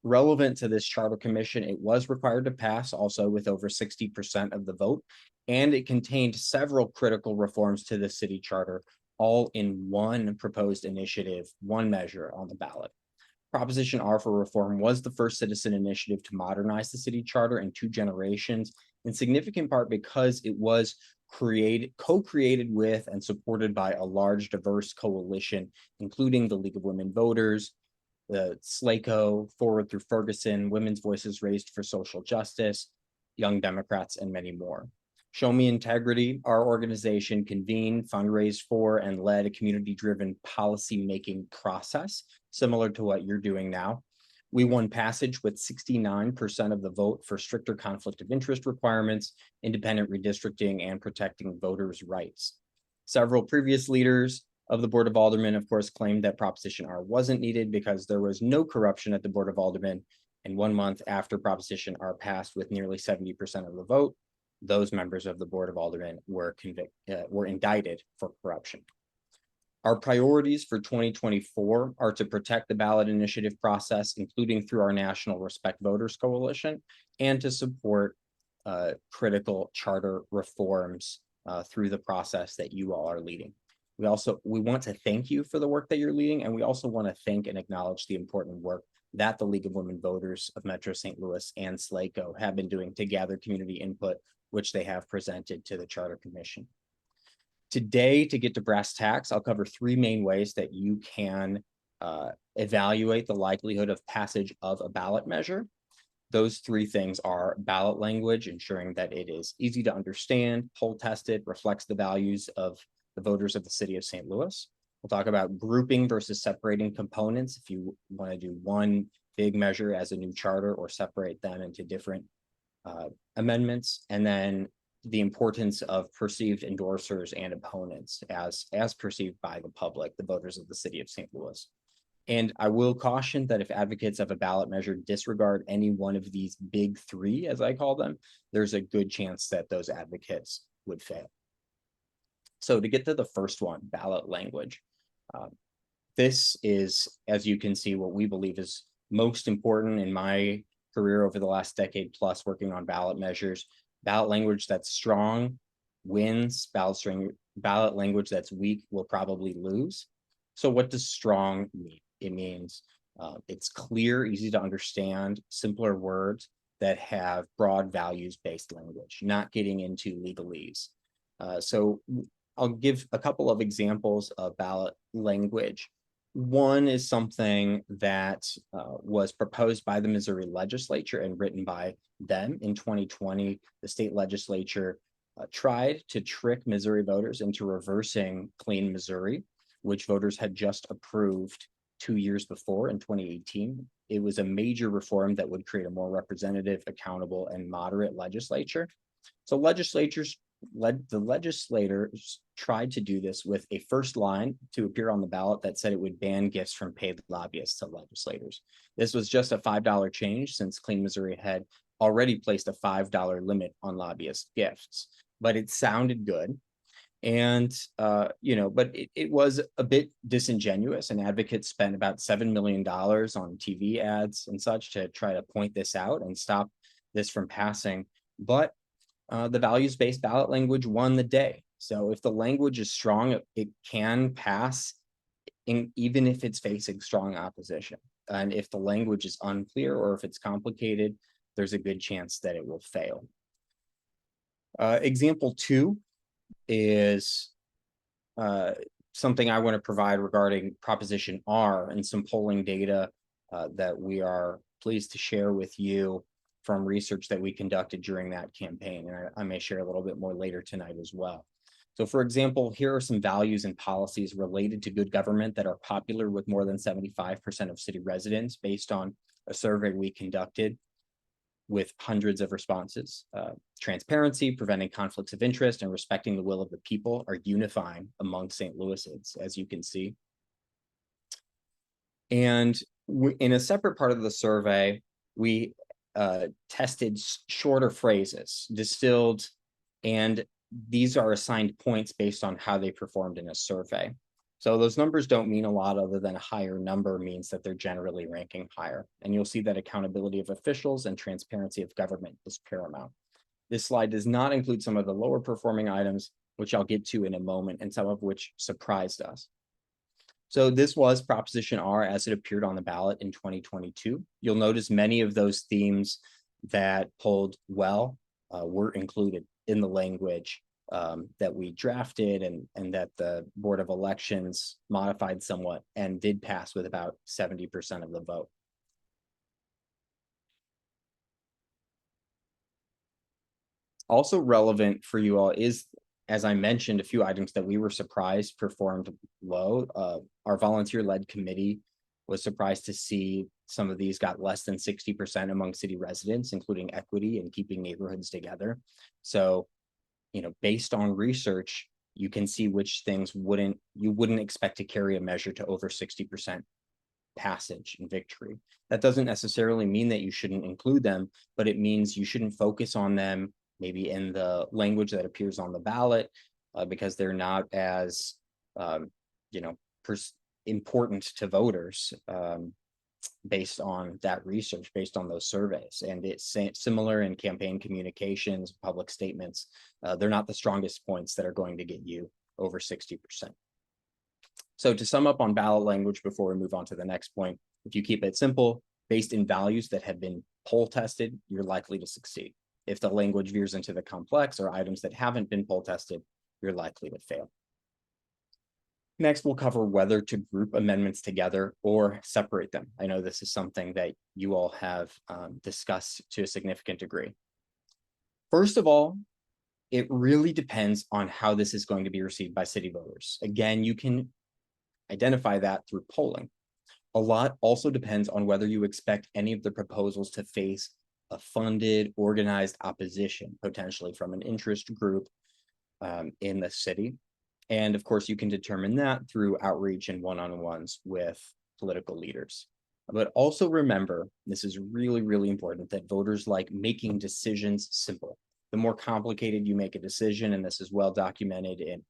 Relevant to this charter commission, it was required to pass also with over 60% of the vote, and it contained several critical reforms to the city charter, all in one proposed initiative, one measure on the ballot. Proposition R for reform was the first citizen initiative to modernize the city charter in 2 generations, in significant part because it was co-created with and supported by a large, diverse coalition, including the League of Women Voters, the SLACO, Forward Through Ferguson, Women's Voices Raised for Social Justice, Young Democrats, and many more. Show Me Integrity, our organization, convened, fundraised for, and led a community-driven policy-making process, similar to what you're doing now. We won passage with 69% of the vote for stricter conflict of interest requirements, independent redistricting, and protecting voters' rights. Several previous leaders of the Board of Aldermen, of course, claimed that Proposition R wasn't needed because there was no corruption at the Board of Aldermen. And 1 month after Proposition R passed with nearly 70% of the vote, those members of the Board of Aldermen were indicted for corruption. Our priorities for 2024 are to protect the ballot initiative process, including through our National Respect Voters Coalition, and to support critical charter reforms through the process that you all are leading. We want to thank you for the work that you're leading, and we also want to thank and acknowledge the important work that the League of Women Voters of Metro St. Louis and SLACO have been doing to gather community input, which they have presented to the Charter Commission. Today, to get to brass tacks, I'll cover 3 main ways that you can evaluate the likelihood of passage of a ballot measure. Those 3 things are ballot language, ensuring that it is easy to understand, poll tested, reflects the values of the voters of the city of St. Louis. We'll talk about grouping versus separating components, if you want to do one big measure as a new charter or separate them into different amendments, and then the importance of perceived endorsers and opponents as perceived by the public, the voters of the city of St. Louis. And I will caution that if advocates of a ballot measure disregard any one of these big 3, as I call them, there's a good chance that those advocates would fail. So to get to the first one, ballot language. This is, as you can see, what we believe is most important in my career over the last decade plus working on ballot measures. Ballot language that's strong wins. Ballot language that's weak will probably lose. So what does strong mean? It means it's clear, easy to understand, simpler words that have broad values-based language, not getting into legalese. So I'll give a couple of examples of ballot language. One is something that was proposed by the Missouri legislature and written by them in 2020. The state legislature tried to trick Missouri voters into reversing Clean Missouri, which voters had just approved 2 years before in 2018. it was a major reform that would create a more representative, accountable, and moderate legislature. So the legislators tried to do this with a first line to appear on the ballot that said it would ban gifts from paid lobbyists to legislators. This was just a $5 change, since Clean Missouri had already placed a $5 limit on lobbyist gifts, but it sounded good. And, but it was a bit disingenuous, and advocates spent about $7 million on TV ads and such to try to point this out and stop this from passing. But the values-based ballot language won the day. So if the language is strong, it can pass, even if it's facing strong opposition. And if the language is unclear or if it's complicated, there's a good chance that it will fail. Example 2 is something I want to provide regarding Proposition R and some polling data that we are pleased to share with you from research that we conducted during that campaign. And I may share a little bit more later tonight as well. So for example, here are some values and policies related to good government that are popular with more than 75% of city residents, based on a survey we conducted with hundreds of responses. Transparency, preventing conflicts of interest, and respecting the will of the people are unifying among St. Louisans, as you can see. And in a separate part of the survey, we tested shorter phrases, distilled, and these are assigned points based on how they performed in a survey. So those numbers don't mean a lot, other than a higher number means that they're generally ranking higher. And you'll see that accountability of officials and transparency of government is paramount. This slide does not include some of the lower performing items, which I'll get to in a moment, and some of which surprised us. So this was Proposition R as it appeared on the ballot in 2022. You'll notice many of those themes that polled well were included in the language that we drafted and that the Board of Elections modified somewhat and did pass with about 70% of the vote. Also relevant for you all is, as I mentioned, a few items that we were surprised performed low. Our volunteer-led committee was surprised to see some of these got less than 60% among city residents, including equity and keeping neighborhoods together. So, based on research, you can see which things you wouldn't expect to carry a measure to over 60% passage and victory. That doesn't necessarily mean that you shouldn't include them, but it means you shouldn't focus on them maybe in the language that appears on the ballot, because they're not as, important to voters based on that research, based on those surveys. And it's similar in campaign communications, public statements. They're not the strongest points that are going to get you over 60%. So to sum up on ballot language before we move on to the next point, if you keep it simple, based in values that have been poll tested, you're likely to succeed. If the language veers into the complex or items that haven't been poll tested, you're likely to fail. Next, we'll cover whether to group amendments together or separate them. I know this is something that you all have discussed to a significant degree. First of all, it really depends on how this is going to be received by city voters. Again, you can identify that through polling. A lot also depends on whether you expect any of the proposals to face a funded, organized opposition, potentially from an interest group in the city. And of course, you can determine that through outreach and one-on-ones with political leaders. But also remember, this is really, really important, that voters like making decisions simple. The more complicated you make a decision, and this is well documented in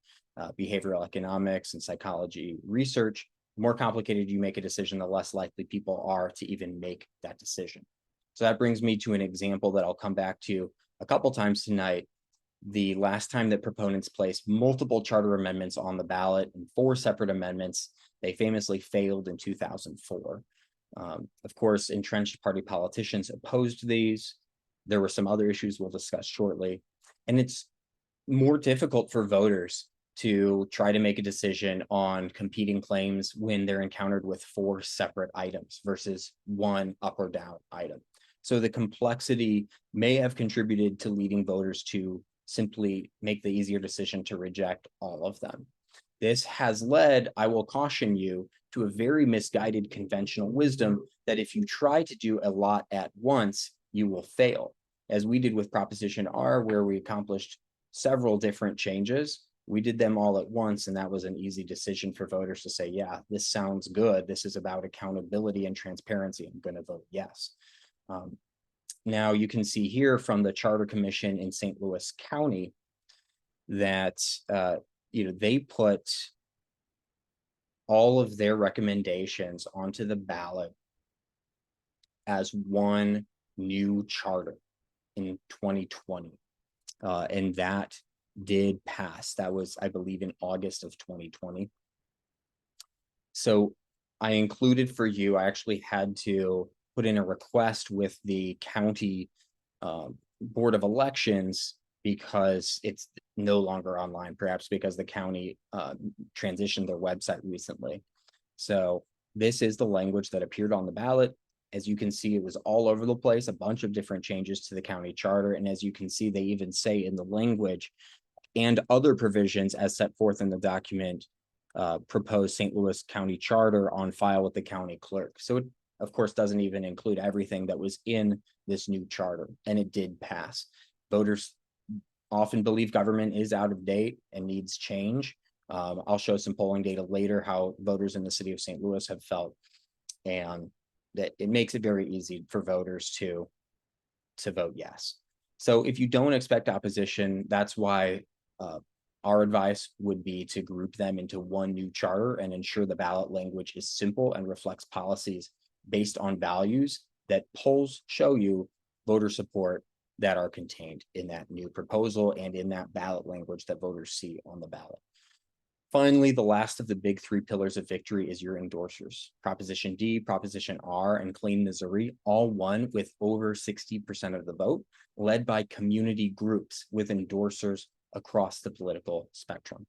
behavioral economics and psychology research, the more complicated you make a decision, the less likely people are to even make that decision. So that brings me to an example that I'll come back to a couple times tonight. The last time that proponents placed multiple charter amendments on the ballot in 4 separate amendments, they famously failed in 2004. Of course, entrenched party politicians opposed these. There were some other issues we'll discuss shortly. And it's more difficult for voters to try to make a decision on competing claims when they're encountered with 4 separate items versus 1 up or down item. So the complexity may have contributed to leading voters to simply make the easier decision to reject all of them. This has led, I will caution you, to a very misguided conventional wisdom that if you try to do a lot at once, you will fail. As we did with Proposition R, where we accomplished several different changes, we did them all at once, and that was an easy decision for voters to say, yeah, this sounds good. This is about accountability and transparency. I'm going to vote yes. Now you can see here from the Charter Commission in St. Louis County that they put all of their recommendations onto the ballot as one new charter in 2020, and that did pass. That was, I believe, in August of 2020. So I included for you, I actually had to put in a request with the county Board of Elections because it's no longer online, perhaps because the county transitioned their website recently. So this is the language that appeared on the ballot. As you can see, it was all over the place, a bunch of different changes to the county charter. And as you can see, they even say in the language and other provisions as set forth in the document, proposed St. Louis County Charter on file with the county clerk. So it, of course, doesn't even include everything that was in this new charter, and it did pass. Voters often believe government is out of date and needs change. I'll show some polling data later how voters in the city of St. Louis have felt, and that it makes it very easy for voters to vote yes. So if you don't expect opposition, that's why our advice would be to group them into one new charter and ensure the ballot language is simple and reflects policies based on values that polls show you voter support that are contained in that new proposal and in that ballot language that voters see on the ballot. Finally, the last of the big three pillars of victory is your endorsers. Proposition D, Proposition R, and Clean Missouri all won with over 60% of the vote, led by community groups with endorsers across the political spectrum.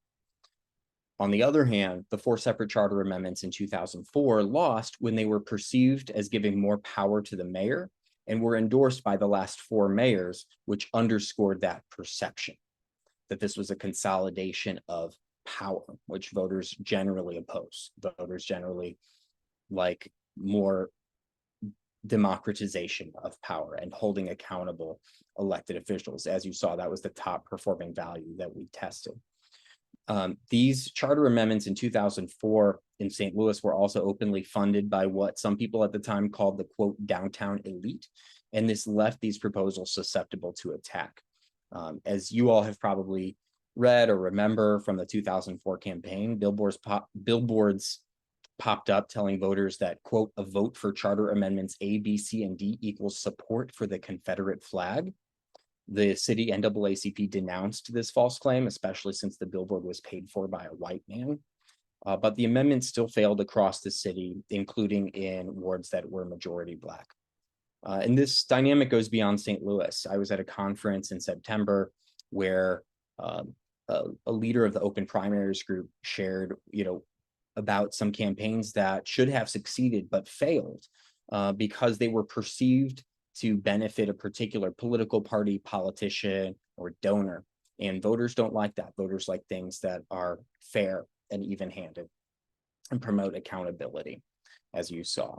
On the other hand, the 4 separate charter amendments in 2004 lost when they were perceived as giving more power to the mayor and were endorsed by the last 4 mayors, which underscored that perception that this was a consolidation of power, which voters generally oppose. Voters generally like more democratization of power and holding accountable elected officials. As you saw, that was the top performing value that we tested. These charter amendments in 2004 in St. Louis were also openly funded by what some people at the time called the quote downtown elite, and this left these proposals susceptible to attack. As you all have probably read or remember from the 2004 campaign, billboards popped up telling voters that, quote, a vote for charter amendments A, B, C, and D equals support for the Confederate flag. The city NAACP denounced this false claim, especially since the billboard was paid for by a white man. But the amendment still failed across the city, including in wards that were majority Black. And this dynamic goes beyond St. Louis. I was at a conference in September where a leader of the open primaries group shared, about some campaigns that should have succeeded but failed because they were perceived to benefit a particular political party, politician, or donor. And voters don't like that. Voters like things that are fair and even-handed and promote accountability, as you saw.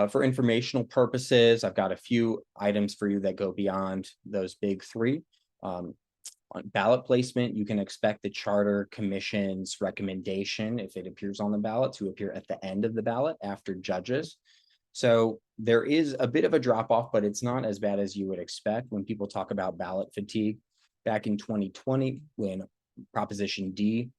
For informational purposes, I've got a few items for you that go beyond those big three. On ballot placement, you can expect the Charter Commission's recommendation, if it appears on the ballot, to appear at the end of the ballot after judges. So there is a bit of a drop off, but it's not as bad as you would expect when people talk about ballot fatigue. Back in 2020, when Proposition D,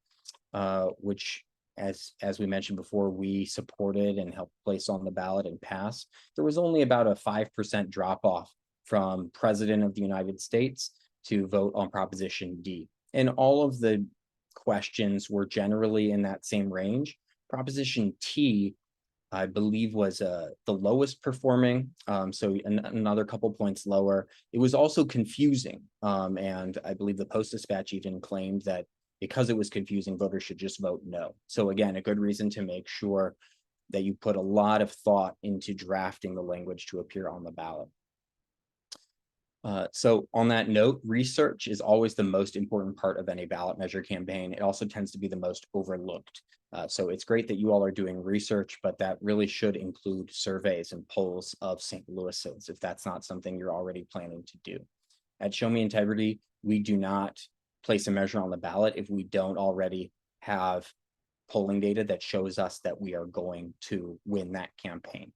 which as we mentioned before, we supported and helped place on the ballot and pass, there was only about a 5% drop off from President of the United States to vote on Proposition D. And all of the questions were generally in that same range. Proposition T, I believe, was the lowest performing, so another couple points lower. It was also confusing, and I believe the Post-Dispatch even claimed that because it was confusing, voters should just vote no. So again, a good reason to make sure that you put a lot of thought into drafting the language to appear on the ballot. So on that note, research is always the most important part of any ballot measure campaign. It also tends to be the most overlooked. So it's great that you all are doing research, but that really should include surveys and polls of St. Louisans, if that's not something you're already planning to do. At Show Me Integrity, we do not place a measure on the ballot if we don't already have polling data that shows us that we are going to win that campaign.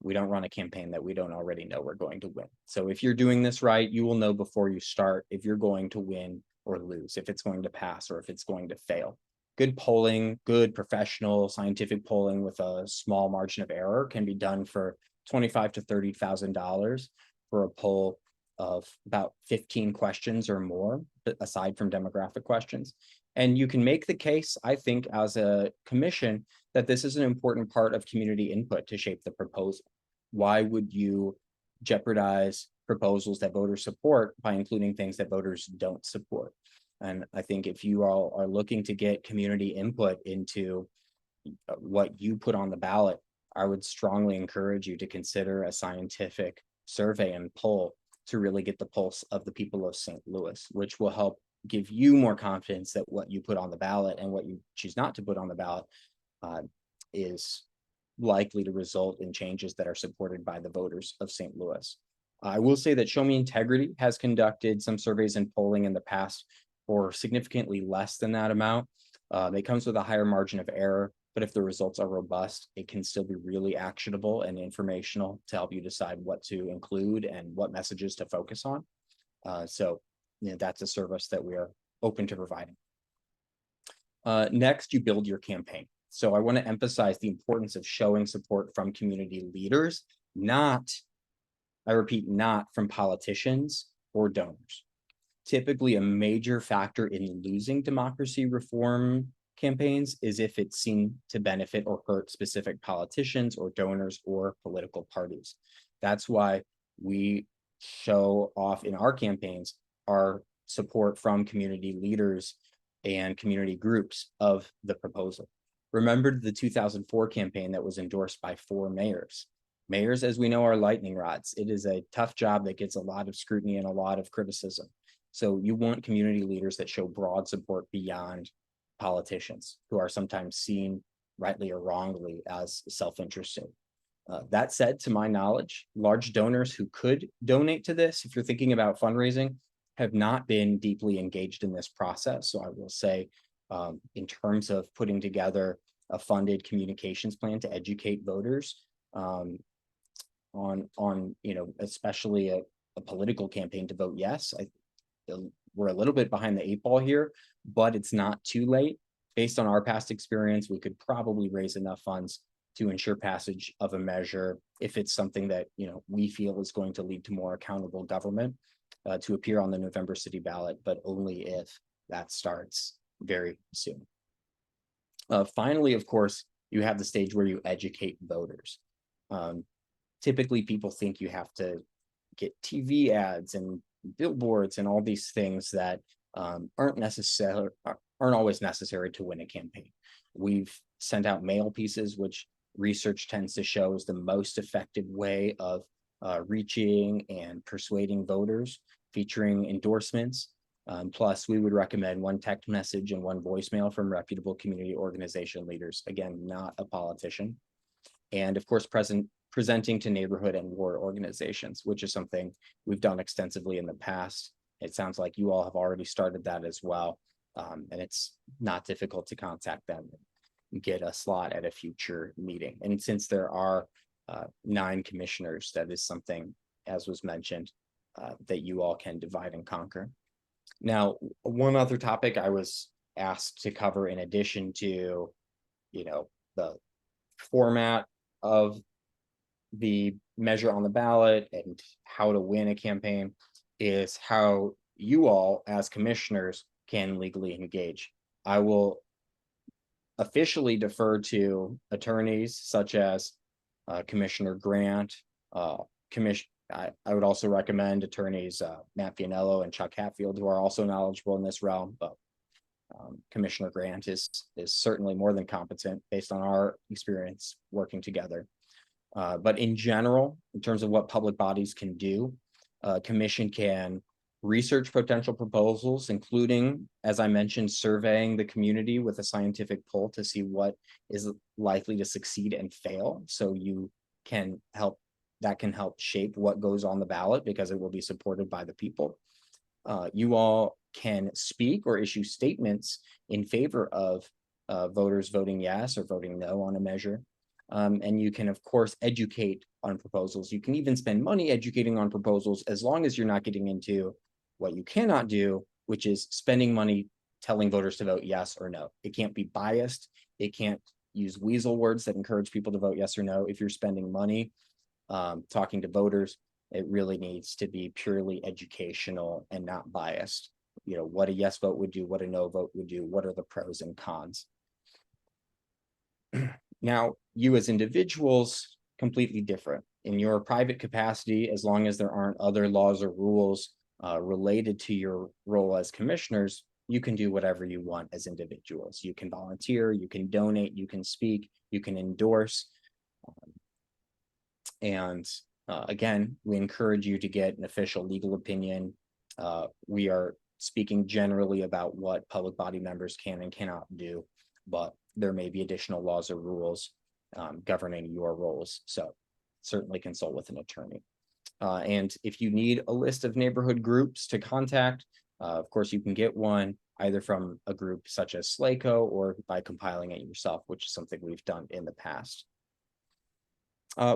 We don't run a campaign that we don't already know we're going to win. So if you're doing this right, you will know before you start if you're going to win or lose, if it's going to pass or if it's going to fail. Good polling, good professional scientific polling with a small margin of error can be done for $25,000 to $30,000 for a poll of about 15 questions or more, aside from demographic questions. And you can make the case, I think, as a commission, that this is an important part of community input to shape the proposal. Why would you jeopardize proposals that voters support by including things that voters don't support? And I think if you all are looking to get community input into what you put on the ballot, I would strongly encourage you to consider a scientific survey and poll to really get the pulse of the people of St. Louis, which will help give you more confidence that what you put on the ballot and what you choose not to put on the ballot is likely to result in changes that are supported by the voters of St. Louis. I will say that Show Me Integrity has conducted some surveys and polling in the past for significantly less than that amount. It comes with a higher margin of error, but if the results are robust, it can still be really actionable and informational to help you decide what to include and what messages to focus on. So that's a service that we are open to providing. Next, you build your campaign. So I want to emphasize the importance of showing support from community leaders, not, I repeat, not from politicians or donors. Typically, a major factor in losing democracy reform campaigns is if it's seen to benefit or hurt specific politicians or donors or political parties. That's why we show off in our campaigns our support from community leaders and community groups of the proposal. Remember the 2004 campaign that was endorsed by 4 mayors. Mayors, as we know, are lightning rods. It is a tough job that gets a lot of scrutiny and a lot of criticism. So you want community leaders that show broad support beyond politicians, who are sometimes seen, rightly or wrongly, as self-interested. That said, to my knowledge, large donors who could donate to this, if you're thinking about fundraising, have not been deeply engaged in this process. So I will say, in terms of putting together a funded communications plan to educate voters on especially a political campaign to vote yes, we're a little bit behind the 8 ball here, but it's not too late. Based on our past experience, we could probably raise enough funds to ensure passage of a measure if it's something that we feel is going to lead to more accountable government to appear on the November city ballot, but only if that starts very soon. Finally, of course, you have the stage where you educate voters. Typically, people think you have to get TV ads and billboards and all these things that aren't always necessary to win a campaign. We've sent out mail pieces, which research tends to show is the most effective way of reaching and persuading voters, featuring endorsements. Plus, we would recommend 1 text message and 1 voicemail from reputable community organization leaders. Again, not a politician. And of course, presenting to neighborhood and ward organizations, which is something we've done extensively in the past. It sounds like you all have already started that as well. And it's not difficult to contact them and get a slot at a future meeting. And since there are 9 commissioners, that is something, as was mentioned, that you all can divide and conquer. Now, one other topic I was asked to cover in addition to, the format of the measure on the ballot and how to win a campaign is how you all as commissioners can legally engage. I will officially defer to attorneys such as Commissioner Grant. I would also recommend attorneys Matt Fianello and Chuck Hatfield, who are also knowledgeable in this realm, but Commissioner Grant is certainly more than competent based on our experience working together. But in general, in terms of what public bodies can do, commission can research potential proposals, including, as I mentioned, surveying the community with a scientific poll to see what is likely to succeed and fail. So you can help, that can help shape what goes on the ballot because it will be supported by the people. You all can speak or issue statements in favor of voters voting yes or voting no on a measure. And you can, of course, educate on proposals. You can even spend money educating on proposals as long as you're not getting into what you cannot do, which is spending money telling voters to vote yes or no. It can't be biased. It can't use weasel words that encourage people to vote yes or no. If you're spending money talking to voters, it really needs to be purely educational and not biased. You know, what a yes vote would do, what a no vote would do, what are the pros and cons. Now, you as individuals, completely different. In your private capacity, as long as there aren't other laws or rules related to your role as commissioners, you can do whatever you want as individuals. You can volunteer, you can donate, you can speak, you can endorse. Again, we encourage you to get an official legal opinion. We are speaking generally about what public body members can and cannot do, but there may be additional laws or rules governing your roles. So certainly consult with an attorney. And if you need a list of neighborhood groups to contact, of course, you can get one either from a group such as SLACO or by compiling it yourself, which is something we've done in the past.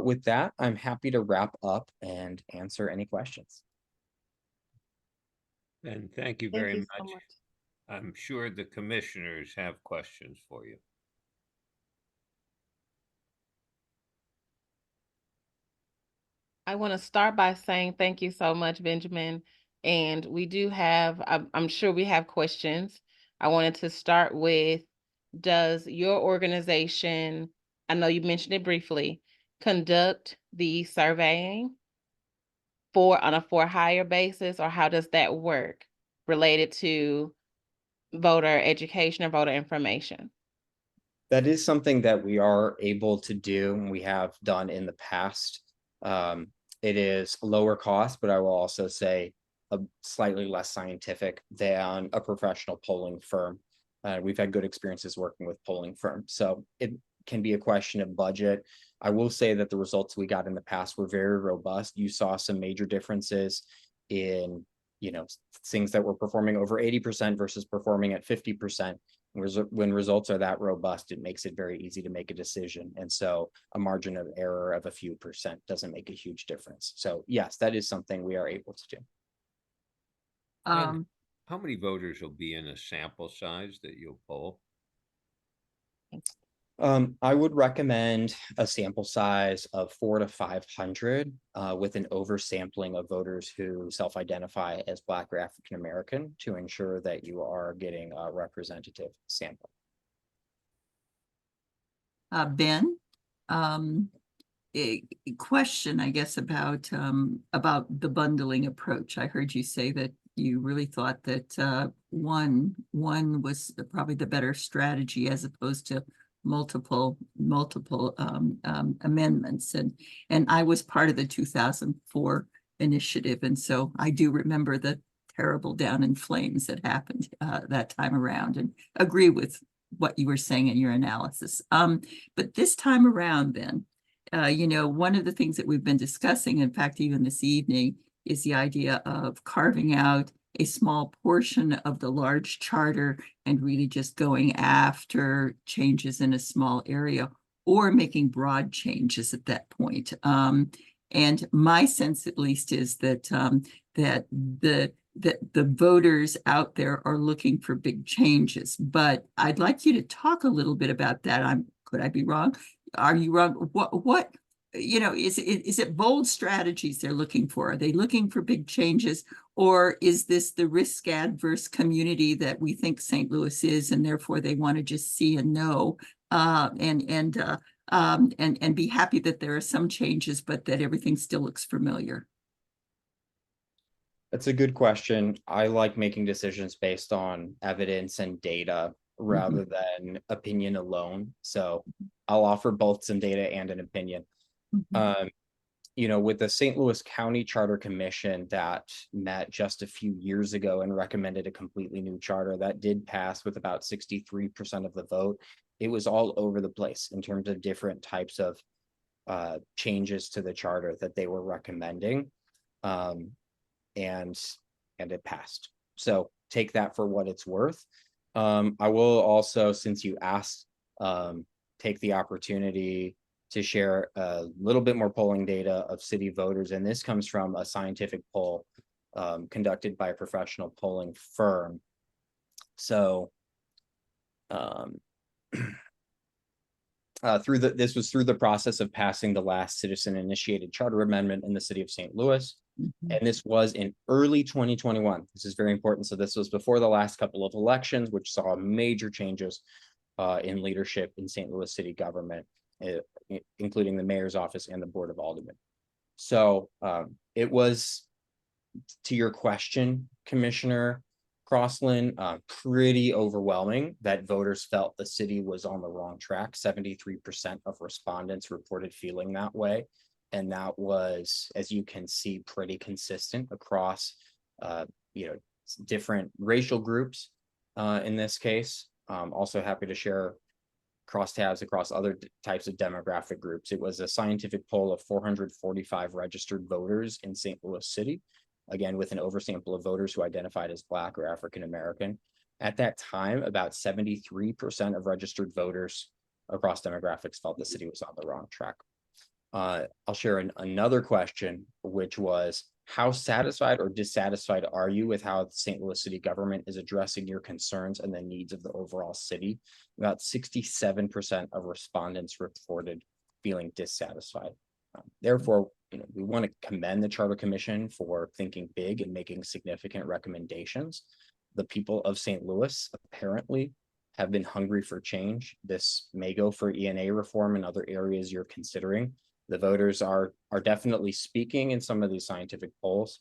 With that, I'm happy to wrap up and answer any questions. And thank you very much. I'm sure the commissioners have questions for you. I want to start by saying thank you so much, Benjamin. And we do have, I'm sure we have questions. I wanted to start with, does your organization, I know you mentioned it briefly, conduct the surveying on a for-hire basis, or how does that work related to voter education or voter information? That is something that we are able to do and we have done in the past. It is lower cost, but I will also say slightly less scientific than a professional polling firm. We've had good experiences working with polling firms, so it can be a question of budget. I will say that the results we got in the past were very robust. You saw some major differences in, you know, things that were performing over 80% versus performing at 50%. When results are that robust, it makes it very easy to make a decision. And so a margin of error of a few percent doesn't make a huge difference. So yes, that is something we are able to do. How many voters will be in a sample size that you'll poll? I would recommend a sample size of 400 to 500 with an oversampling of voters who self-identify as Black or African American to ensure that you are getting a representative sample. Ben, a question, I guess, about the bundling approach. I heard you say that you really thought that one was probably the better strategy as opposed to multiple amendments, and I was part of the 2004 initiative, and so I do remember the terrible down in flames that happened that time around, and agree with what you were saying in your analysis. But this time around, then, you know, one of the things that we've been discussing, in fact, even this evening, is the idea of carving out a small portion of the large charter and really just going after changes in a small area, or making broad changes at that point. And my sense, at least, is that that the voters out there are looking for big changes. But I'd like you to talk a little bit about that. Could I be wrong? Are you wrong? What you know, is it bold strategies they're looking for? Are they looking for big changes, or is this the risk adverse community that we think St. Louis is, and therefore they want to just see and know and be happy that there are some changes, but that everything still looks familiar? That's a good question. I like making decisions based on evidence and data rather than opinion alone. So I'll offer both some data and an opinion. you know, with the St. Louis County Charter Commission that met just a few years ago and recommended a completely new charter that did pass with about 63% of the vote, it was all over the place in terms of different types of changes to the charter that they were recommending. And it passed. So take that for what it's worth. I will also, since you asked, take the opportunity to share a little bit more polling data of city voters. And this comes from a scientific poll conducted by a professional polling firm. So this was through the process of passing the last citizen initiated charter amendment in the city of St. Louis. And this was in early 2021. This is very important. So this was before the last couple of elections, which saw major changes in leadership in St. Louis city government, including the mayor's office and the board of aldermen. So it was, to your question, Commissioner Crossland, pretty overwhelming that voters felt the city was on the wrong track. 73% of respondents reported feeling that way. And that was, as you can see, pretty consistent across, different racial groups in this case. Also happy to share crosstabs across other types of demographic groups. It was a scientific poll of 445 registered voters in St. Louis City, again, with an oversample of voters who identified as Black or African American. At that time, about 73% of registered voters across demographics felt the city was on the wrong track. I'll share another question, which was, how satisfied or dissatisfied are you with how the St. Louis city government is addressing your concerns and the needs of the overall city? About 67% of respondents reported feeling dissatisfied. Therefore, we want to commend the Charter Commission for thinking big and making significant recommendations. The people of St. Louis apparently have been hungry for change. This may go for ENA reform and other areas you're considering. The voters are definitely speaking in some of these scientific polls.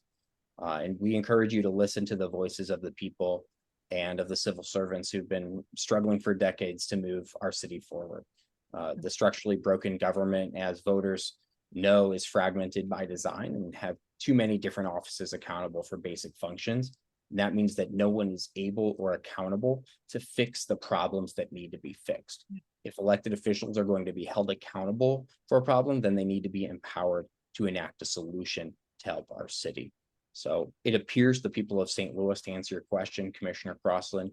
And we encourage you to listen to the voices of the people and of the civil servants who've been struggling for decades to move our city forward. The structurally broken government, as voters know, is fragmented by design and have too many different offices accountable for basic functions. And that means that no one is able or accountable to fix the problems that need to be fixed. If elected officials are going to be held accountable for a problem, then they need to be empowered to enact a solution to help our city. So it appears the people of St. Louis, to answer your question, Commissioner Crossland,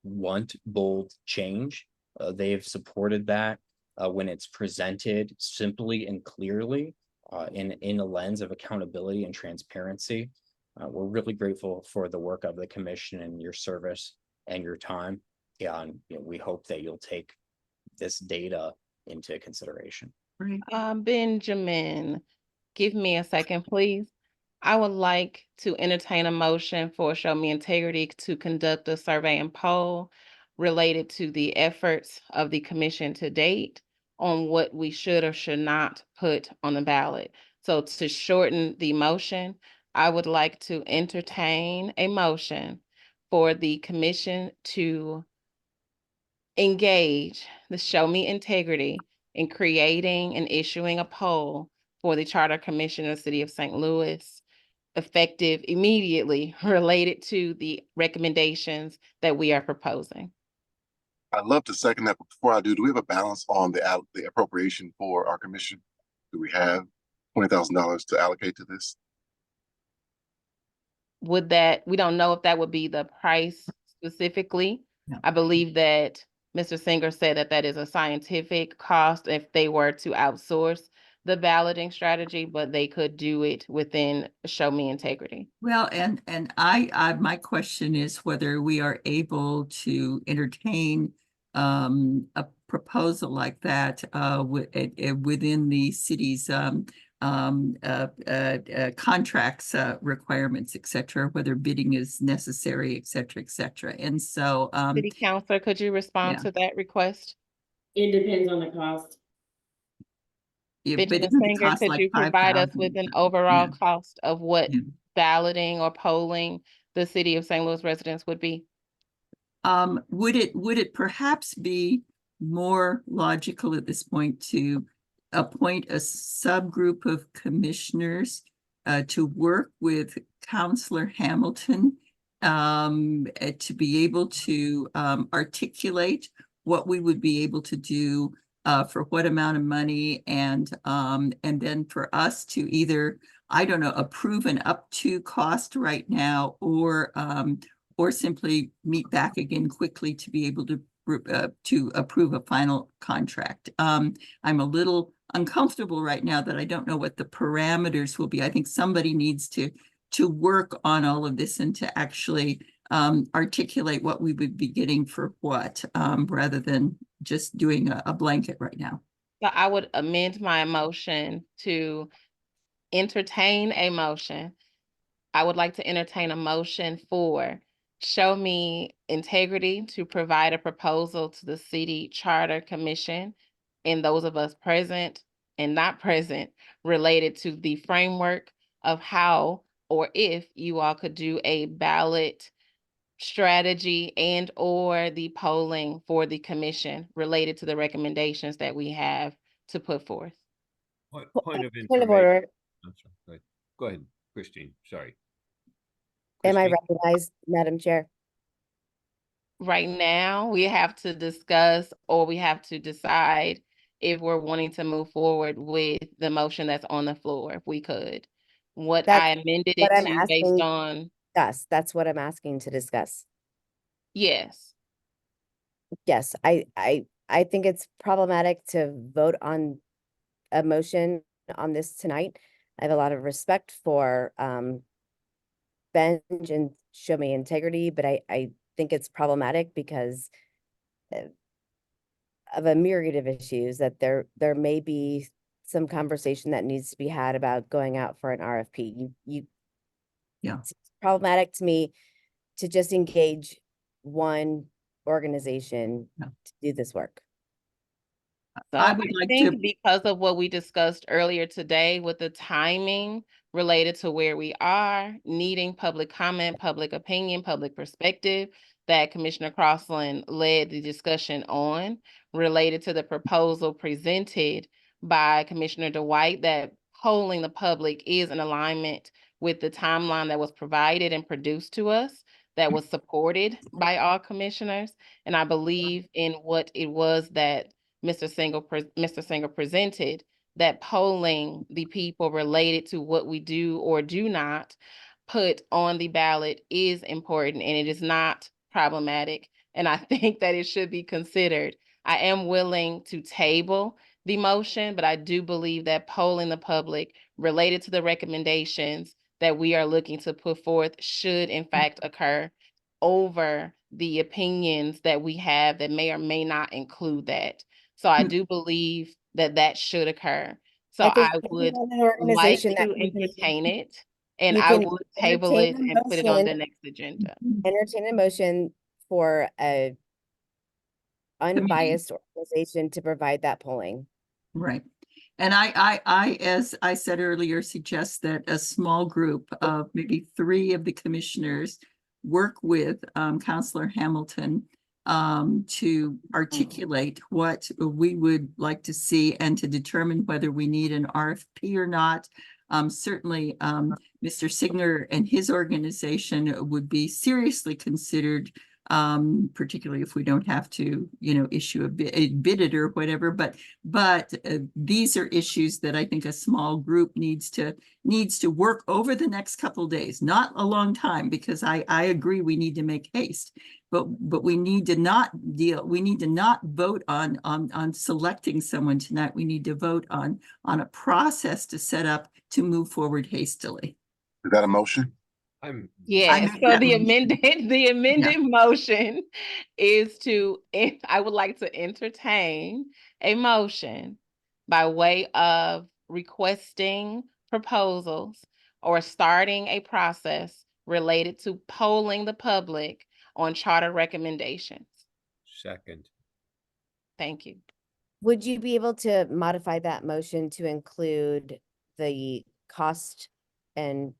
want bold change. They've supported that when it's presented simply and clearly in a lens of accountability and transparency. We're really grateful for the work of the commission and your service and your time. And we hope that you'll take this data into consideration. Benjamin, give me a second, please. I would like to entertain a motion for Show Me Integrity to conduct a survey and poll related to the efforts of the commission to date on what we should or should not put on the ballot. So to shorten the motion, I would like to entertain a motion for the commission to engage the Show Me Integrity in creating and issuing a poll for the Charter Commission of the City of St. Louis, effective immediately, related to the recommendations that we are proposing. I'd love to second that, but before I do we have a balance on the appropriation for our commission? Do we have $20,000 to allocate to this? We don't know if that would be the price specifically. No. I believe that Mr. Singer said that that is a scientific cost if they were to outsource the balloting strategy, but they could do it within Show Me Integrity. Well, and I my question is whether we are able to entertain a proposal like that within the city's contracts, requirements, et cetera, whether bidding is necessary, et cetera, et cetera. And so City Councilor, could you respond to that request? It depends on the cost. Benjamin Singer, could you provide us with an overall cost of what balloting or polling the City of St. Louis residents would be? Would it perhaps be more logical at this point to appoint a subgroup of commissioners to work with Counselor Hamilton to be able to articulate what we would be able to do for what amount of money, and then for us to either, I don't know, approve an up to cost right now, or simply meet back again quickly to be able to approve a final contract. I'm a little uncomfortable right now that I don't know what the parameters will be. I think somebody needs to work on all of this and to actually articulate what we would be getting for what, rather than just doing a blanket right now. So I would amend my motion to entertain a motion. I would like to entertain a motion for Show Me Integrity to provide a proposal to the City Charter Commission and those of us present and not present related to the framework of how or if you all could do a ballot strategy and or the polling for the commission related to the recommendations that we have to put forth. Point of Point of information. order. I'm sorry. Go ahead, Christine, sorry. Am I Christine? recognized, Madam Chair? Right now, we have to discuss or we have to decide if we're wanting to move forward with the motion that's on the floor, if we could. What I amended it what I'm to based asking. on, Yes, that's what I'm asking to discuss. yes. Yes, I think it's problematic to vote on a motion on this tonight. I have a lot of respect for Benj and Show Me Integrity, but I think it's problematic because of a myriad of issues that there may be some conversation that needs to be had about going out for an RFP. Yeah. It's problematic to me to just engage one organization to do this work. So I I would like think to- because of what we discussed earlier today with the timing related to where we are, needing public comment, public opinion, public perspective, that Commissioner Crossland led the discussion on related to the proposal presented by Commissioner Dwight, that polling the public is in alignment with the timeline that was provided and produced to us, that was supported by all commissioners. And I believe in what it was that Mr. Singer presented, that polling the people related to what we do or do not put on the ballot is important, and it is not problematic. And I think that it should be considered. I am willing to table the motion, but I do believe that polling the public related to the recommendations that we are looking to put forth should in fact occur over the opinions that we have that may or may not include that. So I do believe that that should occur. So I think I if you would have an like organization that to you can- entertain it, and you I can would table it entertain a and put it on the motion- next agenda. Entertain a motion for a unbiased organization to provide that polling. Right. And I, as I said earlier, suggest that a small group of maybe 3 of the commissioners work with Counselor Hamilton to articulate what we would like to see and to determine whether we need an RFP or not. Certainly, Mr. Singer and his organization would be seriously considered, particularly if we don't have to, issue a bid it or whatever. But these are issues that I think a small group needs to work over the next couple of days, not a long time, because I agree we need to make haste. But we need to not vote on selecting someone tonight. We need to vote on a process to set up to move forward hastily. Is that a motion? Yes, make so that the motion. amended motion is to, I would like to entertain a motion by way of requesting proposals or starting a process related to polling the public on charter recommendations. Second. Thank you. Would you be able to modify that motion to include the cost and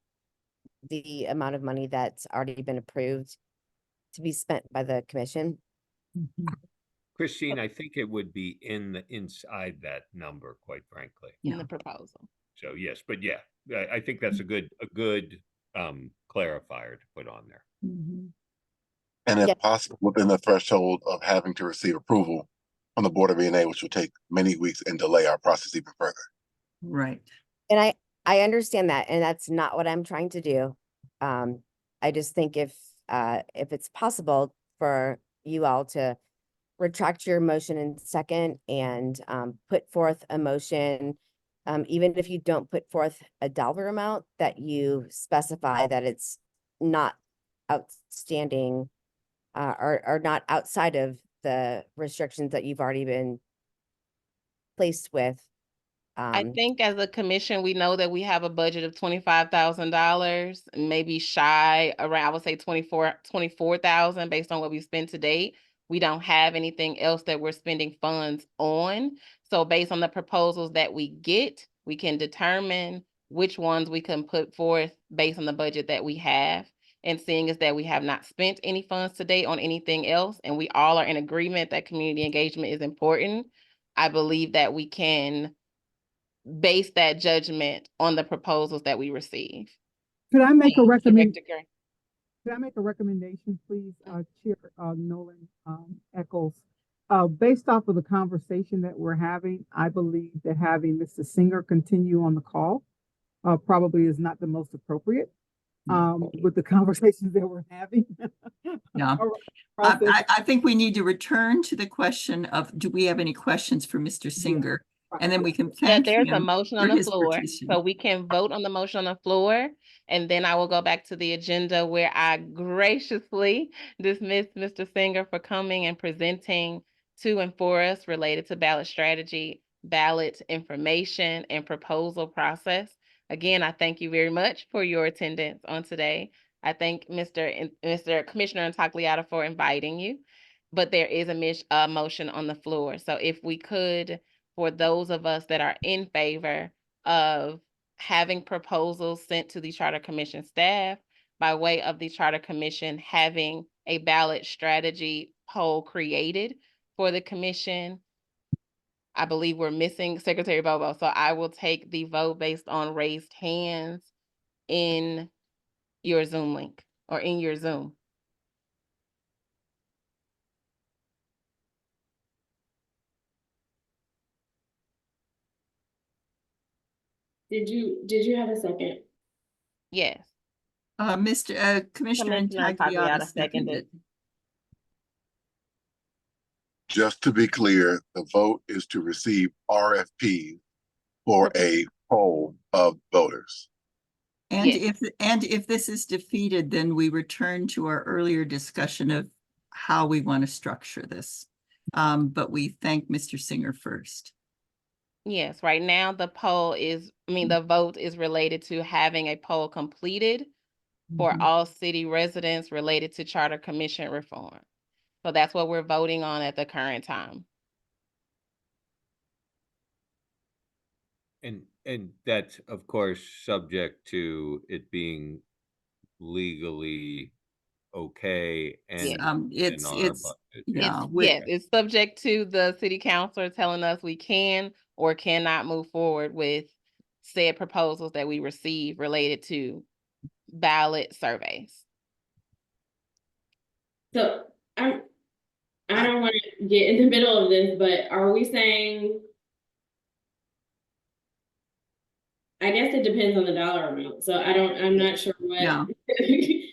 the amount of money that's already been approved to be spent by the commission? Christine, I think it would be inside that number, quite frankly. in the proposal. So yes, but yeah, I think that's a good clarifier to put on there. Mhm. And if Yeah. possible, within the threshold of having to receive approval from the Board of E&A, which will take many weeks and delay our process even further. Right. And I understand that, and that's not what I'm trying to do. I just think if it's possible for you all to retract your motion in second and put forth a motion, even if you don't put forth a dollar amount, that you specify that it's not outstanding or not outside of the restrictions that you've already been placed with. I think as a commission, we know that we have a budget of $25,000, maybe shy around, I would say 24,000 based on what we've spent to date. We don't have anything else that we're spending funds on. So based on the proposals that we get, we can determine which ones we can put forth based on the budget that we have. And seeing as that we have not spent any funds to date on anything else, and we all are in agreement that community engagement is important, I believe that we can base that judgment on the proposals that we receive. Could I make a recommendation? Director Gray. Could I make a recommendation, please, Chair Nolan Eccles? Based off of the conversation that we're having, I believe that having Mr. Singer continue on the call probably is not the most appropriate with the conversations that we're having. Yeah. I think we need to return to the question of, do we have any questions for Mr. Singer? And then we can thank There's a him motion for on the his floor, participation. so we can vote on the motion on the floor. And then I will go back to the agenda where I graciously dismiss Mr. Singer for coming and presenting to and for us related to ballot strategy, ballot information, and proposal process. Again, I thank you very much for your attendance on today. I thank Mr. Commissioner Intagliata for inviting you, but there is a motion on the floor. So if we could, for those of us that are in favor of having proposals sent to the Charter Commission staff by way of the Charter Commission having a ballot strategy poll created for the commission. I believe we're missing Secretary Bobo, so I will take the vote based on raised hands in your Zoom link or in your Zoom. Did you have a second? Yes. Commissioner Commissioner Intagliata Intagliata seconded. seconded. Just to be clear, the vote is to receive RFP for a poll of voters. And Yes. if this is defeated, then we return to our earlier discussion of how we want to structure this. But we thank Mr. Singer first. Yes, right now the poll is, the vote is related to having a poll completed for Mhm. all city residents related to Charter Commission reform. So that's what we're voting on at the current time. And that's, of course, subject to it being legally okay and in our budget. Yeah. Yes, it's subject to the city councilor telling us we can or cannot move forward with said proposals that we receive related to ballot surveys. So I don't want to get in the middle of this, but are we saying? I guess it depends on the dollar amount. So I'm not sure what. Yeah. It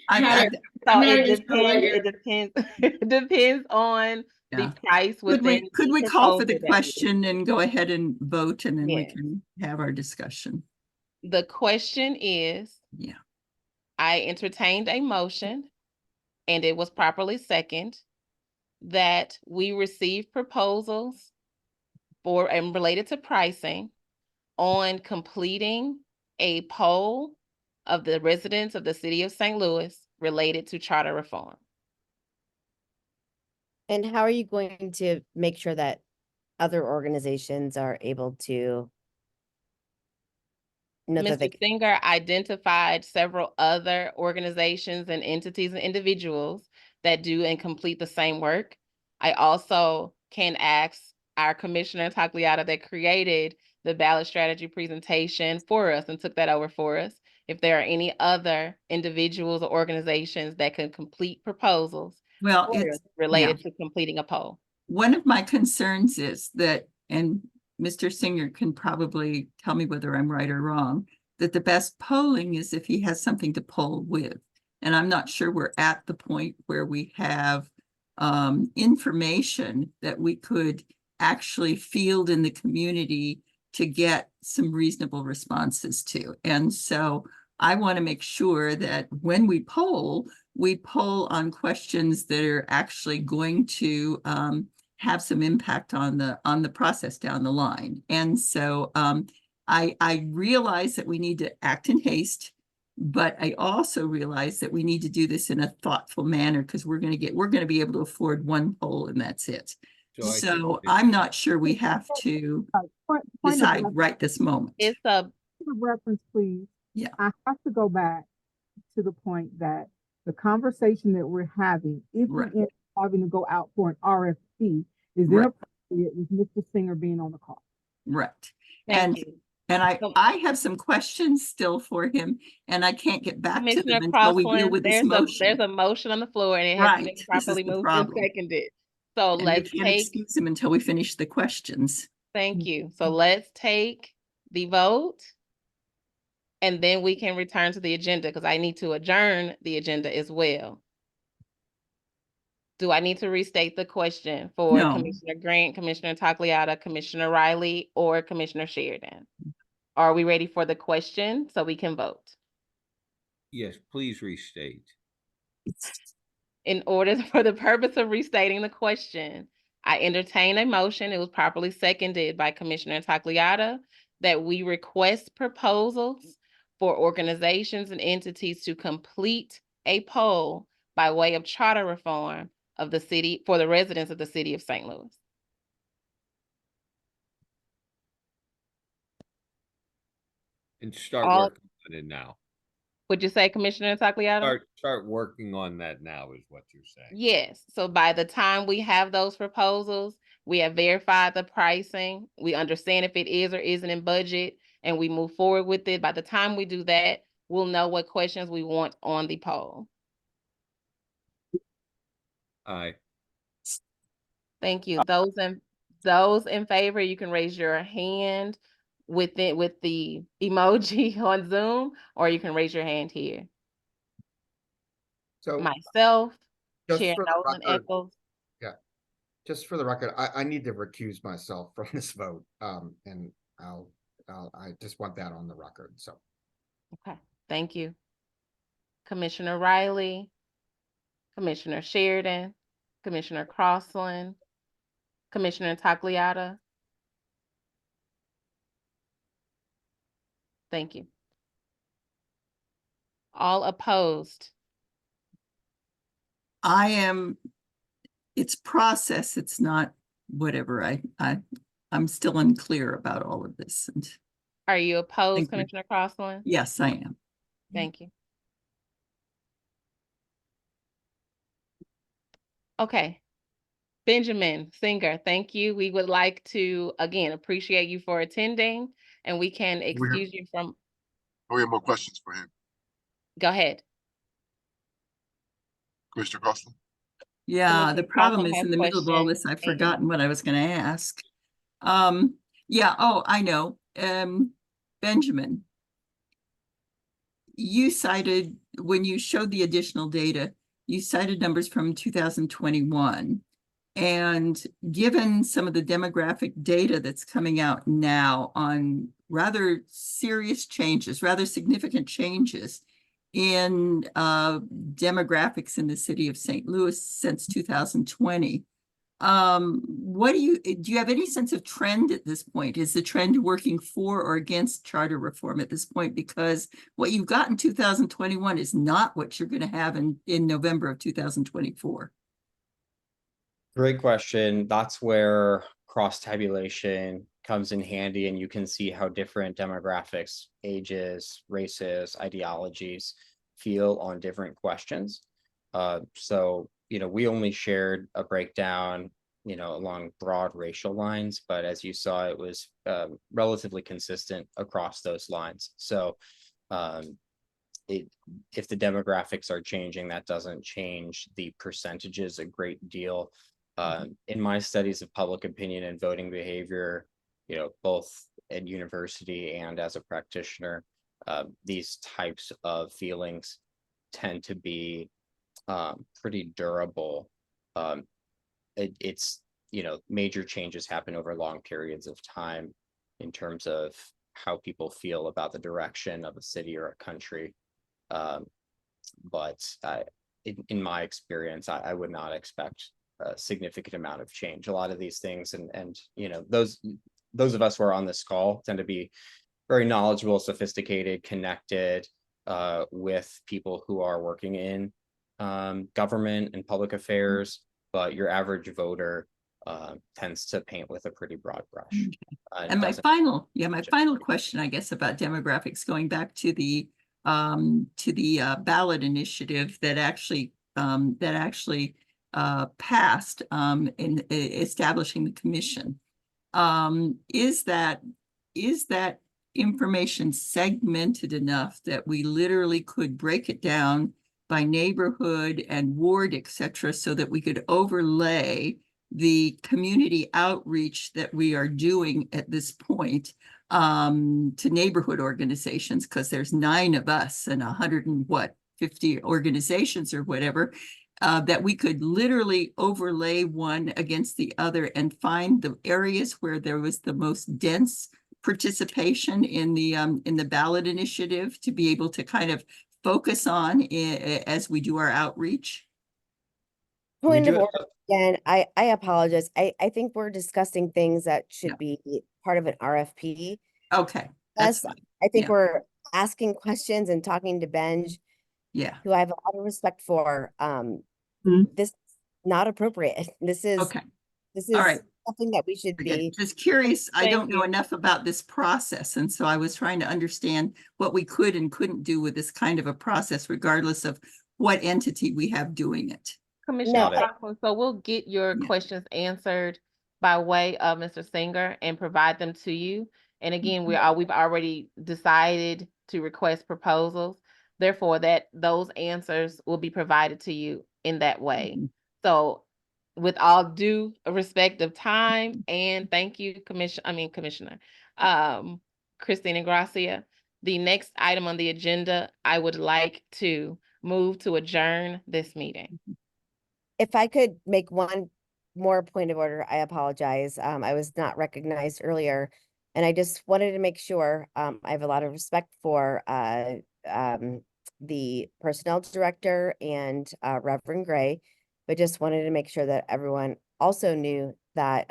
depends on the price within. Could we call for the question and go ahead and vote, and then we Yes. can have our discussion? The question is. Yeah. I entertained a motion, and it was properly seconded, that we receive proposals for and related to pricing on completing a poll of the residents of the city of St. Louis related to charter reform. And how are you going to make sure that other organizations are able to know that Mr. Singer identified several other organizations and entities and individuals that do and complete the same work. I also can ask our Commissioner Tagliata that created the ballot strategy presentation for us and took that over for us. If there are any other individuals or organizations that can complete proposals Well, for it's us related to completing a poll. one of my concerns is that, and Mr. Singer can probably tell me whether I'm right or wrong, that the best polling is if he has something to poll with. And I'm not sure we're at the point where we have information that we could actually field in the community to get some reasonable responses to. And so I want to make sure that when we poll on questions that are actually going to have some impact on the process down the line. And so I realize that we need to act in haste, but I also realize that we need to do this in a thoughtful manner because we're going to be able to afford one poll and that's it. So I think So that- I'm not sure we have to Point of decide reference- right this moment. It's a point of reference, please. Yeah. I have to go back to the point that the conversation that we're having, if we Right. end up having to go out for an RFP, is Right. inappropriate with Mr. Singer being on the call. Right. Thank And you. I have some questions still for him and I can't get back to Commissioner them until we deal Crossland, with this there's motion. a motion on the floor and it has Right, been this is properly the moved and problem. seconded. So And we let's can't take, excuse him until we finish the questions. thank you. So let's take the vote. And then we can return to the agenda because I need to adjourn the agenda as well. Do I need to restate the question for No. Commissioner Grant, Commissioner Tagliata, Commissioner Riley, or Commissioner Sheridan? Are we ready for the question so we can vote? Yes, please restate. In order for the purpose of restating the question, I entertain a motion, it was properly seconded by Commissioner Tagliata, that we request proposals for organizations and entities to complete a poll by way of charter reform of the city, for the residents of the city of St. Louis. And start All- working on it now. Would you say, Commissioner Tagliata? Start working on that now is what you're saying. Yes, so by the time we have those proposals, we have verified the pricing, we understand if it is or isn't in budget, and we move forward with it. By the time we do that, we'll know what questions we want on the poll. Aye. Thank you. Those in favor, you can raise your hand with the emoji on Zoom, or you can raise your hand here. So Myself, just Chair for the Nolan record, Eccles. yeah, just for the record, I need to recuse myself from this vote. And I just want that on the record, so. Okay, thank you. Commissioner Riley, Commissioner Sheridan, Commissioner Crossland, Commissioner Tagliata. Thank you. All opposed? It's process, it's not whatever. I'm still unclear about all of this. And Are you opposed, Thank you. Commissioner Crossland? yes, I am. Thank you. Okay. Benjamin Singer, thank you. We would like to, again, appreciate you for attending, and we can excuse you from, We have more questions for him. go ahead. Commissioner Crossland? Yeah, the Commissioner problem Crossland is has in the middle of all questions, this, I've and- forgotten what I was gonna ask. Yeah, oh, I know. Benjamin. You cited, when you showed the additional data, you cited numbers from 2021. And given some of the demographic data that's coming out now on rather serious changes, rather significant changes in demographics in the city of St. Louis since 2020. What do you have any sense of trend at this point? Is the trend working for or against charter reform at this point? Because what you've got in 2021 is not what you're going to have in November of 2024. Great question. That's where cross tabulation comes in handy, and you can see how different demographics, ages, races, ideologies feel on different questions. So, we only shared a breakdown along broad racial lines, but as you saw, it was relatively consistent across those lines. So if the demographics are changing, that doesn't change the percentages a great deal. In my studies of public opinion and voting behavior, both at university and as a practitioner, these types of feelings tend to be pretty durable. It's major changes happen over long periods of time in terms of how people feel about the direction of a city or a country. But in my experience, I would not expect a significant amount of change. A lot of these things, and those of us who are on this call tend to be very knowledgeable, sophisticated, connected with people who are working in government and public affairs, but your average voter tends to paint with a pretty broad brush. And my final question, I guess, about demographics, going back to the ballot initiative that actually passed in establishing the commission. Is that information segmented enough that we literally could break it down by neighborhood and ward, et cetera, so that we could overlay the community outreach that we are doing at this point to neighborhood organizations, because there's 9 of us and 150 organizations or whatever, that we could literally overlay one against the other and find the areas where there was the most dense participation in the ballot initiative to be able to kind of focus on as we do our outreach. Point of order, again, I apologize. I think we're discussing things that should be part of an RFP. Okay. That's fine. I think Yeah. we're asking questions and talking to Benj, Yeah. who I have a lot of respect for. This is not appropriate. This is Okay. This is All right. something that we should Again, be. just curious. I Thank don't know you. enough about this process. And so I was trying to understand what we could and couldn't do with this kind of a process, regardless of what entity we have doing it. Commissioner Crockland, so we'll get your questions answered by way of Mr. Singer and provide them to you. And again, we've already decided to request proposals. Therefore, those answers will be provided to you in that way. So with all due respect of time, and thank you, Commissioner Christina Gracia. The next item on the agenda, I would like to move to adjourn this meeting. If I could make one more point of order, I apologize. I was not recognized earlier. And I just wanted to make sure, I have a lot of respect for the personnel director and Reverend Gray, but just wanted to make sure that everyone also knew that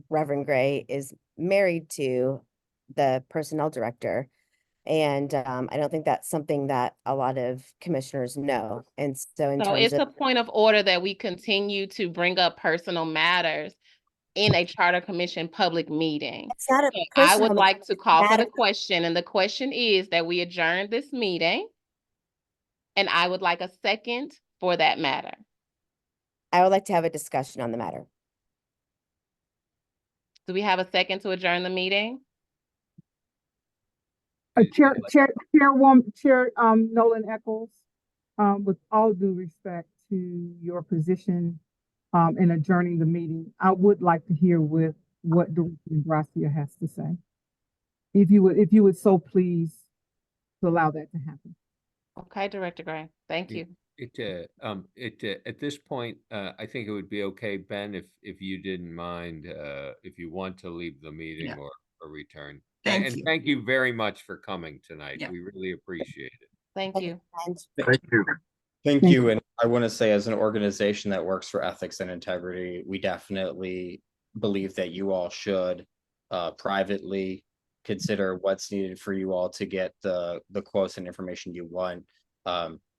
Reverend Gray is married to the personnel director. And I don't think that's something that a lot of commissioners know. And so in So terms it's of a point of order that we continue to bring up personal matters in a charter commission public meeting. it's not a So I would personal like to call for matter. the question, and the question is that we adjourn this meeting. And I would like a second for that matter. I would like to have a discussion on the matter. Do we have a second to adjourn the meeting? Chair Nolan Eccles, with all due respect to your position in adjourning the meeting, I would like to hear what Director Gracia has to say. If you would so please to allow that to happen. Okay, Director Gray, thank you. At this point, I think it would be okay, Ben, if you didn't mind, if you want to leave the meeting or return. Thank you. Thank you very much for coming tonight. Yeah. We really appreciate it. Thank you. Thank you. Thank you. And I want to say, as an organization that works for ethics and integrity, we definitely believe that you all should privately consider what's needed for you all to get the quotes and information you want.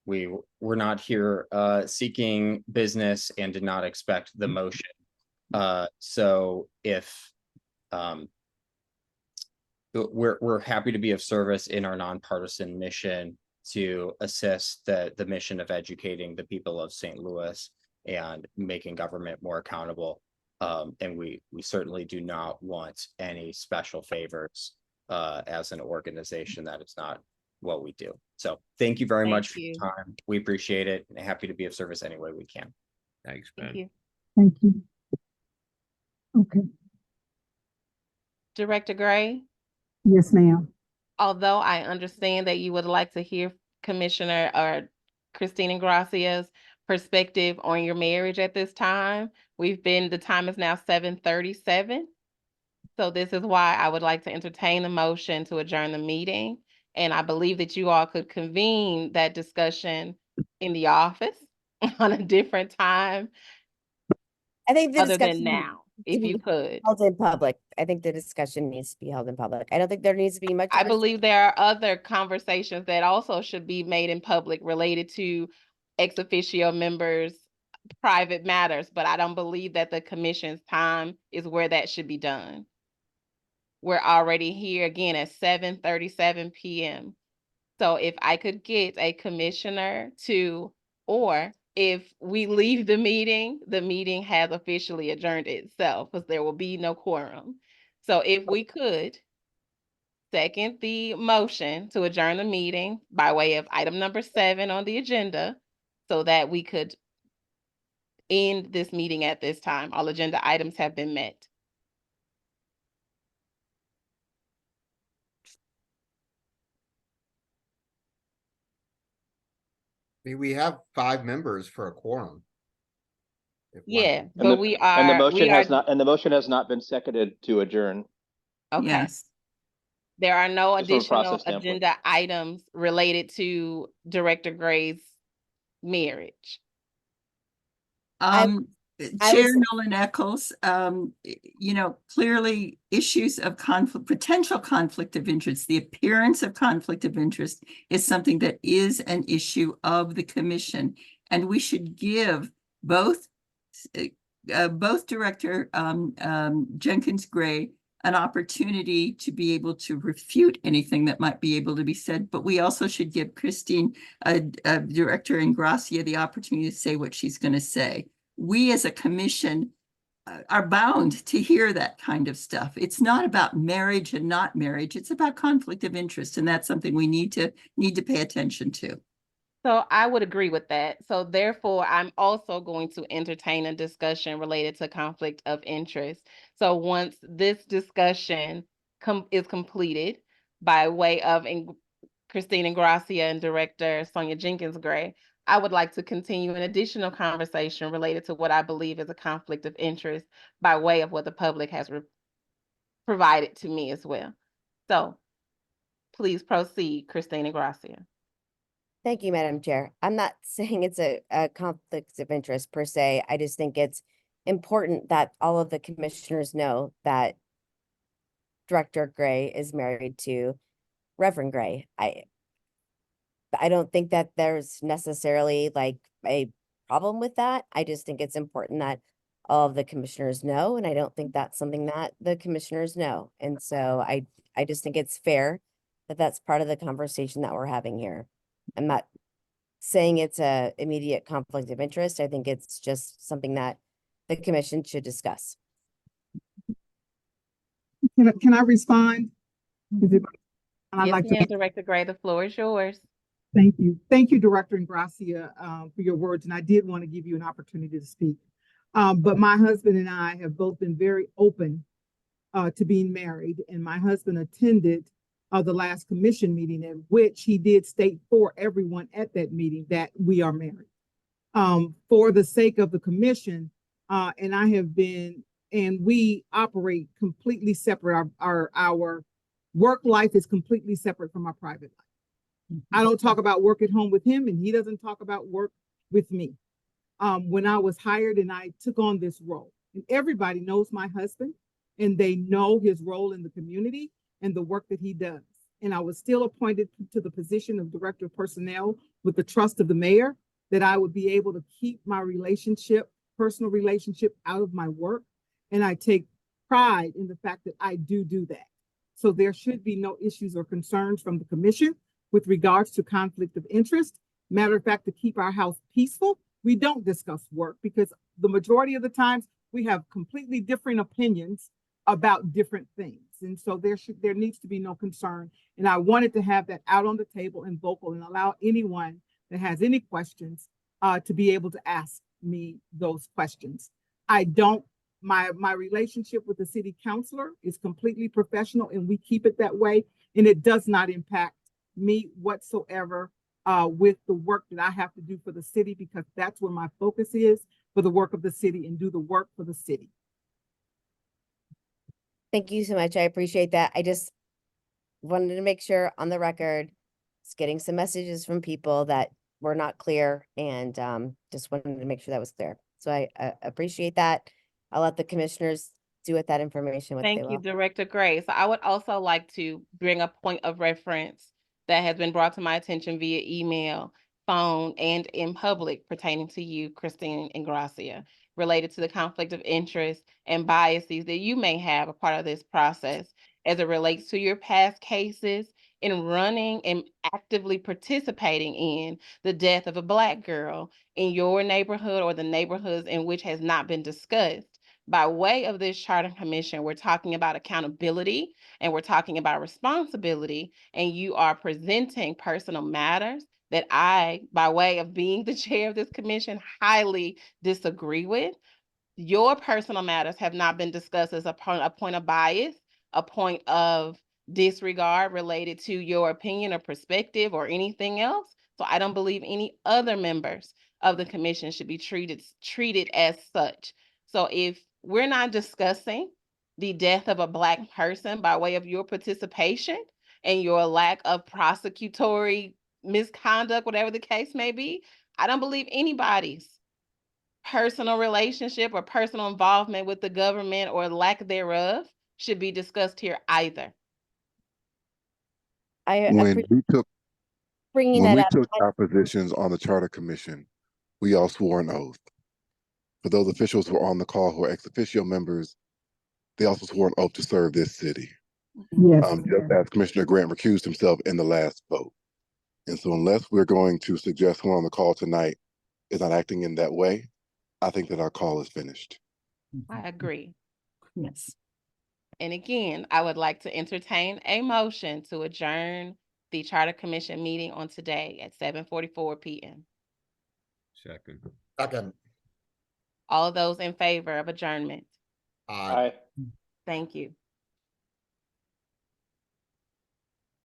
We're not here seeking business and did not expect the motion. So if we're happy to be of service in our nonpartisan mission to assist the mission of educating the people of St. Louis and making government more accountable. And we certainly do not want any special favors as an organization. That is not what we do. So thank you very Thank much for you. your time. We appreciate it and happy to be of service any way we can. Thanks, Thank Ben. you. Thank you. Okay, Director Gray, yes, ma'am. although I understand that you would like to hear Commissioner or Christina Gracia's perspective on your marriage at this time, the time is now 7:37. So this is why I would like to entertain the motion to adjourn the meeting. And I believe that you all could convene that discussion in the office on a different time I think the other than discussion now, needs if to you be could. held in public. I think the discussion needs to be held in public. I don't think there needs to be much. I believe there are other conversations that also should be made in public related to ex officio members' private matters, but I don't believe that the commission's time is where that should be done. We're already here again at 7:37 p.m. So if I could get a commissioner or if we leave the meeting has officially adjourned itself because there will be no quorum. So if we could second the motion to adjourn the meeting by way of item number 7 on the agenda so that we could end this meeting at this time. All agenda items have been met. We have 5 members for a quorum. If one- Yeah, And but the, and the motion we are, has not, and the motion has not been seconded to adjourn. okay. Yes. There are no Just from a additional process standpoint. agenda items related to Director Gray's marriage. I Chair was- Nolan Eccles, you know, clearly issues of conflict, potential conflict of interest, the appearance of conflict of interest is something that is an issue of the commission. And we should give both Director Jenkins Gray an opportunity to be able to refute anything that might be able to be said, but we also should give Christine, Director Ingracia, the opportunity to say what she's going to say. We as a commission are bound to hear that kind of stuff. It's not about marriage and not marriage. It's about conflict of interest, and that's something we need to pay attention to. So I would agree with that. So therefore, I'm also going to entertain a discussion related to conflict of interest. So once this discussion is completed by way of Christine Ingracia and Director Sonia Jenkins Gray, I would like to continue an additional conversation related to what I believe is a conflict of interest by way of what the public has provided to me as well. So please proceed, Christine Ingracia. Thank you, Madam Chair. I'm not saying it's a conflict of interest per se. I just think it's important that all of the commissioners know that Director Gray is married to Reverend Gray. I don't think that there's necessarily like a problem with that. I just think it's important that all of the commissioners know, and I don't think that's something that the commissioners know. And so I just think it's fair that that's part of the conversation that we're having here. I'm not saying it's a immediate conflict of interest. I think it's just something that the commission should discuss. Can I respond? I'd Yes, like to. ma'am, Director Gray, the floor is yours. Thank you. Thank you, Director Ingracia, for your words. And I did want to give you an opportunity to speak. But my husband and I have both been very open to being married. And my husband attended the last commission meeting at which he did state for everyone at that meeting that we are married. For the sake of the commission, and I have been, and we operate completely separate. Our work life is completely separate from our private life. I don't talk about work at home with him, and he doesn't talk about work with me. When I was hired and I took on this role, and everybody knows my husband, and they know his role in the community and the work that he does. And I was still appointed to the position of Director of Personnel with the trust of the mayor, that I would be able to keep my personal relationship out of my work. And I take pride in the fact that I do that. So there should be no issues or concerns from the commission with regards to conflict of interest. Matter of fact, to keep our house peaceful, we don't discuss work because the majority of the times we have completely different opinions about different things. And so there needs to be no concern. And I wanted to have that out on the table and vocal and allow anyone that has any questions to be able to ask me those questions. My relationship with the city councilor is completely professional and we keep it that way. And it does not impact me whatsoever with the work that I have to do for the city, because that's where my focus is, for the work of the city and do the work for the city. Thank you so much. I appreciate that. I just wanted to make sure on the record, it's getting some messages from people that were not clear, and just wanted to make sure that was clear. So I appreciate that. I'll let the commissioners do with that information what they Thank you, will. Director Gray. So I would also like to bring a point of reference that has been brought to my attention via email, phone, and in public pertaining to you, Christine Ingracia, related to the conflict of interest and biases that you may have a part of this process as it relates to your past cases in running and actively participating in the death of a Black girl in your neighborhood or the neighborhoods in which has not been discussed. By way of this Charter Commission, we're talking about accountability and we're talking about responsibility, and you are presenting personal matters that I, by way of being the chair of this commission, highly disagree with. Your personal matters have not been discussed as a point of bias, a point of disregard related to your opinion or perspective or anything else. So I don't believe any other members of the commission should be treated as such. So if we're not discussing the death of a Black person by way of your participation and your lack of prosecutory misconduct, whatever the case may be, I don't believe anybody's personal relationship or personal involvement with the government or lack thereof should be discussed here either. I When appreciate we took bringing When that we up. took our positions on the Charter Commission, we all swore an oath. For those officials who are on the call who are ex officio members, they also swore an oath to serve this city. Yes. Just as Commissioner Grant recused himself in the last vote. And so unless we're going to suggest someone on the call tonight is not acting in that way, I think that our call is finished. I agree. Yes. And again, I would like to entertain a motion to adjourn the Charter Commission meeting on today at 7:44 p.m. Second. Second. All of those in favor of adjournment? Aye. Thank you.